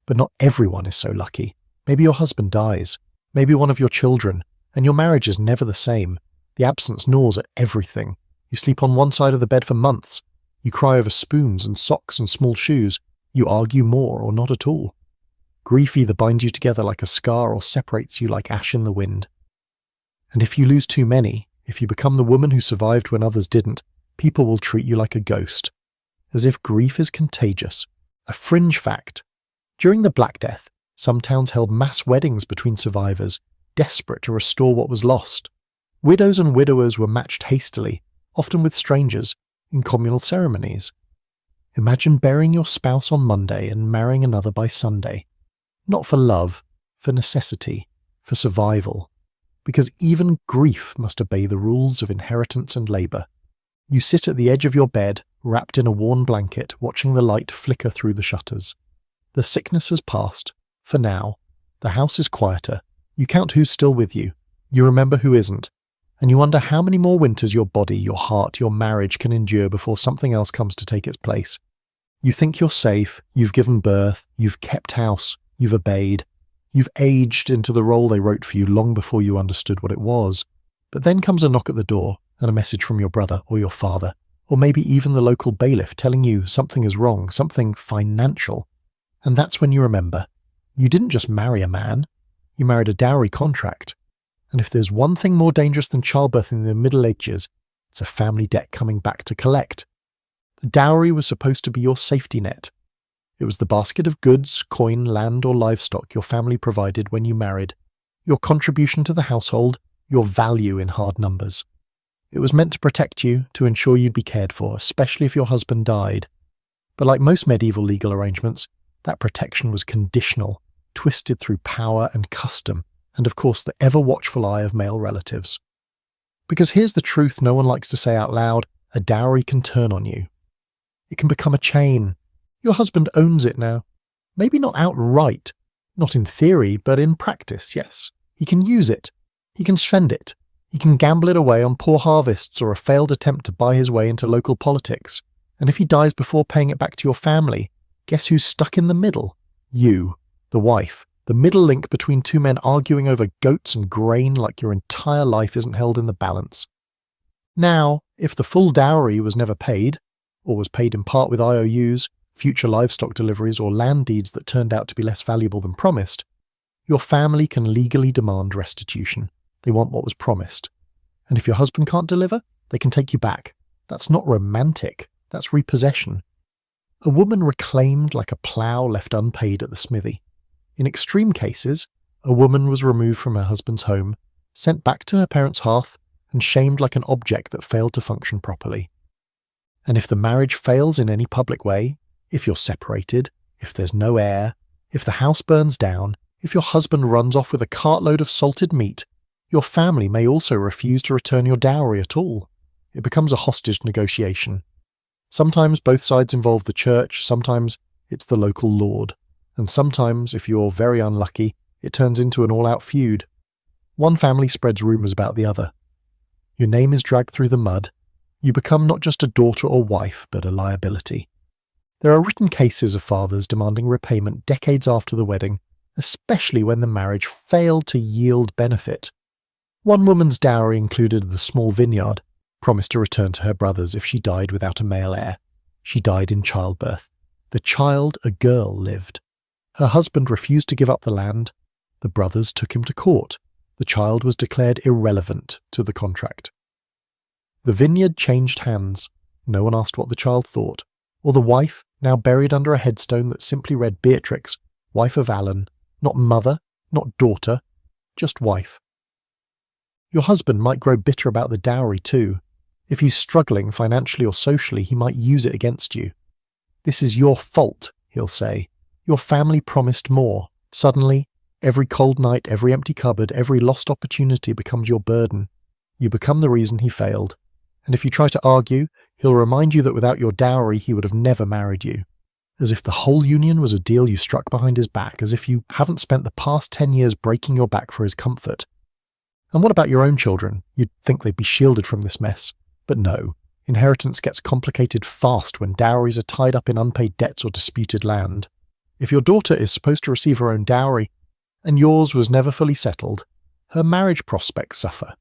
But not everyone is so lucky. Maybe your husband dies. Maybe one of your children. And your marriage is never the same. The absence gnaws at everything. You sleep on one side of the bed for months. You cry over spoons and socks and small shoes. You argue more or not at all. Grief either binds you together like a scar or separates you like ash in the wind. And if you lose too many, if you become the woman who survived when others didn't, people will treat you like a ghost, as if grief is contagious. A fringe fact. During the Black Death, some towns held mass weddings between survivors, desperate to restore what was lost. Widows and widowers were matched hastily, often with strangers, in communal ceremonies. Imagine burying your spouse on Monday and marrying another by Sunday. Not for love, for necessity, for survival. Because even grief must obey the rules of inheritance and labour. You sit at the edge of your bed, wrapped in a worn blanket, watching the light flicker through the shutters. The sickness has passed, for now. The house is quieter. You count who's still with you. You remember who isn't. And you wonder how many more winters your body, your heart, your marriage can endure before something else comes to take its place. You think you're safe, you've given birth, you've kept house, you've obeyed. You've aged into the role they wrote for you long before you understood what it was. But then comes a knock at the door and a message from your brother or your father, or maybe even the local bailiff telling you something is wrong, something financial. And that's when you remember. You didn't just marry a man, you married a dowry contract. And if there's one thing more dangerous than childbirth in the Middle Ages, it's a family debt coming back to collect. The dowry was supposed to be your safety net. It was the basket of goods, coin, land or livestock your family provided when you married, your contribution to the household, your value in hard numbers. It was meant to protect you, to ensure you'd be cared for, especially if your husband died. But like most medieval legal arrangements, that protection was conditional, twisted through power and custom, and of course the ever-watchful eye of male relatives. Because here's the truth no one likes to say out loud, a dowry can turn on you. It can become a chain. Your husband owns it now. Maybe not outright, not in theory, but in practice, yes. He can use it. He can spend it. He can gamble it away on poor harvests or a failed attempt to buy his way into local politics. And if he dies before paying it back to your family, guess who's stuck in the middle? You, the wife. The middle link between two men arguing over goats and grain like your entire life isn't held in the balance. Now, if the full dowry was never paid, or was paid in part with IOUs, future livestock deliveries or land deeds that turned out to be less valuable than promised, your family can legally demand restitution. They want what was promised. And if your husband can't deliver, they can take you back. That's not romantic, that's repossession. A woman reclaimed like a plough left unpaid at the smithy. In extreme cases, a woman was removed from her husband's home, sent back to her parents' hearth, and shamed like an object that failed to function properly. And if the marriage fails in any public way, if you're separated, if there's no heir, if the house burns down, if your husband runs off with a cartload of salted meat, your family may also refuse to return your dowry at all. It becomes a hostage negotiation. Sometimes both sides involve the church, sometimes it's the local lord. And sometimes, if you're very unlucky, it turns into an all-out feud. One family spreads rumours about the other. Your name is dragged through the mud. You become not just a daughter or wife, but a liability. There are written cases of fathers demanding repayment decades after the wedding, especially when the marriage failed to yield benefit. One woman's dowry included the small vineyard, promised to return to her brothers if she died without a male heir. She died in childbirth. The child, a girl, lived. Her husband refused to give up the land. The brothers took him to court. The child was declared irrelevant to the contract. The vineyard changed hands. No one asked what the child thought. Or the wife, now buried under a headstone that simply read Beatrix, wife of Alan, not mother, not daughter, just wife. Your husband might grow bitter about the dowry too. If he's struggling financially or socially, he might use it against you. This is your fault, he'll say. Your family promised more. Suddenly, every cold night, every empty cupboard, every lost opportunity becomes your burden. You become the reason he failed. And if you try to argue, he'll remind you that without your dowry he would have never married you. As if the whole union was a deal you struck behind his back, as if you haven't spent the past 10 years breaking your back for his comfort. And what about your own children? You'd think they'd be shielded from this mess. But no, inheritance gets complicated fast when dowries are tied up in unpaid debts or disputed land. If your daughter is supposed to receive her own dowry, and yours was never fully settled, her marriage prospects suffer.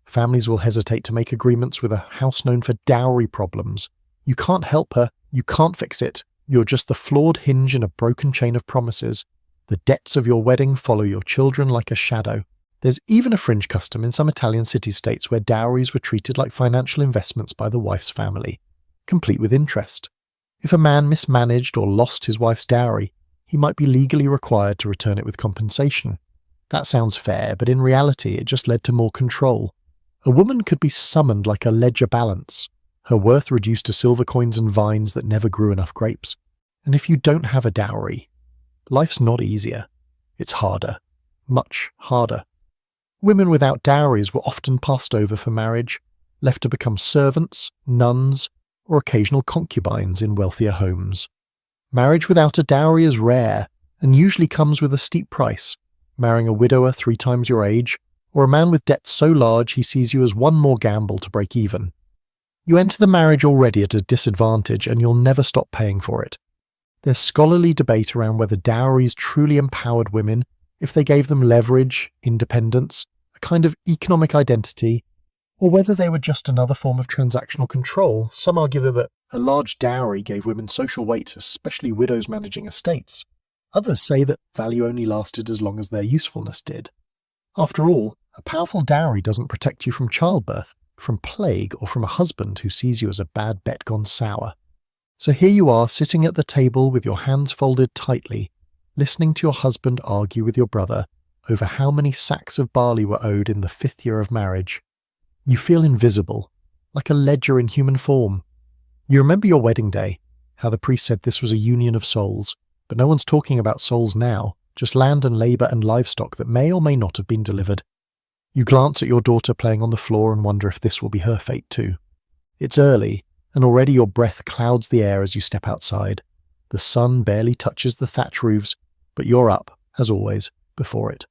Families will hesitate to make agreements with a house known for dowry problems. You can't help her, you can't fix it, you're just the flawed hinge in a broken chain of promises. The debts of your wedding follow your children like a shadow. There's even a fringe custom in some Italian city-states where dowries were treated like financial investments by the wife's family, complete with interest. If a man mismanaged or lost his wife's dowry, he might be legally required to return it with compensation. That sounds fair, but in reality it just led to more control. A woman could be summoned like a ledger balance, her worth reduced to silver coins and vines that never grew enough grapes. And if you don't have a dowry, life's not easier. It's harder. Much harder. Women without dowries were often passed over for marriage, left to become servants, nuns, or occasional concubines in wealthier homes. Marriage without a dowry is rare, and usually comes with a steep price, marrying a widower 3 times your age, or a man with debts so large he sees you as one more gamble to break even. You enter the marriage already at a disadvantage, and you'll never stop paying for it. There's scholarly debate around whether dowries truly empowered women if they gave them leverage, independence, a kind of economic identity, or whether they were just another form of transactional control. Some argue that a large dowry gave women social weight, especially widows managing estates. Others say that value only lasted as long as their usefulness did. After all, a powerful dowry doesn't protect you from childbirth, from plague, or from a husband who sees you as a bad bet gone sour. So here you are, sitting at the table with your hands folded tightly, listening to your husband argue with your brother over how many sacks of barley were owed in the 5th year of marriage. You feel invisible, like a ledger in human form. You remember your wedding day, how the priest said this was a union of souls, but no one's talking about souls now, just land and labour and livestock that may or may not have been delivered. You glance at your daughter playing on the floor and wonder if this will be her fate too. It's early, and already your breath clouds the air as you step outside. The sun barely touches the thatch roofs, but you're up, as always, before it.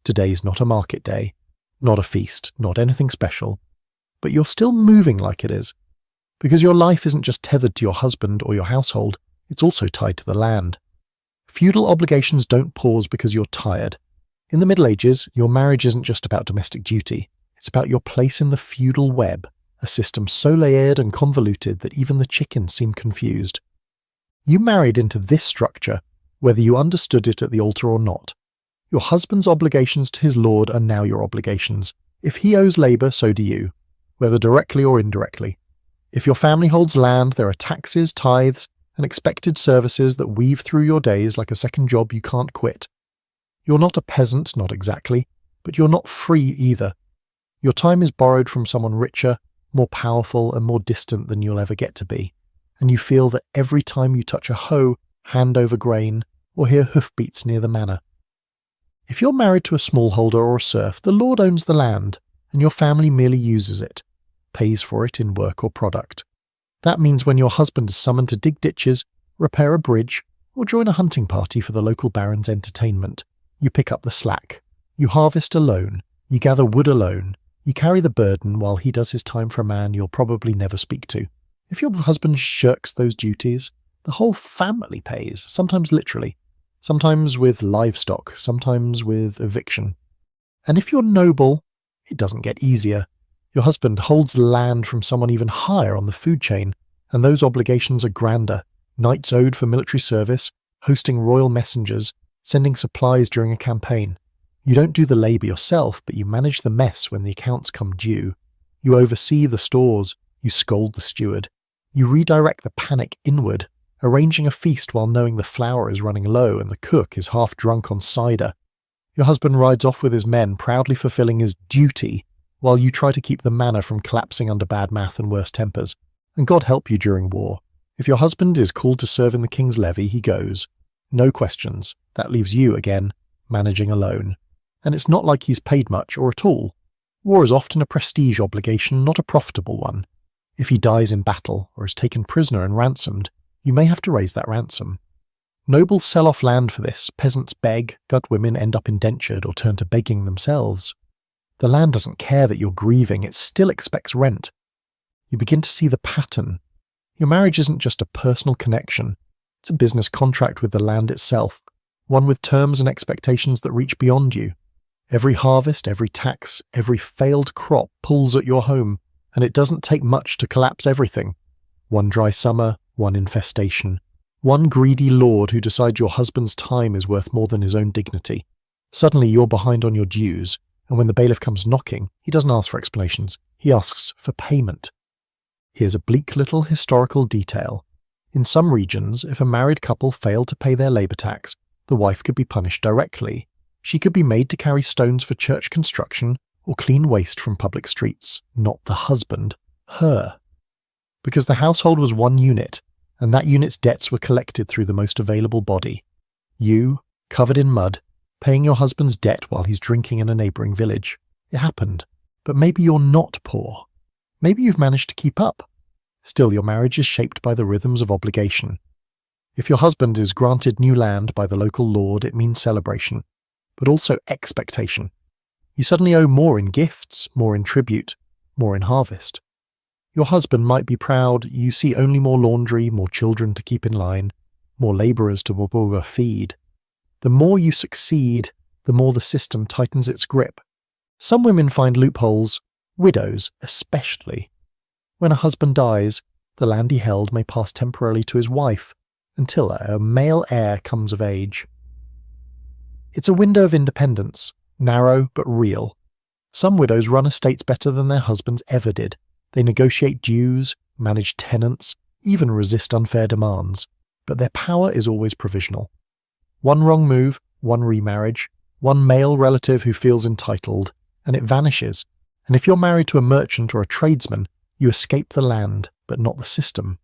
Today's not a market day, not a feast, not anything special, but you're still moving like it is, because your life isn't just tethered to your husband or your household, it's also tied to the land. Feudal obligations don't pause because you're tired. In the Middle Ages, your marriage isn't just about domestic duty, it's about your place in the feudal web, a system so layered and convoluted that even the chickens seem confused. You married into this structure, whether you understood it at the altar or not. Your husband's obligations to his lord are now your obligations. If he owes labour, so do you, whether directly or indirectly. If your family holds land, there are taxes, tithes, and expected services that weave through your days like a second job you can't quit. You're not a peasant, not exactly, but you're not free either. Your time is borrowed from someone richer, more powerful, and more distant than you'll ever get to be, and you feel that every time you touch a hoe, hand over grain, or hear hoofbeats near the manor. If you're married to a smallholder or a serf, the lord owns the land, and your family merely uses it, pays for it in work or product. That means when your husband is summoned to dig ditches, repair a bridge, or join a hunting party for the local baron's entertainment, you pick up the slack. You harvest alone, you gather wood alone, you carry the burden while he does his time for a man you'll probably never speak to. If your husband shirks those duties, the whole family pays, sometimes literally, sometimes with livestock, sometimes with eviction. And if you're noble, it doesn't get easier. Your husband holds land from someone even higher on the food chain, and those obligations are grander. Knights owed for military service, hosting royal messengers, sending supplies during a campaign. You don't do the labour yourself, but you manage the mess when the accounts come due. You oversee the stores, you scold the steward. You redirect the panic inward, arranging a feast while knowing the flour is running low and the cook is half drunk on cider. Your husband rides off with his men, proudly fulfilling his duty, while you try to keep the manor from collapsing under bad math and worse tempers. And God help you during war. If your husband is called to serve in the king's levy, he goes. No questions. That leaves you, again, managing alone. And it's not like he's paid much or at all. War is often a prestige obligation, not a profitable one. If he dies in battle or is taken prisoner and ransomed, you may have to raise that ransom. Nobles sell off land for this, peasants beg, gut women end up indentured or turn to begging themselves. The land doesn't care that you're grieving, it still expects rent. You begin to see the pattern. Your marriage isn't just a personal connection, it's a business contract with the land itself, one with terms and expectations that reach beyond you. Every harvest, every tax, every failed crop pulls at your home, and it doesn't take much to collapse everything. One dry summer, one infestation, One greedy lord who decides your husband's time is worth more than his own dignity. Suddenly you're behind on your dues, and when the bailiff comes knocking, he doesn't ask for explanations, he asks for payment. Here's a bleak little historical detail. In some regions, if a married couple failed to pay their labour tax, the wife could be punished directly. She could be made to carry stones for church construction or clean waste from public streets, not the husband, her. Because the household was one unit, and that unit's debts were collected through the most available body. You, covered in mud, paying your husband's debt while he's drinking in a neighbouring village. It happened. But maybe you're not poor. Maybe you've managed to keep up. Still, your marriage is shaped by the rhythms of obligation. If your husband is granted new land by the local lord, it means celebration, but also expectation. You suddenly owe more in gifts, more in tribute, more in harvest. Your husband might be proud you see only more laundry, more children to keep in line, more labourers to feed. The more you succeed, the more the system tightens its grip. Some women find loopholes, widows especially. When a husband dies, the land he held may pass temporarily to his wife, until a male heir comes of age. It's a window of independence, narrow but real. Some widows run estates better than their husbands ever did. They negotiate dues, manage tenants, even resist unfair demands, but their power is always provisional. One wrong move, one remarriage, one male relative who feels entitled, and it vanishes. And if you're married to a merchant or a tradesman, you escape the land, but not the system.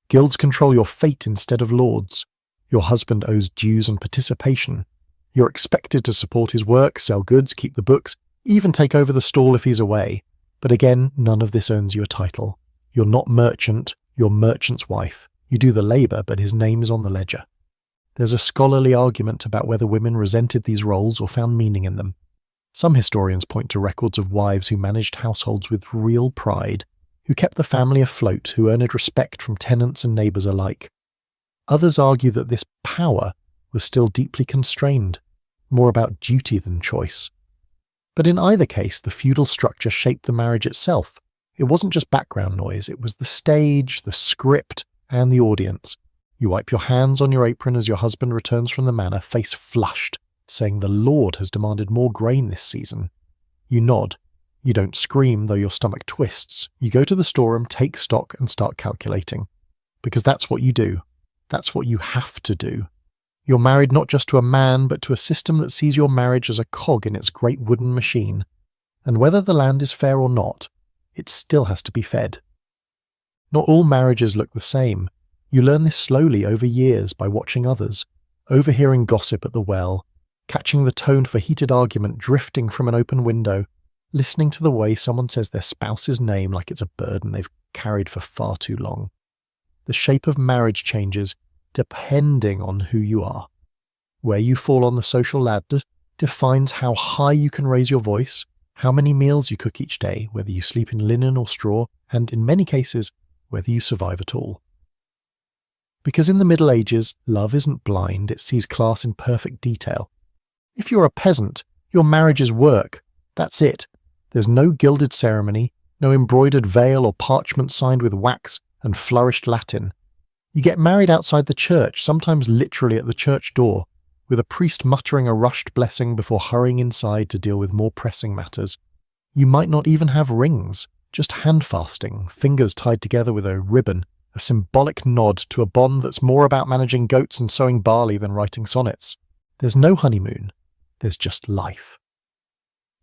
Guilds control your fate instead of lords. Your husband owes dues and participation. You're expected to support his work, sell goods, keep the books, even take over the stall if he's away. But again, none of this earns you a title. You're not merchant, you're merchant's wife. You do the labour, but his name is on the ledger. There's a scholarly argument about whether women resented these roles or found meaning in them. Some historians point to records of wives who managed households with real pride, who kept the family afloat, who earned respect from tenants and neighbours alike. Others argue that this power was still deeply constrained, more about duty than choice. But in either case, the feudal structure shaped the marriage itself. It wasn't just background noise, it was the stage, the script, and the audience. You wipe your hands on your apron as your husband returns from the manor, face flushed, saying the Lord has demanded more grain this season. You nod. You don't scream, though your stomach twists. You go to the storeroom, take stock, and start calculating. Because that's what you do. That's what you have to do. You're married not just to a man, but to a system that sees your marriage as a cog in its great wooden machine. And whether the land is fair or not, it still has to be fed. Not all marriages look the same. You learn this slowly over years by watching others, overhearing gossip at the well, catching the tone of a heated argument drifting from an open window, listening to the way someone says their spouse's name like it's a burden they've carried for far too long. The shape of marriage changes depending on who you are. Where you fall on the social ladder defines how high you can raise your voice, how many meals you cook each day, whether you sleep in linen or straw, and in many cases, whether you survive at all. Because in the Middle Ages, love isn't blind, it sees class in perfect detail. If you're a peasant, your marriage is work. That's it. There's no gilded ceremony, no embroidered veil or parchment signed with wax and flourished Latin. You get married outside the church, sometimes literally at the church door, with a priest muttering a rushed blessing before hurrying inside to deal with more pressing matters. You might not even have rings, just hand-fasting, fingers tied together with a ribbon, a symbolic nod to a bond that's more about managing goats and sowing barley than writing sonnets. There's no honeymoon, there's just life.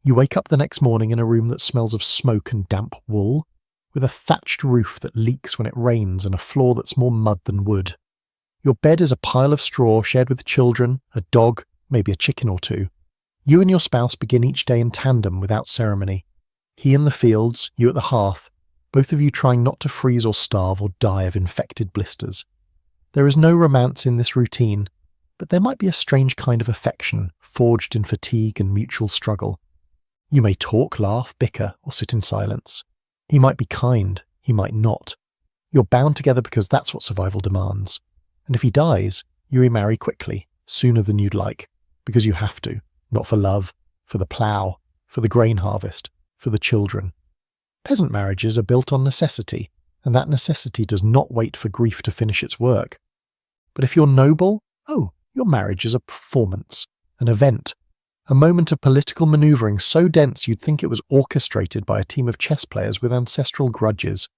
You wake up the next morning in a room that smells of smoke and damp wool, with a thatched roof that leaks when it rains and a floor that's more mud than wood. Your bed is a pile of straw shared with children, a dog, maybe a chicken or two. You and your spouse begin each day in tandem without ceremony. He in the fields, you at the hearth, both of you trying not to freeze or starve or die of infected blisters. There is no romance in this routine, but there might be a strange kind of affection, forged in fatigue and mutual struggle. You may talk, laugh, bicker, or sit in silence. He might be kind, he might not. You're bound together because that's what survival demands. And if he dies, you remarry quickly, sooner than you'd like, because you have to, not for love, for the plough, for the grain harvest, for the children. Peasant marriages are built on necessity, and that necessity does not wait for grief to finish its work. But if you're noble, your marriage is a performance, an event, a moment of political maneuvering so dense you'd think it was orchestrated by a team of chess players with ancestral grudges.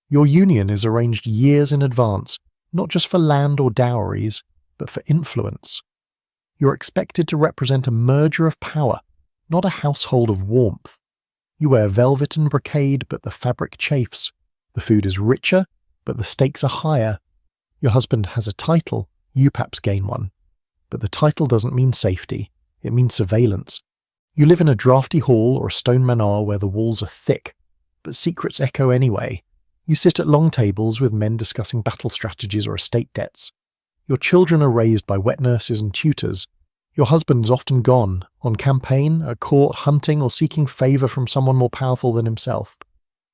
Your union is arranged years in advance, not just for land or dowries, but for influence. You're expected to represent a merger of power, not a household of warmth. You wear velvet and brocade, but the fabric chafes. The food is richer, but the stakes are higher. Your husband has a title, you perhaps gain one. But the title doesn't mean safety, it means surveillance. You live in a draughty hall or a stone manor where the walls are thick, but secrets echo anyway. You sit at long tables with men discussing battle strategies or estate debts. Your children are raised by wet nurses and tutors. Your husband's often gone, on campaign, at court, hunting, or seeking favour from someone more powerful than himself.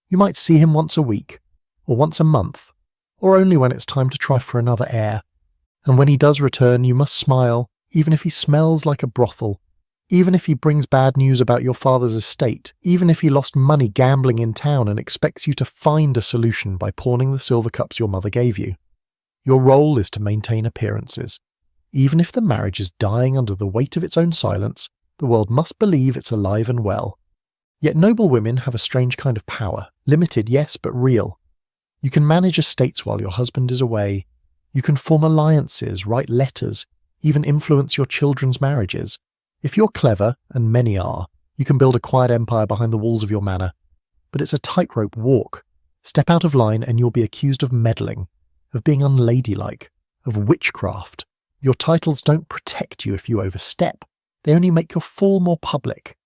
You might see him once a week, or once a month, or only when it's time to try for another heir. And when he does return, you must smile, even if he smells like a brothel, even if he brings bad news about your father's estate, even if he lost money gambling in town and expects you to find a solution by pawning the silver cups your mother gave you. Your role is to maintain appearances. Even if the marriage is dying under the weight of its own silence, the world must believe it's alive and well. Yet noble women have a strange kind of power, limited, yes, but real. You can manage estates while your husband is away. You can form alliances, write letters, even influence your children's marriages. If you're clever, and many are, you can build a quiet empire behind the walls of your manor. But it's a tightrope walk. Step out of line and you'll be accused of meddling, of being unladylike, of witchcraft. Your titles don't protect you if you overstep. They only make your fall more public.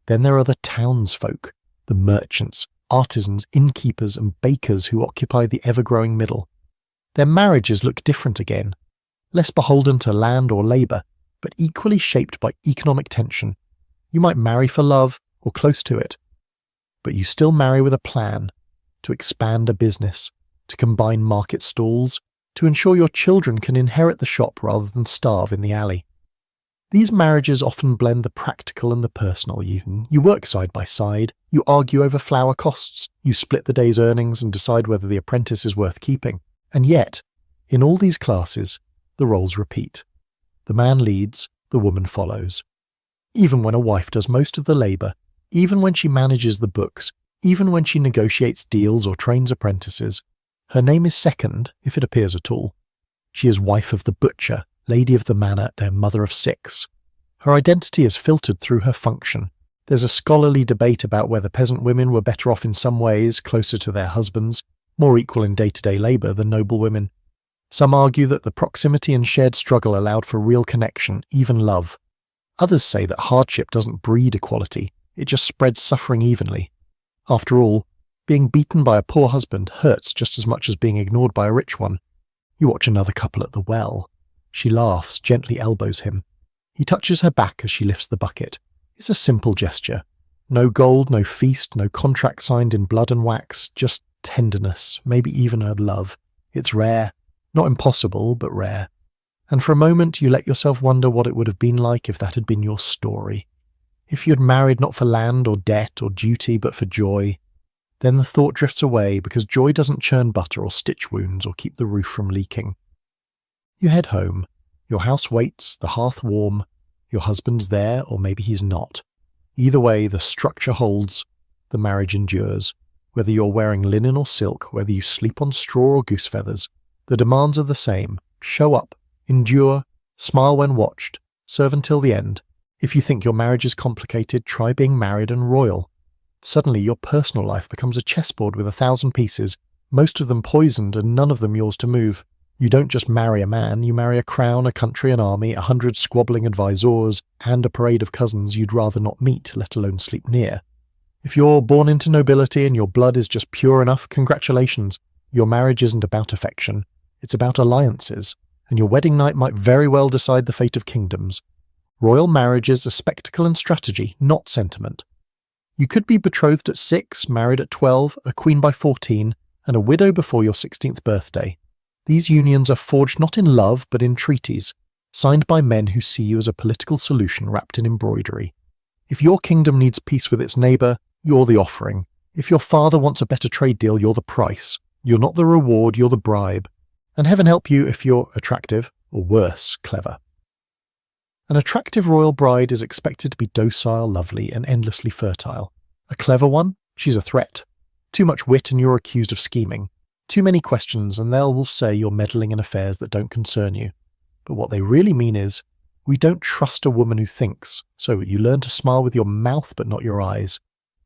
Then there are the townsfolk, the merchants, artisans, innkeepers and bakers who occupy the ever-growing middle. Their marriages look different again, less beholden to land or labour, but equally shaped by economic tension. You might marry for love, or close to it, but you still marry with a plan, to expand a business, to combine market stalls, to ensure your children can inherit the shop rather than starve in the alley. These marriages often blend the practical and the personal. You work side by side, you argue over flour costs, you split the day's earnings and decide whether the apprentice is worth keeping. And yet, in all these classes, the roles repeat. The man leads, the woman follows. Even when a wife does most of the labour, even when she manages the books, even when she negotiates deals or trains apprentices, her name is second, if it appears at all. She is wife of the butcher, lady of the manor, and mother of 6. Her identity is filtered through her function. There's a scholarly debate about whether peasant women were better off in some ways, closer to their husbands, more equal in day-to-day labour than noble women. Some argue that the proximity and shared struggle allowed for real connection, even love. Others say that hardship doesn't breed equality, it just spreads suffering evenly. After all, being beaten by a poor husband hurts just as much as being ignored by a rich one. You watch another couple at the well. She laughs, gently elbows him. He touches her back as she lifts the bucket. It's a simple gesture. No gold, no feast, no contract signed in blood and wax, just tenderness, maybe even a love. It's rare. Not impossible, but rare. And for a moment you let yourself wonder what it would have been like if that had been your story. If you had married not for land or debt or duty, but for joy. Then the thought drifts away because joy doesn't churn butter or stitch wounds or keep the roof from leaking. You head home. Your house waits, the hearth warm. Your husband's there, or maybe he's not. Either way, the structure holds. The marriage endures. Whether you're wearing linen or silk, whether you sleep on straw or goose feathers, the demands are the same. Show up, endure, smile when watched, serve until the end. If you think your marriage is complicated, try being married and royal. Suddenly your personal life becomes a chessboard with 1,000 pieces, most of them poisoned and none of them yours to move. You don't just marry a man, you marry a crown, a country, an army, 100 squabbling advisors, and a parade of cousins you'd rather not meet, let alone sleep near. If you're born into nobility and your blood is just pure enough, congratulations. Your marriage isn't about affection, it's about alliances, and your wedding night might very well decide the fate of kingdoms. Royal marriages are spectacle and strategy, not sentiment. You could be betrothed at 6, married at 12, a queen by 14, and a widow before your 16th birthday. These unions are forged not in love but in treaties, signed by men who see you as a political solution wrapped in embroidery. If your kingdom needs peace with its neighbour, you're the offering. If your father wants a better trade deal, you're the price. You're not the reward, you're the bribe. And heaven help you if you're attractive, or worse, clever. An attractive royal bride is expected to be docile, lovely, and endlessly fertile. A clever one? She's a threat. Too much wit and you're accused of scheming. Too many questions and they'll say you're meddling in affairs that don't concern you. But what they really mean is, we don't trust a woman who thinks, so you learn to smile with your mouth but not your eyes.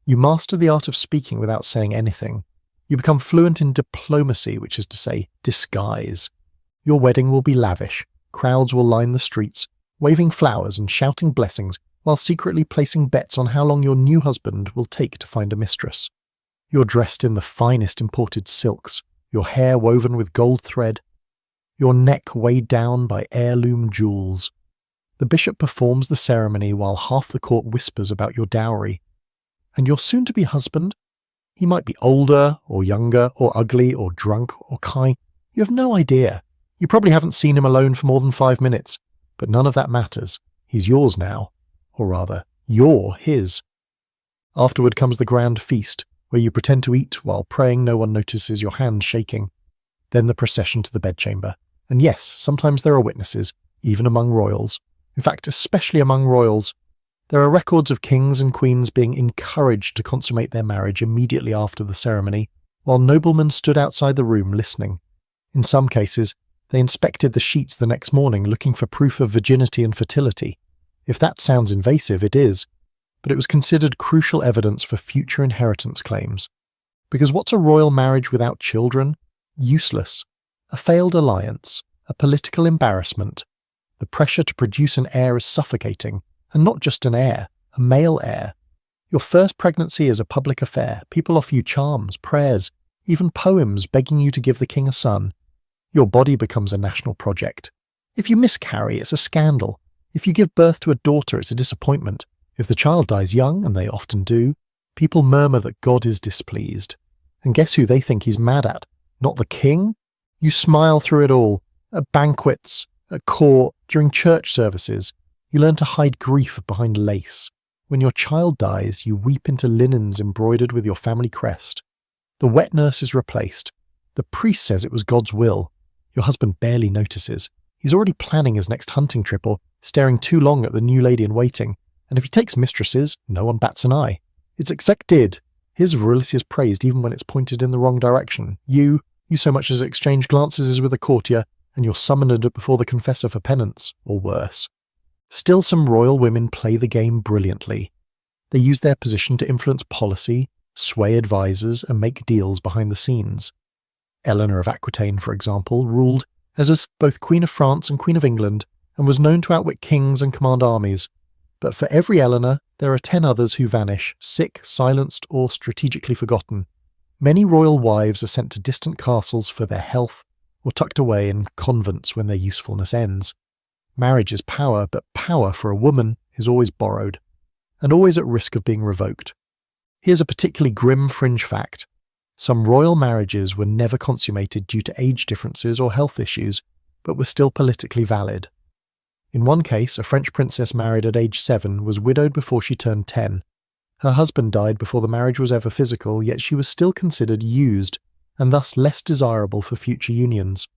You master the art of speaking without saying anything. You become fluent in diplomacy, which is to say, disguise. Your wedding will be lavish. Crowds will line the streets, waving flowers and shouting blessings, while secretly placing bets on how long your new husband will take to find a mistress. You're dressed in the finest imported silks, your hair woven with gold thread, your neck weighed down by heirloom jewels. The bishop performs the ceremony while half the court whispers about your dowry. And your soon-to-be husband? He might be older, or younger, or ugly, or drunk, or kind. You have no idea. You probably haven't seen him alone for more than 5 minutes. But none of that matters. He's yours now. Or rather, you're his. Afterward comes the grand feast, where you pretend to eat while praying no one notices your hand shaking. Then the procession to the bedchamber. And yes, sometimes there are witnesses, even among royals. In fact, especially among royals. There are records of kings and queens being encouraged to consummate their marriage immediately after the ceremony, while noblemen stood outside the room listening. In some cases, they inspected the sheets the next morning looking for proof of virginity and fertility. If that sounds invasive, it is, but it was considered crucial evidence for future inheritance claims. Because what's a royal marriage without children? Useless. A failed alliance. A political embarrassment. The pressure to produce an heir is suffocating, and not just an heir, a male heir. Your first pregnancy is a public affair. People offer you charms, prayers, even poems begging you to give the king a son. Your body becomes a national project. If you miscarry, it's a scandal. If you give birth to a daughter, it's a disappointment. If the child dies young, and they often do, people murmur that God is displeased. And guess who they think he's mad at? Not the king? You smile through it all. At banquets, at court, during church services. You learn to hide grief behind lace. When your child dies, you weep into linens embroidered with your family crest. The wet nurse is replaced. The priest says it was God's will. Your husband barely notices. He's already planning his next hunting trip or staring too long at the new lady in waiting. And if he takes mistresses, no one bats an eye. It's accepted. His virility is praised even when it's pointed in the wrong direction. You so much as exchange glances with a courtier, and you're summoned before the confessor for penance, or worse. Still, some royal women play the game brilliantly. They use their position to influence policy, sway advisors, and make deals behind the scenes. Eleanor of Aquitaine, for example, ruled as both Queen of France and Queen of England, and was known to outwit kings and command armies. But for every Eleanor, there are 10 others who vanish, sick, silenced, or strategically forgotten. Many royal wives are sent to distant castles for their health, or tucked away in convents when their usefulness ends. Marriage is power, but power for a woman is always borrowed, and always at risk of being revoked. Here's a particularly grim fringe fact. Some royal marriages were never consummated due to age differences or health issues, but were still politically valid. In one case, a French princess married at age 7 was widowed before she turned 10. Her husband died before the marriage was ever physical, yet she was still considered used, and thus less desirable for future unions.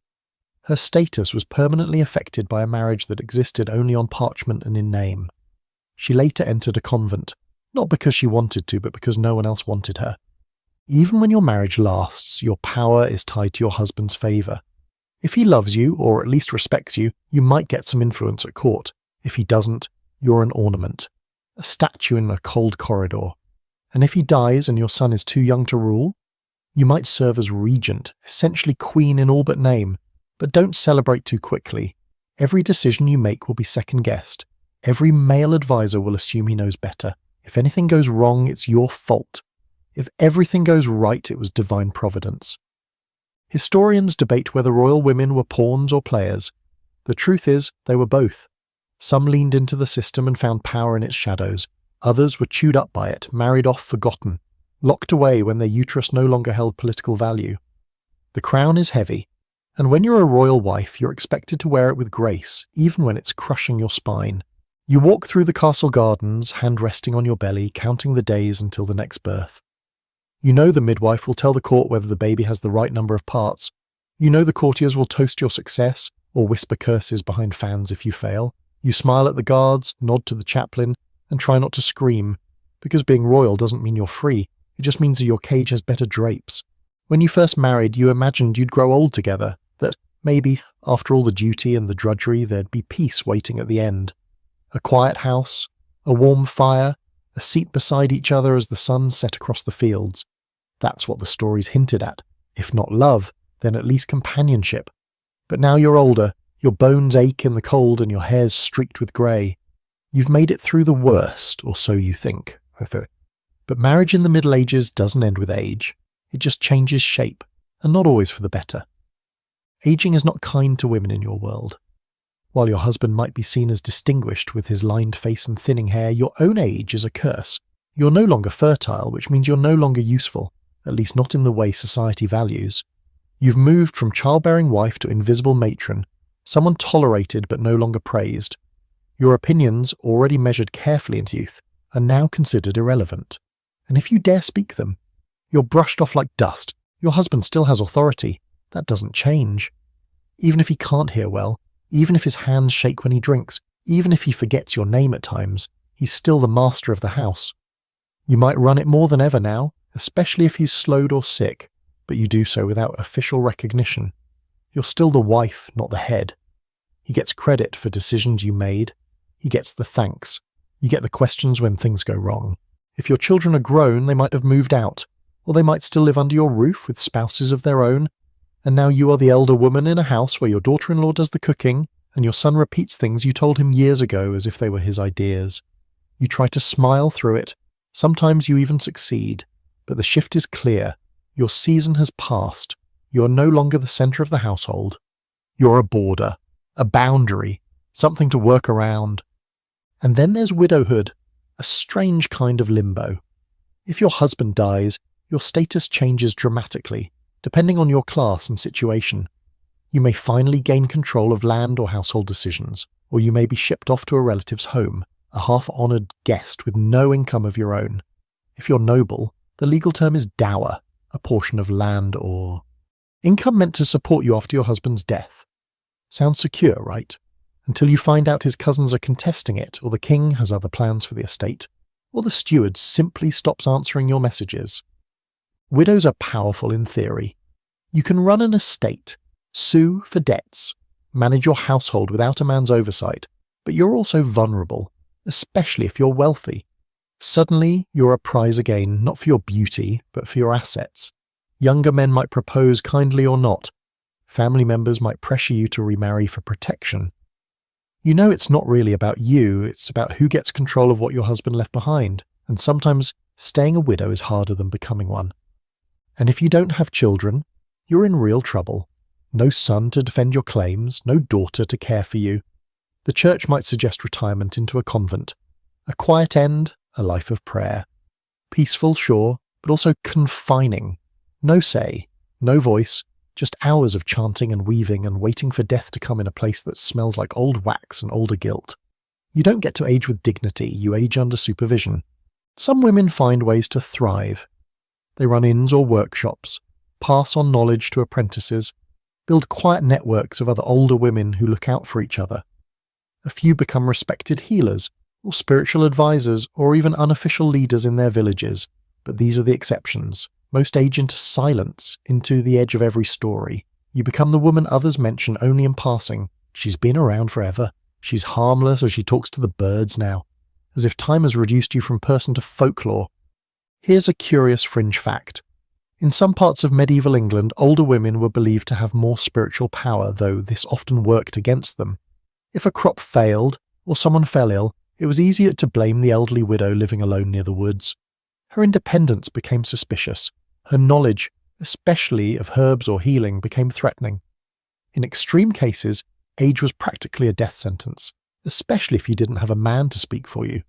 Her status was permanently affected by a marriage that existed only on parchment and in name. She later entered a convent, not because she wanted to, but because no one else wanted her. Even when your marriage lasts, your power is tied to your husband's favour. If he loves you, or at least respects you, you might get some influence at court. If he doesn't, you're an ornament, a statue in a cold corridor. And if he dies and your son is too young to rule, you might serve as regent, essentially queen in all but name. But don't celebrate too quickly. Every decision you make will be second-guessed. Every male advisor will assume he knows better. If anything goes wrong, it's your fault. If everything goes right, it was divine providence. Historians debate whether royal women were pawns or players. The truth is, they were both. Some leaned into the system and found power in its shadows. Others were chewed up by it, married off, forgotten, locked away when their uterus no longer held political value. The crown is heavy, and when you're a royal wife, you're expected to wear it with grace, even when it's crushing your spine. You walk through the castle gardens, hand resting on your belly, counting the days until the next birth. You know the midwife will tell the court whether the baby has the right number of parts. You know the courtiers will toast your success or whisper curses behind fans if you fail. You smile at the guards, nod to the chaplain, and try not to scream, because being royal doesn't mean you're free. It just means that your cage has better drapes. When you first married, you imagined you'd grow old together, that maybe, after all the duty and the drudgery, there'd be peace waiting at the end. A quiet house, a warm fire, a seat beside each other as the sun set across the fields. That's what the stories hinted at. If not love, then at least companionship. But now you're older, your bones ache in the cold and your hair's streaked with grey. You've made it through the worst, or so you think. But marriage in the Middle Ages doesn't end with age. It just changes shape, and not always for the better. Aging is not kind to women in your world. While your husband might be seen as distinguished with his lined face and thinning hair, your own age is a curse. You're no longer fertile, which means you're no longer useful, at least not in the way society values. You've moved from childbearing wife to invisible matron, someone tolerated but no longer praised. Your opinions, already measured carefully in youth, are now considered irrelevant. And if you dare speak them, you're brushed off like dust. Your husband still has authority. That doesn't change. Even if he can't hear well, even if his hands shake when he drinks, even if he forgets your name at times, he's still the master of the house. You might run it more than ever now, especially if he's slowed or sick, but you do so without official recognition. You're still the wife, not the head. He gets credit for decisions you made. He gets the thanks. You get the questions when things go wrong. If your children are grown, they might have moved out, or they might still live under your roof with spouses of their own, and now you are the elder woman in a house where your daughter-in-law does the cooking, and your son repeats things you told him years ago as if they were his ideas. You try to smile through it. Sometimes you even succeed, but the shift is clear. Your season has passed. You are no longer the centre of the household. You're a border, a boundary, something to work around. And then there's widowhood, a strange kind of limbo. If your husband dies, your status changes dramatically, depending on your class and situation. You may finally gain control of land or household decisions, or you may be shipped off to a relative's home, a half-honoured guest with no income of your own. If you're noble, the legal term is dower, a portion of land or income meant to support you after your husband's death. Sounds secure, right? Until you find out his cousins are contesting it, or the king has other plans for the estate, or the steward simply stops answering your messages. Widows are powerful in theory. You can run an estate, sue for debts, manage your household without a man's oversight, but you're also vulnerable, especially if you're wealthy. Suddenly, you're a prize again, not for your beauty, but for your assets. Younger men might propose kindly or not. Family members might pressure you to remarry for protection. You know it's not really about you, it's about who gets control of what your husband left behind, and sometimes staying a widow is harder than becoming one. And if you don't have children, you're in real trouble. No son to defend your claims, no daughter to care for you. The church might suggest retirement into a convent. A quiet end, a life of prayer. Peaceful, sure, but also confining. No say, no voice, just hours of chanting and weaving and waiting for death to come in a place that smells like old wax and older guilt. You don't get to age with dignity, you age under supervision. Some women find ways to thrive. They run inns or workshops, pass on knowledge to apprentices, build quiet networks of other older women who look out for each other. A few become respected healers, or spiritual advisors, or even unofficial leaders in their villages, but these are the exceptions. Most age into silence, into the edge of every story. You become the woman others mention only in passing. She's been around forever. She's harmless, or she talks to the birds now. As if time has reduced you from person to folklore. Here's a curious fringe fact. In some parts of medieval England, older women were believed to have more spiritual power, though this often worked against them. If a crop failed, or someone fell ill, it was easier to blame the elderly widow living alone near the woods. Her independence became suspicious. Her knowledge, especially of herbs or healing, became threatening. In extreme cases, age was practically a death sentence, especially if you didn't have a man to speak for you.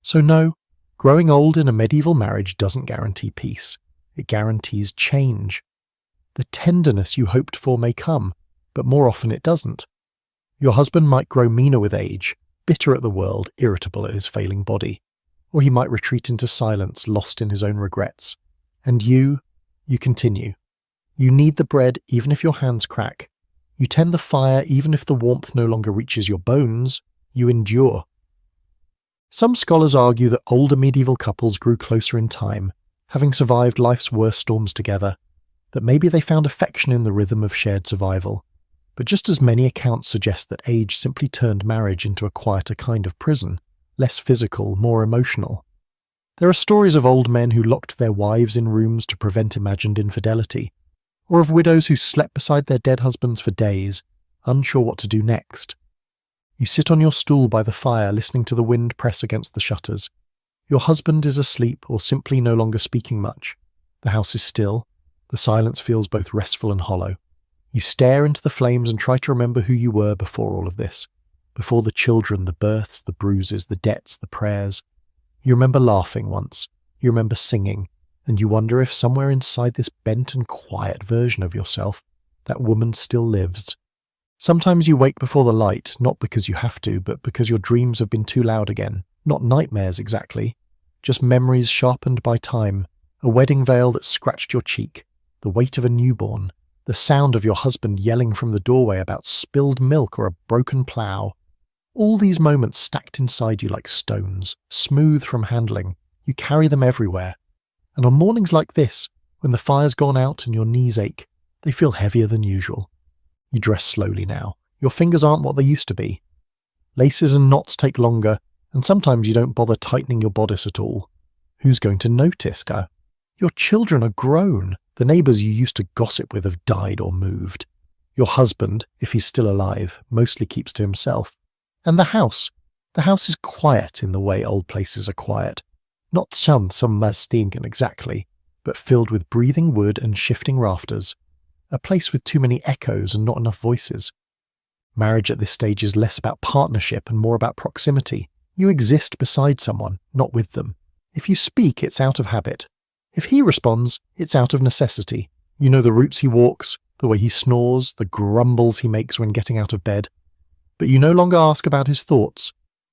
So no, growing old in a medieval marriage doesn't guarantee peace. It guarantees change. The tenderness you hoped for may come, but more often it doesn't. Your husband might grow meaner with age, bitter at the world, irritable at his failing body. Or he might retreat into silence, lost in his own regrets. And you continue. You knead the bread even if your hands crack. You tend the fire even if the warmth no longer reaches your bones. You endure. Some scholars argue that older medieval couples grew closer in time, having survived life's worst storms together, that maybe they found affection in the rhythm of shared survival. But just as many accounts suggest that age simply turned marriage into a quieter kind of prison, less physical, more emotional. There are stories of old men who locked their wives in rooms to prevent imagined infidelity, or of widows who slept beside their dead husbands for days, unsure what to do next. You sit on your stool by the fire listening to the wind press against the shutters. Your husband is asleep or simply no longer speaking much. The house is still. The silence feels both restful and hollow. You stare into the flames and try to remember who you were before all of this. Before the children, the births, the bruises, the debts, the prayers. You remember laughing once. You remember singing. And you wonder if somewhere inside this bent and quiet version of yourself, that woman still lives. Sometimes you wake before the light, not because you have to, but because your dreams have been too loud again. Not nightmares exactly. Just memories sharpened by time. A wedding veil that scratched your cheek. The weight of a newborn. The sound of your husband yelling from the doorway about spilled milk or a broken plough. All these moments stacked inside you like stones, smooth from handling. You carry them everywhere. And on mornings like this, when the fire's gone out and your knees ache, they feel heavier than usual. You dress slowly now. Your fingers aren't what they used to be. Laces and knots take longer, and sometimes you don't bother tightening your bodice at all. Who's going to notice? Your children are grown. The neighbours you used to gossip with have died or moved. Your husband, if he's still alive, mostly keeps to himself. And the house is quiet in the way old places are quiet. Not some stinken exactly, but filled with breathing wood and shifting rafters. A place with too many echoes and not enough voices. Marriage at this stage is less about partnership and more about proximity. You exist beside someone, not with them. If you speak, it's out of habit. If he responds, it's out of necessity. You know the routes he walks, the way he snores, the grumbles he makes when getting out of bed. But you no longer ask about his thoughts.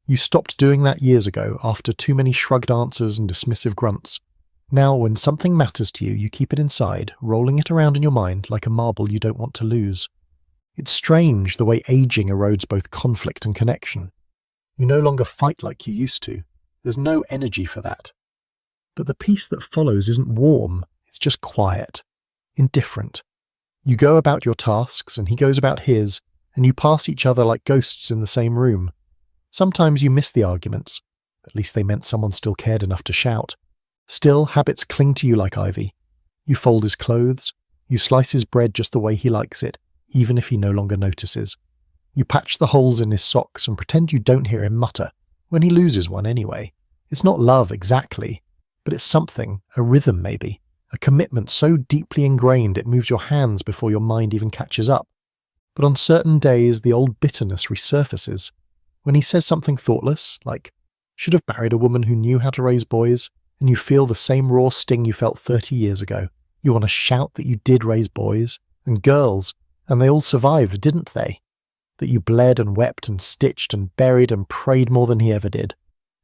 You stopped doing that years ago after too many shrugged answers and dismissive grunts. Now, when something matters to you, you keep it inside, rolling it around in your mind like a marble you don't want to lose. It's strange the way aging erodes both conflict and connection. You no longer fight like you used to. There's no energy for that. But the peace that follows isn't warm, it's just quiet, indifferent. You go about your tasks and he goes about his, and you pass each other like ghosts in the same room. Sometimes you miss the arguments. At least they meant someone still cared enough to shout. Still, habits cling to you like ivy. You fold his clothes. You slice his bread just the way he likes it, even if he no longer notices. You patch the holes in his socks and pretend you don't hear him mutter, when he loses one anyway. It's not love exactly, but it's something, a rhythm maybe, a commitment so deeply ingrained it moves your hands before your mind even catches up. But on certain days, the old bitterness resurfaces. When he says something thoughtless, like, should have married a woman who knew how to raise boys, and you feel the same raw sting you felt 30 years ago. You want to shout that you did raise boys, and girls, and they all survived, didn't they? That you bled and wept and stitched and buried and prayed more than he ever did.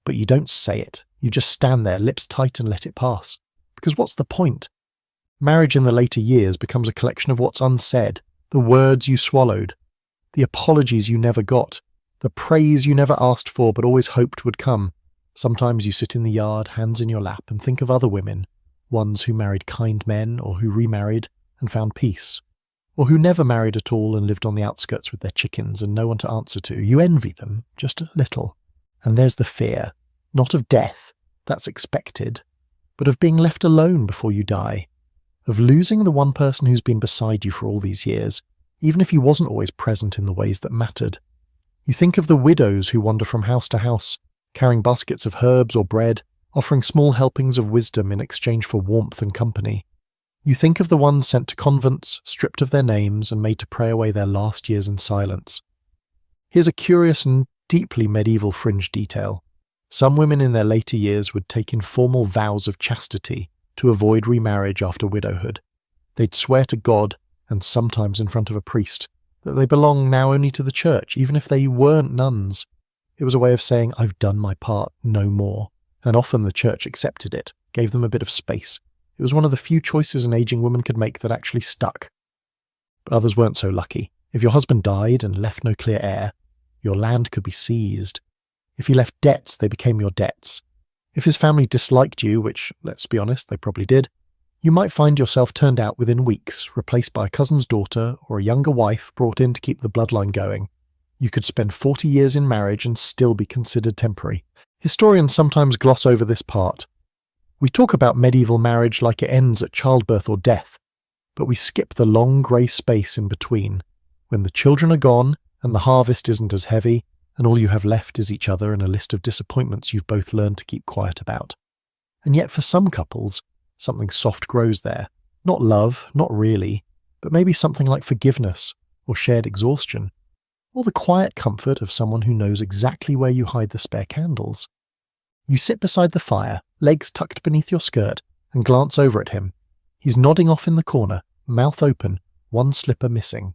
But you don't say it. You just stand there, lips tight, and let it pass. Because what's the point? Marriage in the later years becomes a collection of what's unsaid, the words you swallowed, the apologies you never got, the praise you never asked for but always hoped would come. Sometimes you sit in the yard, hands in your lap, and think of other women, ones who married kind men or who remarried and found peace, or who never married at all and lived on the outskirts with their chickens and no one to answer to. You envy them, just a little. And there's the fear, not of death, that's expected, but of being left alone before you die, of losing the one person who's been beside you for all these years, even if he wasn't always present in the ways that mattered. You think of the widows who wander from house to house, carrying baskets of herbs or bread, offering small helpings of wisdom in exchange for warmth and company. You think of the ones sent to convents, stripped of their names, and made to pray away their last years in silence. Here's a curious and deeply medieval fringe detail. Some women in their later years would take informal vows of chastity to avoid remarriage after widowhood. They'd swear to God, and sometimes in front of a priest, that they belong now only to the church, even if they weren't nuns. It was a way of saying, I've done my part, no more. And often the church accepted it, gave them a bit of space. It was one of the few choices an aging woman could make that actually stuck. But others weren't so lucky. If your husband died and left no clear heir, your land could be seized. If he left debts, they became your debts. If his family disliked you, which, let's be honest, they probably did, you might find yourself turned out within weeks, replaced by a cousin's daughter or a younger wife brought in to keep the bloodline going. You could spend 40 years in marriage and still be considered temporary. Historians sometimes gloss over this part. We talk about medieval marriage like it ends at childbirth or death, but we skip the long grey space in between, when the children are gone and the harvest isn't as heavy, and all you have left is each other and a list of disappointments you've both learned to keep quiet about. And yet for some couples, something soft grows there. Not love, not really, but maybe something like forgiveness or shared exhaustion, or the quiet comfort of someone who knows exactly where you hide the spare candles. You sit beside the fire, legs tucked beneath your skirt, and glance over at him. He's nodding off in the corner, mouth open, one slipper missing.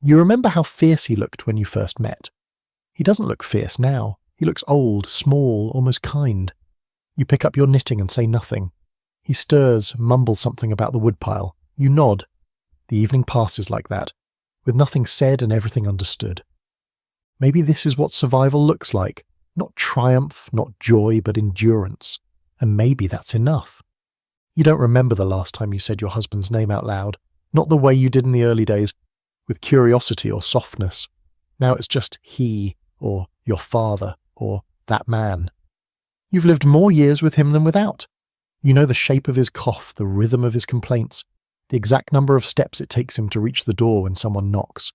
You remember how fierce he looked when you first met. He doesn't look fierce now. He looks old, small, almost kind. You pick up your knitting and say nothing. He stirs, mumbles something about the woodpile. You nod. The evening passes like that, with nothing said and everything understood. Maybe this is what survival looks like. Not triumph, not joy, but endurance. And maybe that's enough. You don't remember the last time you said your husband's name out loud, not the way you did in the early days, with curiosity or softness. Now it's just he, or your father, or that man. You've lived more years with him than without. You know the shape of his cough, the rhythm of his complaints, the exact number of steps it takes him to reach the door when someone knocks.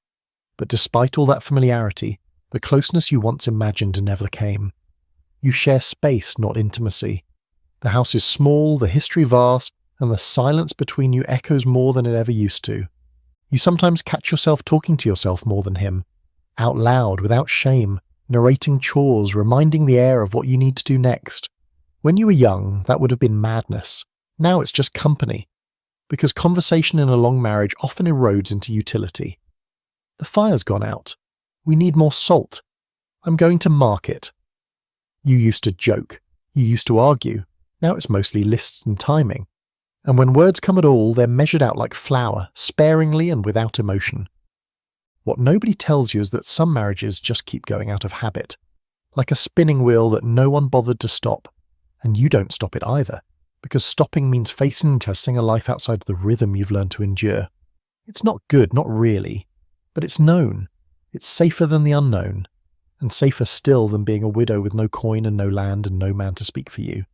But despite all that familiarity, the closeness you once imagined never came. You share space, not intimacy. The house is small, the history vast, and the silence between you echoes more than it ever used to. You sometimes catch yourself talking to yourself more than him, out loud, without shame, narrating chores, reminding the air of what you need to do next. When you were young, that would have been madness. Now it's just company, because conversation in a long marriage often erodes into utility. The fire's gone out. We need more salt. I'm going to market. You used to joke. You used to argue. Now it's mostly lists and timing. And when words come at all, they're measured out like flour, sparingly and without emotion. What nobody tells you is that some marriages just keep going out of habit, like a spinning wheel that no one bothered to stop, and you don't stop it either, because stopping means facing into a life outside the rhythm you've learned to endure. It's not good, not really, but it's known. It's safer than the unknown, and safer still than being a widow with no coin and no land and no man to speak for you.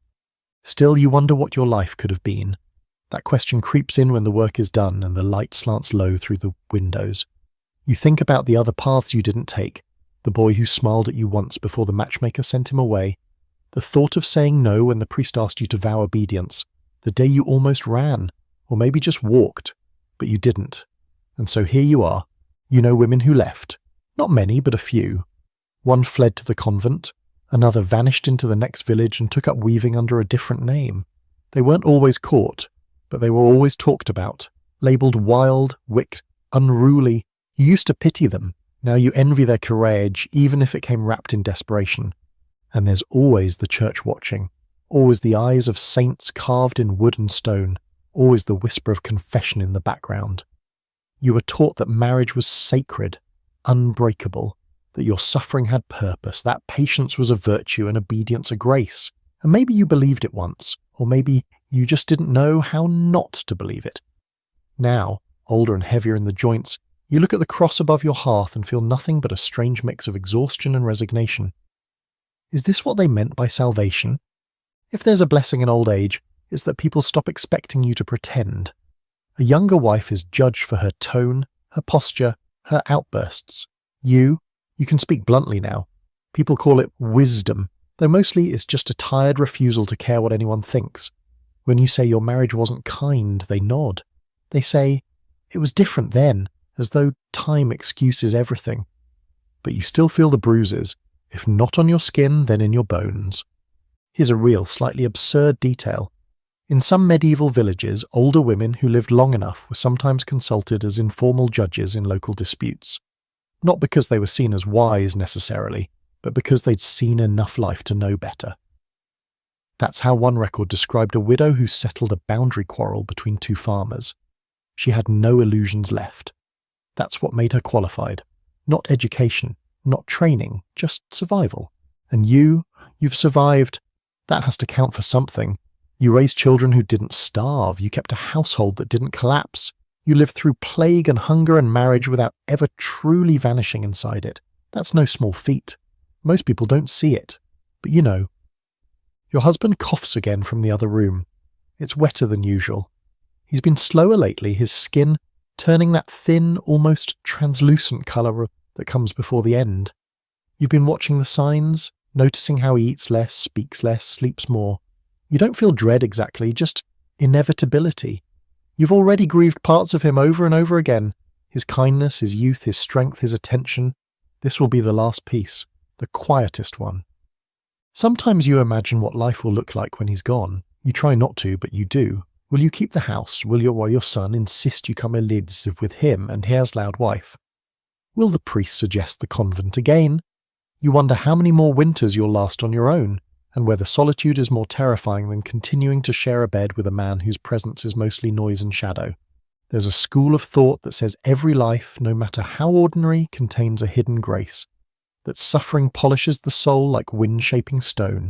Still, you wonder what your life could have been. That question creeps in when the work is done and the light slants low through the windows. You think about the other paths you didn't take, the boy who smiled at you once before the matchmaker sent him away, the thought of saying no when the priest asked you to vow obedience, the day you almost ran, or maybe just walked, but you didn't. And so here you are. You know women who left. Not many, but a few. One fled to the convent, another vanished into the next village and took up weaving under a different name. They weren't always caught, but they were always talked about, labelled wild, wicked, unruly. You used to pity them. Now you envy their courage, even if it came wrapped in desperation. And there's always the church watching, always the eyes of saints carved in wood and stone, always the whisper of confession in the background. You were taught that marriage was sacred, unbreakable, that your suffering had purpose, that patience was a virtue and obedience a grace. And maybe you believed it once, or maybe you just didn't know how not to believe it. Now, older and heavier in the joints, you look at the cross above your hearth and feel nothing but a strange mix of exhaustion and resignation. Is this what they meant by salvation? If there's a blessing in old age, it's that people stop expecting you to pretend. A younger wife is judged for her tone, her posture, her outbursts. You can speak bluntly now. People call it wisdom, though mostly it's just a tired refusal to care what anyone thinks. When you say your marriage wasn't kind, they nod. They say, it was different then, as though time excuses everything. But you still feel the bruises, if not on your skin, then in your bones. Here's a real, slightly absurd detail. In some medieval villages, older women who lived long enough were sometimes consulted as informal judges in local disputes. Not because they were seen as wise necessarily, but because they'd seen enough life to know better. That's how one record described a widow who settled a boundary quarrel between two farmers. She had no illusions left. That's what made her qualified. Not education, not training, just survival. And you've survived. That has to count for something. You raised children who didn't starve. You kept a household that didn't collapse. You lived through plague and hunger and marriage without ever truly vanishing inside it. That's no small feat. Most people don't see it. But you know. Your husband coughs again from the other room. It's wetter than usual. He's been slower lately, his skin turning that thin, almost translucent colour that comes before the end. You've been watching the signs, noticing how he eats less, speaks less, sleeps more. You don't feel dread exactly, just inevitability. You've already grieved parts of him over and over again. His kindness, his youth, his strength, his attention. This will be the last piece, the quietest one. Sometimes you imagine what life will look like when he's gone. You try not to, but you do. Will you keep the house? Will your son insist you come and live with him and his loud wife? Will the priest suggest the convent again? You wonder how many more winters you'll last on your own, and whether solitude is more terrifying than continuing to share a bed with a man whose presence is mostly noise and shadow. There's a school of thought that says every life, no matter how ordinary, contains a hidden grace, that suffering polishes the soul like wind-shaping stone,